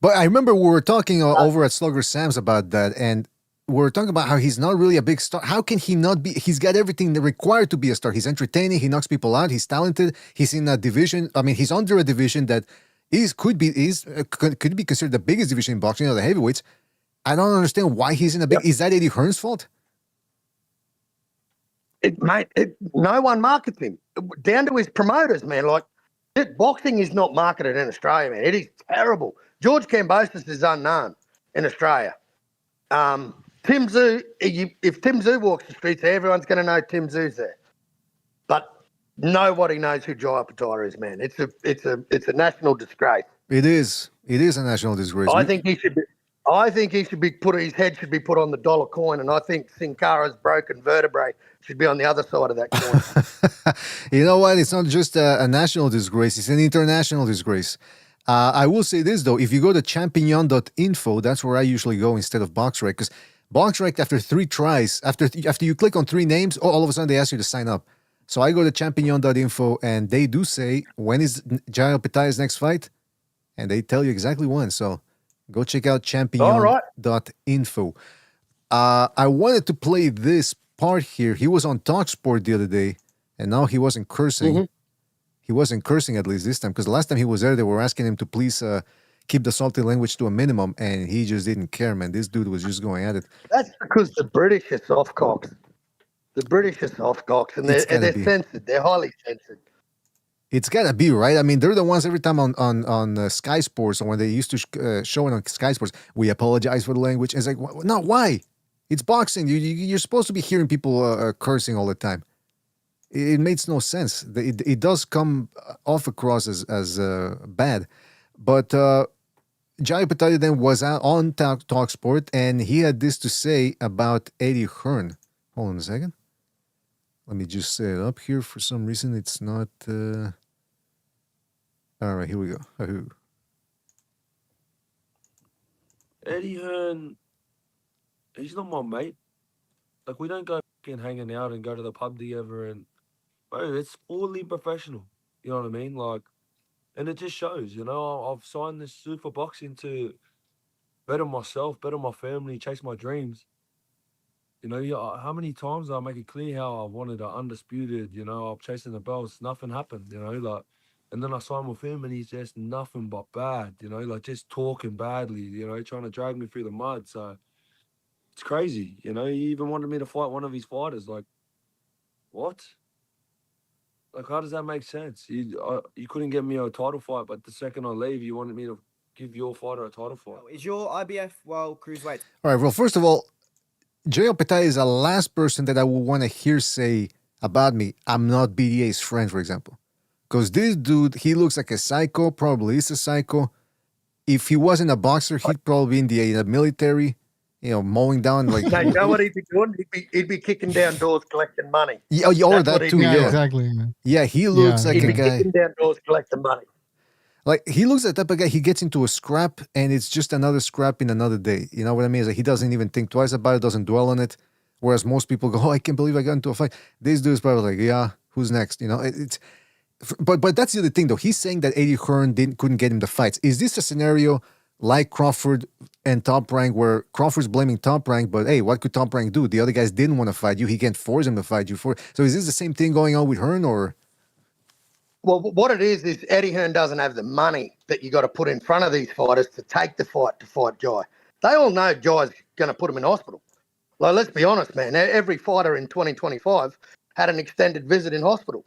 But I remember we were talking over at Slugger Sam's about that, and we're talking about how he's not really a big star. How can he not be? He's got everything required to be a star. He's entertaining. He knocks people out. He's talented. He's in a division. I mean, he's under a division that could be considered the biggest division in boxing, the heavyweights. I don't understand why he's in a big. Is that Eddie Hearn's fault? No one markets him down to his promoters, man. Like, boxing is not marketed in Australia, man. It is terrible. George Kambosos is unknown in Australia. Tim Tszyu, if Tim Tszyu walks the streets, everyone's going to know Tim Tszyu's there. But nobody knows who Jai Opetaia is, man. It's a national disgrace. It is. It is a national disgrace. I think he should be put. His head should be put on the dollar coin, and I think Sin Cara's broken vertebrae should be on the other side of that coin. You know what? It's not just a national disgrace; it's an international disgrace. I will say this though: if you go to champion.info, that's where I usually go instead of BoxRec, because BoxRec, after 3 tries, after you click on 3 names, all of a sudden they ask you to sign up. So I go to champion.info, and they do say when is Jai Opetaia's next fight, and they tell you exactly when. So go check out champion.info. I wanted to play this part here. He was on TalkSport the other day, and now he wasn't cursing. Mm-hmm. He wasn't cursing at least this time, because the last time he was there, they were asking him to please keep the salty language to a minimum, and he just didn't care, man. This dude was just going at it. That's because the British are soft cocks. The British are soft cocks, and they're censored. They're highly censored. It's gotta be, right? I mean, they're the ones every time on Sky Sports, or when they used to show it on Sky Sports, we apologize for the language. It's like, no, why? It's boxing. You're supposed to be hearing people cursing all the time. It makes no sense. It does come off across as bad. But Jai Opetaia then was out on TalkSport, and he had this to say about Eddie Hearn. Hold on a second. Let me just set it up here. For some reason, it's not... All right, here we go. Eddie Hearn, he's not my mate. Like, we don't go hanging out and go to the pub together, and bro, it's fully professional. You know what I mean? Like, and it just shows, you know, I've signed this suit for boxing to better myself, better my family, chase my dreams. You know, how many times I make it clear how I wanted an undisputed, you know, I'm chasing the belts, nothing happened, you know, like, and then I signed with him and he's just nothing but bad, you know, like just talking badly, you know, trying to drag me through the mud. So it's crazy, you know, he even wanted me to fight one of his fighters. Like, what? Like, how does that make sense? You couldn't get me a title fight, but the second I leave, you wanted me to give your fighter a title fight. Is your IBF World Cruiserweight? All right, well, first of all, Jai Opetaia is the last person that I would want to hear say about me, I'm not BDA's friend, for example. Because this dude, he looks like a psycho, probably is a psycho. If he wasn't a boxer, he'd probably be in the military, you know, mowing down like... No, you know what he'd be doing? He'd be kicking down doors collecting money. Yeah, or that too, yeah. Exactly. Yeah, he looks like a guy... kicking down doors collecting money. Like, he looks like the type of guy, he gets into a scrap, and it's just another scrap in another day. You know what I mean? It's like he doesn't even think twice about it, doesn't dwell on it. Whereas most people go, oh, I can't believe I got into a fight. This dude's probably like, yeah, who's next? You know, but that's the other thing, though. He's saying that Eddie Hearn couldn't get him the fights. Is this a scenario like Crawford and Top Rank, where Crawford's blaming Top Rank, but hey, what could Top Rank do? The other guys didn't want to fight you. He can't force him to fight you. So is this the same thing going on with Hearn, or... Well, what it is Eddie Hearn doesn't have the money that you got to put in front of these fighters to take the fight to fight Jai. They all know Jai's going to put him in hospital. Like, let's be honest, man. Every fighter in 2025 had an extended visit in hospital.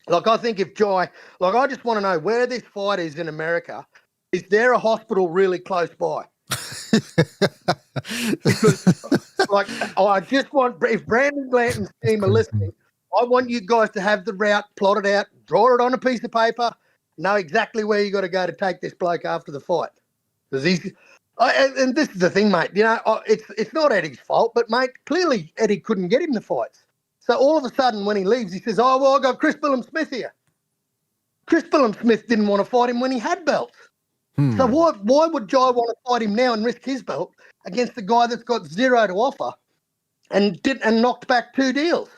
Like, I think if Jai... Like, I just want to know where this fight is in America. Is there a hospital really close by? Because, like, I just want... If Brandon Blanton's team are listening, I want you guys to have the route plotted out, draw it on a piece of paper, know exactly where you got to go to take this bloke after the fight. Because and this is the thing, mate. You know, it's not Eddie's fault, but mate, clearly Eddie couldn't get him the fights. So all of a sudden, when he leaves, he says, "Oh well, I got Chris Billum-Smith here." Chris Billum-Smith didn't want to fight him when he had belts. So why would Jai want to fight him now and risk his belt against the guy that's got zero to offer and knocked back 2 deals?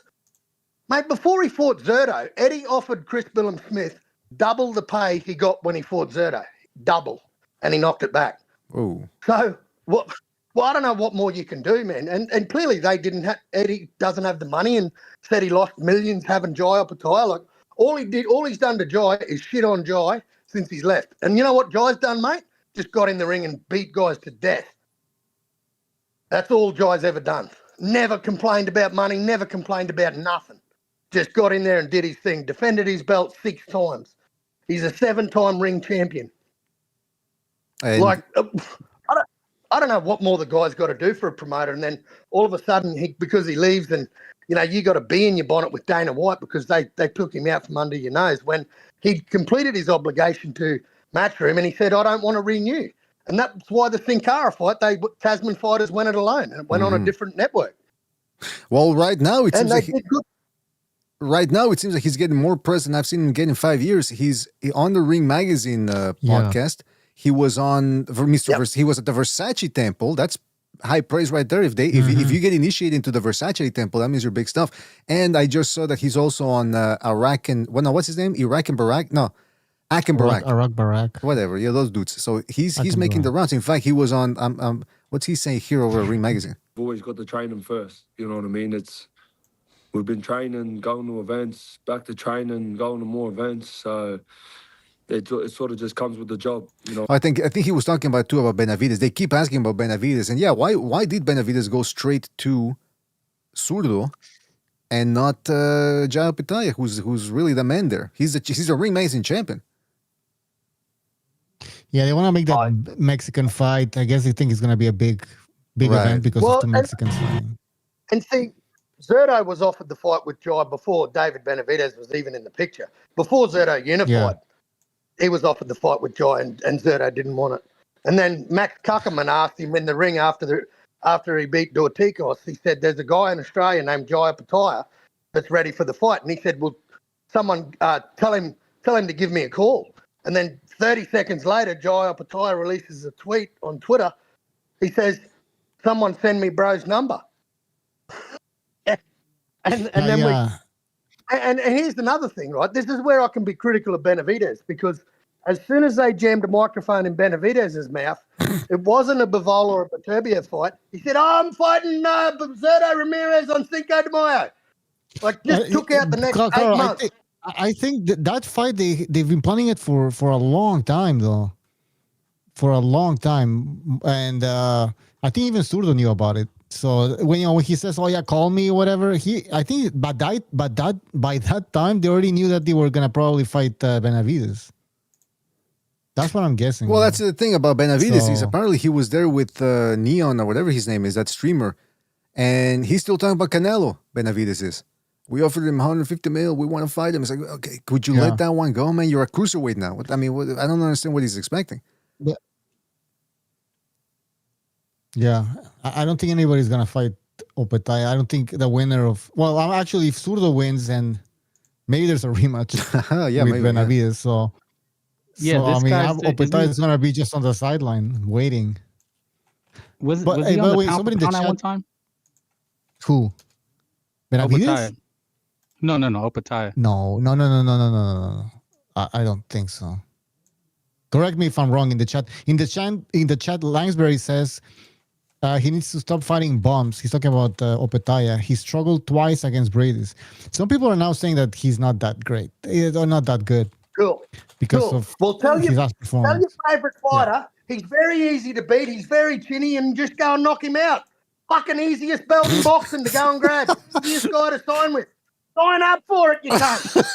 Mate, before he fought Zerto, Eddie offered Chris Billum-Smith double the pay he got when he fought Zerto. Double. And he knocked it back. Oh. So, what? Well, I don't know what more you can do, man. And clearly they didn't have, Eddie doesn't have the money and said he lost millions having Jai Opetaia. Like, all he's done to Jai is shit on Jai since he's left. And you know what Jai's done, mate? Just got in the ring and beat guys to death. That's all Jai's ever done. Never complained about money, never complained about nothing. Just got in there and did his thing. Defended his belt 6 times. He's a 7-time ring champion. And I don't know what more the guy's got to do for a promoter. And then all of a sudden, because he leaves and, you got to be in your bonnet with Dana White because they took him out from under your nose when he'd completed his obligation to Matchroom and he said, I don't want to renew. And that's why the Sin Cara fight, Tasman fighters went it alone and it went on a different network. Well, right now it seems like he's getting more press than I've seen him get in 5 years. He's on the Ring Magazine podcast. He was on for Mr. He was at the Versace Temple. That's high praise right there. If you get initiated into the Versace Temple, that means you're big stuff. And I just saw that he's also on Iraq and what's his name? Iraq and Barak? No, Ak and Barak. Iraq Barak. Whatever. Yeah, those dudes. So he's making the rounds. In fact, he was on what's he saying here over Ring Magazine? We've always got to train them first. You know what I mean? We've been training, going to events, back to training, going to more events. So it sort of just comes with the job, I think he was talking about Benavides. They keep asking about Benavides, and why did Benavides go straight to Zurdo and not Jai Opetaia, who's really the man there? He's a Ring Magazine champion. Yeah, they want to make that Mexican fight. I guess they think it's going to be a big event because of the Mexicans fighting. And see, Zurdo was offered the fight with Jai before David Benavides was even in the picture. Before Zurdo unified, he was offered the fight with Jai and Zurdo didn't want it. And then Max Kuckerman asked him in the ring after he beat Dorticos, he said, there's a guy in Australia named Jai Opetaia that's ready for the fight. And he said, well, someone tell him to give me a call. And then 30 seconds later, Jai Opetaia releases a tweet on Twitter. He says, someone send me bro's number. And here's another thing, right? This is where I can be critical of Benavides because as soon as they jammed a microphone in Benavides' mouth, it wasn't a Bavola or a Baturbia fight. He said, I'm fighting Zurdo Ramirez on Cinco de Mayo. Like, just took out the next 8 months. I think that fight, they've been planning it for a long time, though. For a long time. And I think even Zurdo knew about it. So when he says, "Oh yeah, call me," or whatever, I think by that time they already knew that they were gonna probably fight Benavides. That's what I'm guessing. Well, that's the thing about Benavides is apparently he was there with Neon or whatever his name is, that streamer, and he's still talking about Canelo. Benavides is. We offered him 150 mil. We want to fight him. It's like, okay, could you let that one go, man? You're a cruiserweight now. I don't understand what he's expecting. Yeah, I don't think anybody's gonna fight Opetaia. I don't think the winner of actually, if Zurdo wins, and maybe there's a rematch with Benavides. So Opetaia is gonna be just on the sideline waiting. Was he on the somebody in the chat one time? Who? Benavides? No, Opetaia. No. I don't think so. Correct me if I'm wrong in the chat. In the chat, Langsbury says. He needs to stop fighting bums. He's talking about Opetaia. He struggled twice against Brady's. Some people are now saying that he's not that great or not that good. Cool. Because of tell his last performance. Tell your favourite fighter, he's very easy to beat. He's very chinny and just go and knock him out. Fucking easiest belt in boxing to go and grab. Easiest guy to sign with. Sign up for it, you cunt.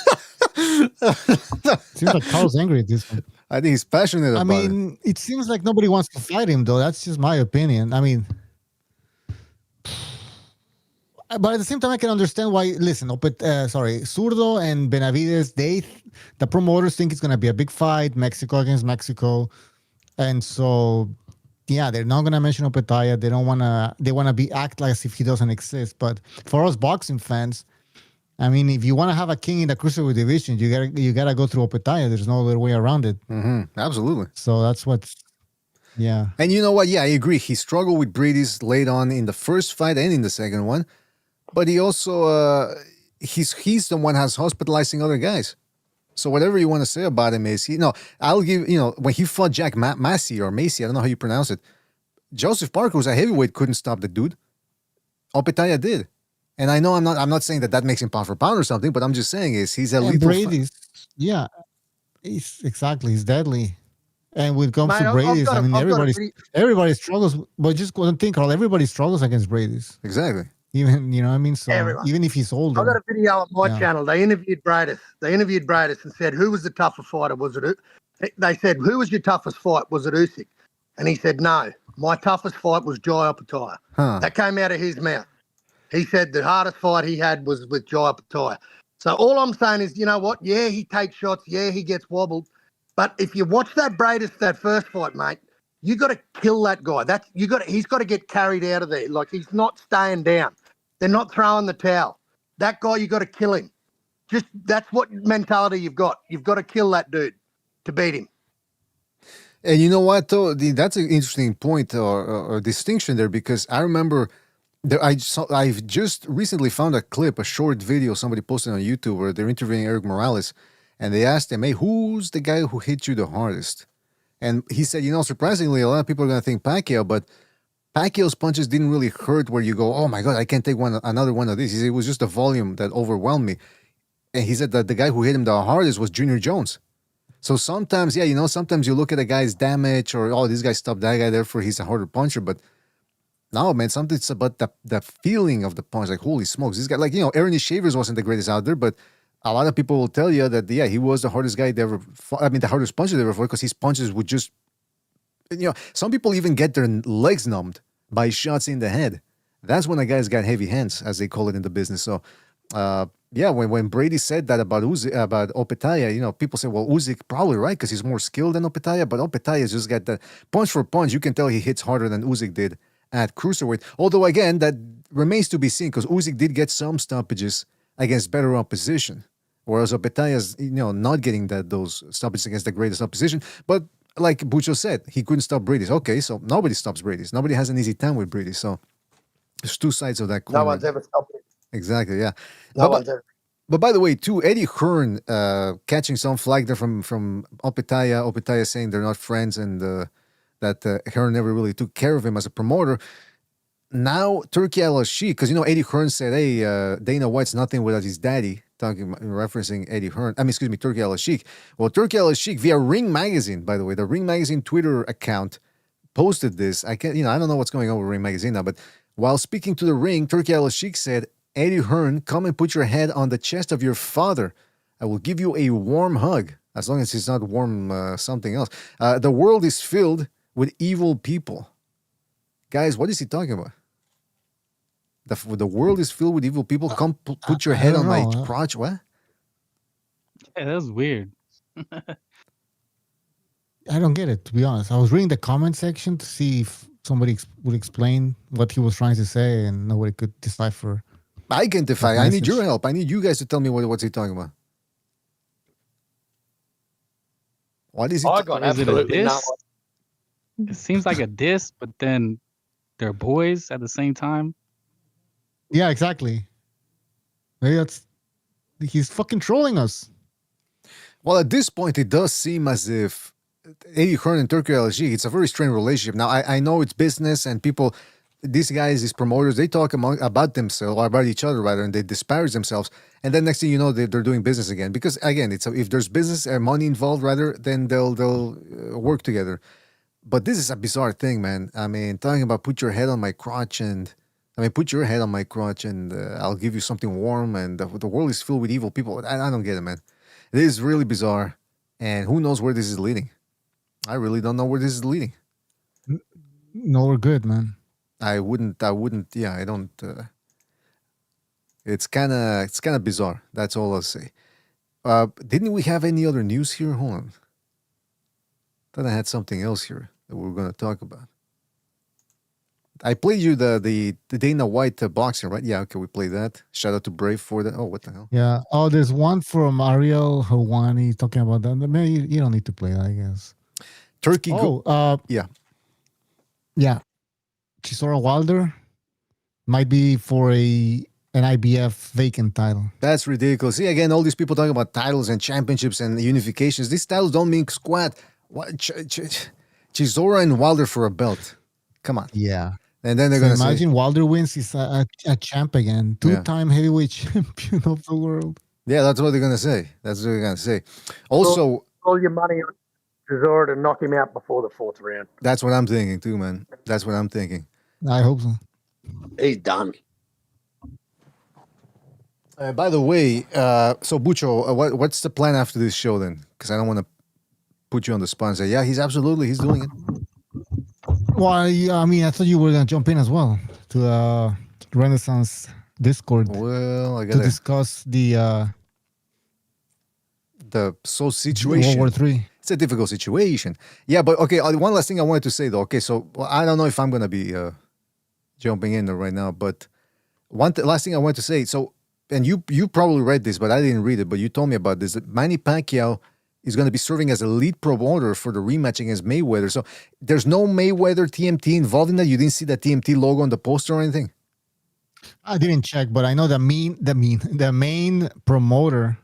Seems like Carl's angry at this one. I think he's passionate about it. It seems like nobody wants to fight him, though. That's just my opinion. But at the same time, I can understand why. Listen, Zurdo and Benavides, the promoters think it's going to be a big fight, Mexico against Mexico. And so, they're not going to mention Opetaia. They want to act like as if he doesn't exist. But for us boxing fans, if you want to have a king in the cruiserweight division, you gotta go through Opetaia. There's no other way around it. Mm-hmm. Absolutely. So that's what's, And you know what? Yeah, I agree. He struggled with Brady's late on in the first fight and in the second one, but he also he's the one who's hospitalizing other guys. So whatever you want to say about him is, I'll give when he fought Jack Massey or Macy, I don't know how you pronounce it. Joseph Parker was a heavyweight, couldn't stop the dude. Opetaia did. And I know I'm not saying that makes him pound for pound or something, but I'm just saying he's a And lethal Brady's, yeah, he's deadly. And when it comes Mate, to Brady's, I mean, I've got a everybody struggles, but just go and think, Carl, everybody struggles against Brady's. Exactly. Even, you know what I mean? So Everyone. even if he's older. I got a video on my Yeah. channel. They interviewed Bradis. And said, who was the tougher fighter? Was it? They said, who was your toughest fight? Was it Usyk? And he said, no, my toughest fight was Jai Opetaia. That came out of his mouth. He said the hardest fight he had was with Jai Opetaia. So all I'm saying is, you know what? Yeah, he takes shots. Yeah, he gets wobbled. But if you watch that that first fight, mate, you got to kill that guy. He's got to get carried out of there. Like, he's not staying down. They're not throwing the towel. That guy, you got to kill him. Just that's what mentality you've got. You've got to kill that dude to beat him. And you know what, though? That's an interesting point or distinction there, because I remember I've just recently found a short video somebody posted on YouTube where they're interviewing Eric Morales, and they asked him, hey, who's the guy who hit you the hardest? And he said, surprisingly, a lot of people are going to think Pacquiao, but Pacquiao's punches didn't really hurt where you go, oh my God, I can't take another one of these. He said it was just the volume that overwhelmed me. And he said that the guy who hit him the hardest was Junior Jones. So sometimes, sometimes you look at a guy's damage or, oh, this guy stopped that guy, therefore he's a harder puncher. But no, man, something's about the feeling of the punch. Like, holy smokes, this guy, like, Ernie Shavers wasn't the greatest out there, but a lot of people will tell you that, he was the hardest guy they ever fought. I mean, the hardest puncher they ever fought, because his punches would just, some people even get their legs numbed by shots in the head. That's when a guy's got heavy hands, as they call it in the business. So, when Brady said that about Opetaia, people say, well, Usyk probably right, because he's more skilled than Opetaia, but Opetaia's just got the punch for punch. You can tell he hits harder than Usyk did at cruiserweight. Although, again, that remains to be seen, because Usyk did get some stoppages against better opposition, whereas Opetaia's, not getting those stoppages against the greatest opposition. But like Bucho said, he couldn't stop Brady's. Okay, so nobody stops Brady's. Nobody has an easy time with Brady. So there's two sides of that coin. No one's ever stopped it. Exactly, yeah. But by the way, too, Eddie Hearn catching some flag there from Opetaia. Opetaia saying they're not friends, and that Hearn never really took care of him as a promoter. Now, Turki Al-Sheikh, because, Eddie Hearn said, hey, Dana White's nothing without his daddy, referencing Eddie Hearn. Turki Al-Sheikh. Well, Turki Al-Sheikh, via Ring Magazine, by the way, the Ring Magazine Twitter account posted this. I don't know what's going on with Ring Magazine now, but while speaking to the Ring, Turki Al-Sheikh said, Eddie Hearn, come and put your head on the chest of your father. I will give you a warm hug, as long as it's not warm something else. The world is filled with evil people. Guys, what is he talking about? The world is filled with evil people. Come put your head on my crotch. What? Yeah, that was weird. I don't get it, to be honest. I was reading the comment section to see if somebody would explain what he was trying to say, and nobody could decipher. I can defy. I need your help. I need you guys to tell me what's he talking about. What is he? Is it a diss? It seems like a diss, but then they're boys at the same time. Yeah, exactly. Maybe he's fucking trolling us. Well, at this point, it does seem as if Eddie Hearn and Turki Al-Sheikh, it's a very strained relationship. Now, I know it's business, and people, these guys, these promoters, they talk about themselves, or about each other rather, and they disparage themselves. And then next thing you know, they're doing business again. Because again, if there's business and money involved, rather, then they'll work together. But this is a bizarre thing, man. I mean, talking about put your head on my crotch, and put your head on my crotch, and I'll give you something warm. And the world is filled with evil people. I don't get it, man. It is really bizarre, and who knows where this is leading. I really don't know where this is leading. No, we're good, man. I wouldn't. Yeah, I don't. It's kind of bizarre. That's all I'll say. Didn't we have any other news here? Hold on. Thought I had something else here that we were going to talk about. I played you the Dana White boxing, right? Yeah, okay, we played that. Shout out to Brave for that. Oh, what the hell? Yeah. Oh, there's one from Ariel Hawani talking about that. Man, you don't need to play that, I guess. Turkey. Yeah. Yeah. Chisora Wilder might be for an IBF vacant title. That's ridiculous. See, again, all these people talking about titles and championships and unifications. These titles don't mean squat. What? Chisora and Wilder for a belt. Come on. Yeah. And then they're So going to say, imagine Wilder wins, he's a champ again. Two-time heavyweight champion of the world. yeah, that's what they're going to say. That's what they're going to say. Also, all your money on Cesaro to knock him out before the 4th round. that's what I'm thinking too, man. That's what I'm thinking. I hope so. He's done. By the way, so Bucho, what's the plan after this show then? Because I don't want to put you on the spot and say, yeah, he's doing it. Well, I mean, I thought you were going to jump in as well to Renaissance Discord. Well, I got to discuss the situation. World War III. It's a difficult situation. Yeah, but okay, one last thing I wanted to say though. Okay, so I don't know if I'm going to be jumping in there right now, but last thing I wanted to say. So, and you probably read this, but I didn't read it, but you told me about this, that Manny Pacquiao is going to be serving as a lead promoter for the rematch against Mayweather. So there's no Mayweather TMT involved in that? You didn't see the TMT logo on the poster or anything? I didn't check, but I know the main promoter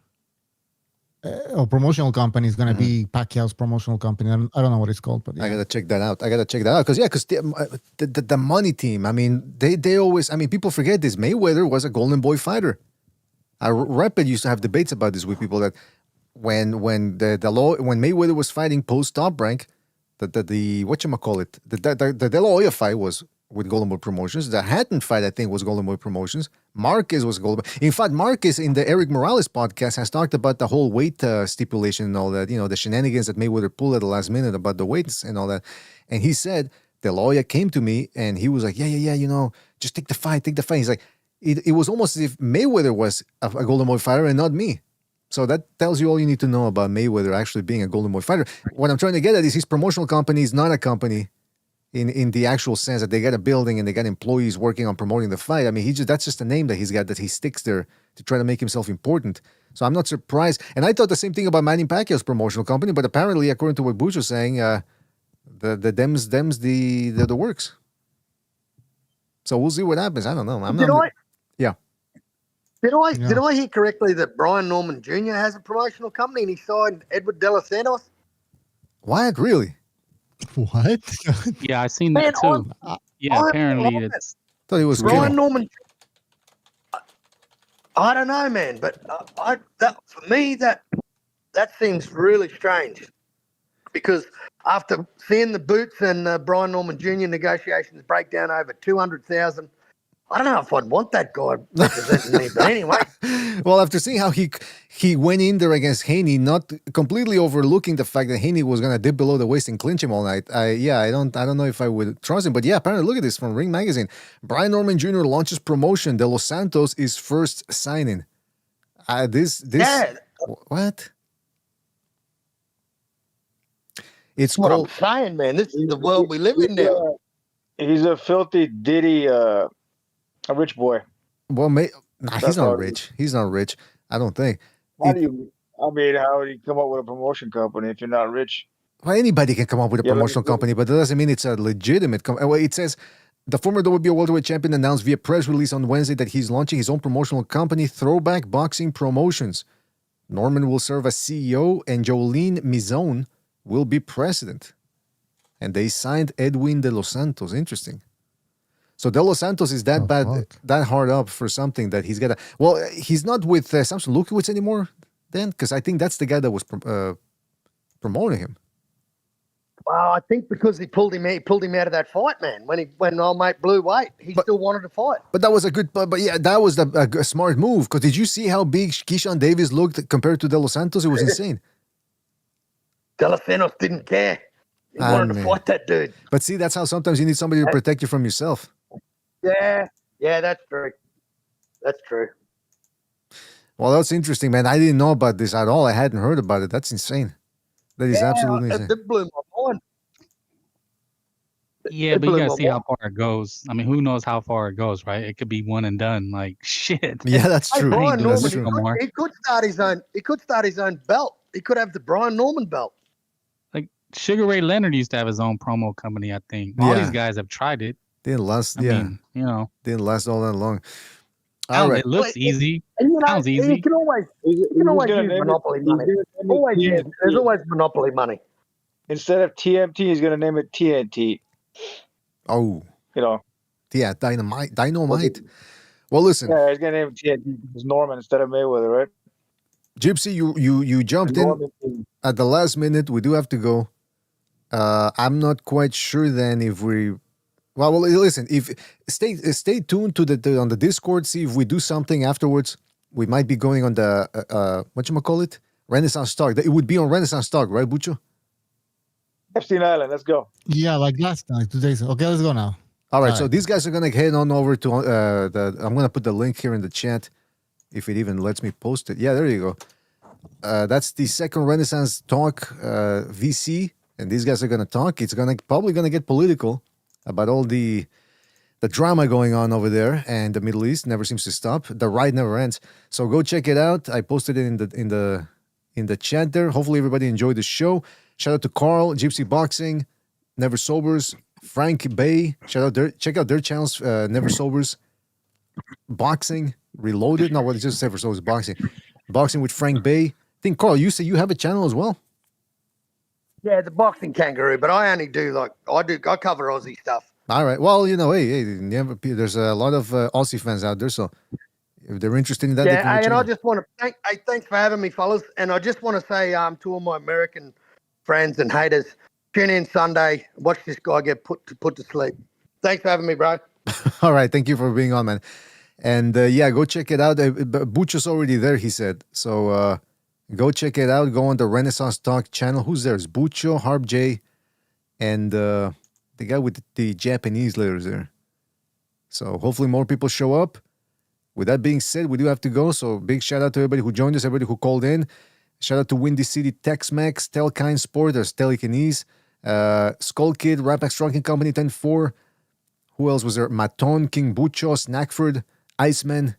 or promotional company is going to be Pacquiao's promotional company. I don't know what it's called, but yeah. I gotta check that out. Because the money team. I mean, they always. I mean, people forget this. Mayweather was a Golden Boy fighter. Rapid used to have debates about this with people that when Mayweather was fighting post Top Rank, the De La Hoya fight was with Golden Boy Promotions. The Hatton fight, I think, was Golden Boy Promotions. Marquez was Golden Boy. In fact, Marquez in the Eric Morales podcast has talked about the whole weight stipulation and all that, the shenanigans that Mayweather pulled at the last minute about the weights and all that. And he said, De La Hoya came to me and he was like, yeah, just take the fight. He's like, it was almost as if Mayweather was a Golden Boy fighter and not me. So that tells you all you need to know about Mayweather actually being a Golden Boy fighter. What I'm trying to get at is his promotional company is not a company in the actual sense that they got a building and they got employees working on promoting the fight. I mean, that's just a name that he's got that he sticks there to try to make himself important. So I'm not surprised. And I thought the same thing about Manny Pacquiao's promotional company, but apparently, according to what Bush was saying, the them's the works. So we'll see what happens. I don't know. Did I hear correctly that Brian Norman Jr. has a promotional company and he signed Edward De Los Santos? What? Really? What? Yeah, I seen that too. Apparently it's. Thought he was Brian Norman. I don't know, man, but for me that seems really strange because after seeing the Boots and Brian Norman Jr. negotiations break down over 200,000. I don't know if I'd want that guy representing me, but anyway. Well, after seeing how he went in there against Haney, not completely overlooking the fact that Haney was gonna dip below the waist and clinch him all night. I don't know if I would trust him, but yeah, apparently look at this from Ring Magazine. Brian Norman Jr. launches promotion. De Los Santos is first signing. What? It's what I'm saying, man. This is the world we live in now. He's a filthy ditty. A rich boy. Well, he's not rich. He's not rich. I don't think. How would you come up with a promotion company if you're not rich? Well, anybody can come up with a promotional company, but that doesn't mean it's a legitimate company. Well, it says the former WBO welterweight champion announced via press release on Wednesday that he's launching his own promotional company, Throwback Boxing Promotions. Norman will serve as CEO, and Jolene Mizone will be president. And they signed Edwin De Los Santos. Interesting. So De Los Santos is that that hard up for something that he's got to... Well, he's not with Samson Lukowicz anymore then? Because I think that's the guy that was promoting him. Well, I think because he pulled him out of that fight, man. When old mate blew weight, he still wanted to fight. But that was a good... But yeah, that was a smart move. Because did you see how big Keyshawn Davis looked compared to De Los Santos? It was insane. De Los Santos didn't care. He wanted to fight that dude. But see, that's how sometimes you need somebody to protect you from yourself. Yeah, that's true. That's true. Well, that's interesting, man. I didn't know about this at all. I hadn't heard about it. That's insane. That is absolutely insane. It blew my mind. Yeah, but you gotta see how far it goes. I mean, who knows how far it goes, right? It could be one and done. Like shit. Yeah, that's true. Brian Norman, that's true. He could start his own. He could start his own belt. He could have the Brian Norman belt. Like Sugar Ray Leonard used to have his own promo company. I think all these guys have tried it. Didn't last. I mean, didn't last all that long. All right. It looks easy. Sounds easy. You can always use monopoly money. There's always monopoly money. Instead of TMT, he's going to name it TNT. Oh, You know. yeah, Dynamite. Well, listen, Yeah, he's gonna name it's Norman instead of Mayweather, right? Gypsy, you jumped in Norman. at the last minute. We do have to go. I'm not quite sure then if we. Well, listen. If stay tuned to on the Discord. See if we do something afterwards. We might be going on the whatchamacallit? Renaissance Talk. It would be on Renaissance Talk, right, Bucho? Epstein Island. Let's go. Yeah, like last night, 2 days. Okay, let's go now. All right. So these guys are gonna head on over to I'm gonna put the link here in the chat, if it even lets me post it. Yeah, there you go. That's the second Renaissance Talk VC, and these guys are gonna talk. It's probably gonna get political about all the drama going on over there, and the Middle East never seems to stop. The ride never ends. So go check it out. I posted it in the chat there. Hopefully everybody enjoyed the show. Shout out to Carl, Gypsy Boxing, Never Sobers, Frank Bay. Check out their channels. Never Sobers, Boxing Reloaded. No, what it's just Never Sobers Boxing. Boxing with Frank Bay. I think Carl, you say you have a channel as well. Yeah, the boxing kangaroo, but I only do I cover Aussie stuff. All right. Well, hey, there's a lot of Aussie fans out there, so if they're interested in that, they can Yeah, and I out. just want to thanks for having me, fellas. And I just want to say to all my American friends and haters, tune in Sunday, watch this guy get put to sleep. Thanks for having me, bro. All right, thank you for being on, man. And yeah, go check it out. Bucho's already there, he said. So go check it out. Go on the Renaissance Talk channel. Who's there? It's Bucho, Harp J, and the guy with the Japanese letters there. So hopefully more people show up. With that being said, we do have to go. So big shout out to everybody who joined us, everybody who called in. Shout out to Windy City Tex-Mex, Telkine Sport, there's Telekinese, Skull Kid, Rapax Trucking Company 10-4. Who else was there? Maton, King Bucho, Snackford, Iceman,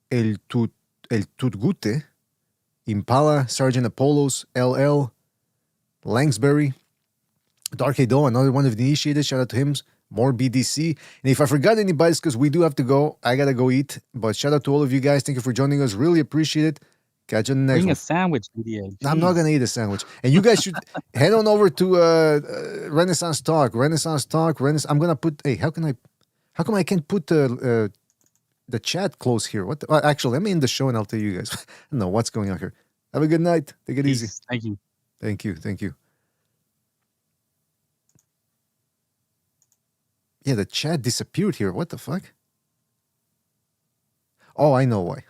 El Tutgute, Impala, Sergeant Apollos, LL, Langsbury, Dark Edo, another one of the initiated. Shout out to him. More BDC. And if I forgot anybody, because we do have to go, I gotta go eat. But shout out to all of you guys. Thank you for joining us. Really appreciate it. Catch you on the next Bring one. a sandwich, BDA. I'm not gonna eat a sandwich. And you guys should head on over to Renaissance Talk. I'm gonna put. Hey, how come I can't put the chat close here? What? Actually, let me end the show and I'll tell you guys. I don't know what's going on here. Have a good night. Take it easy. Thank you. Thank you. Yeah, the chat disappeared here. What the fuck? Oh, I know why.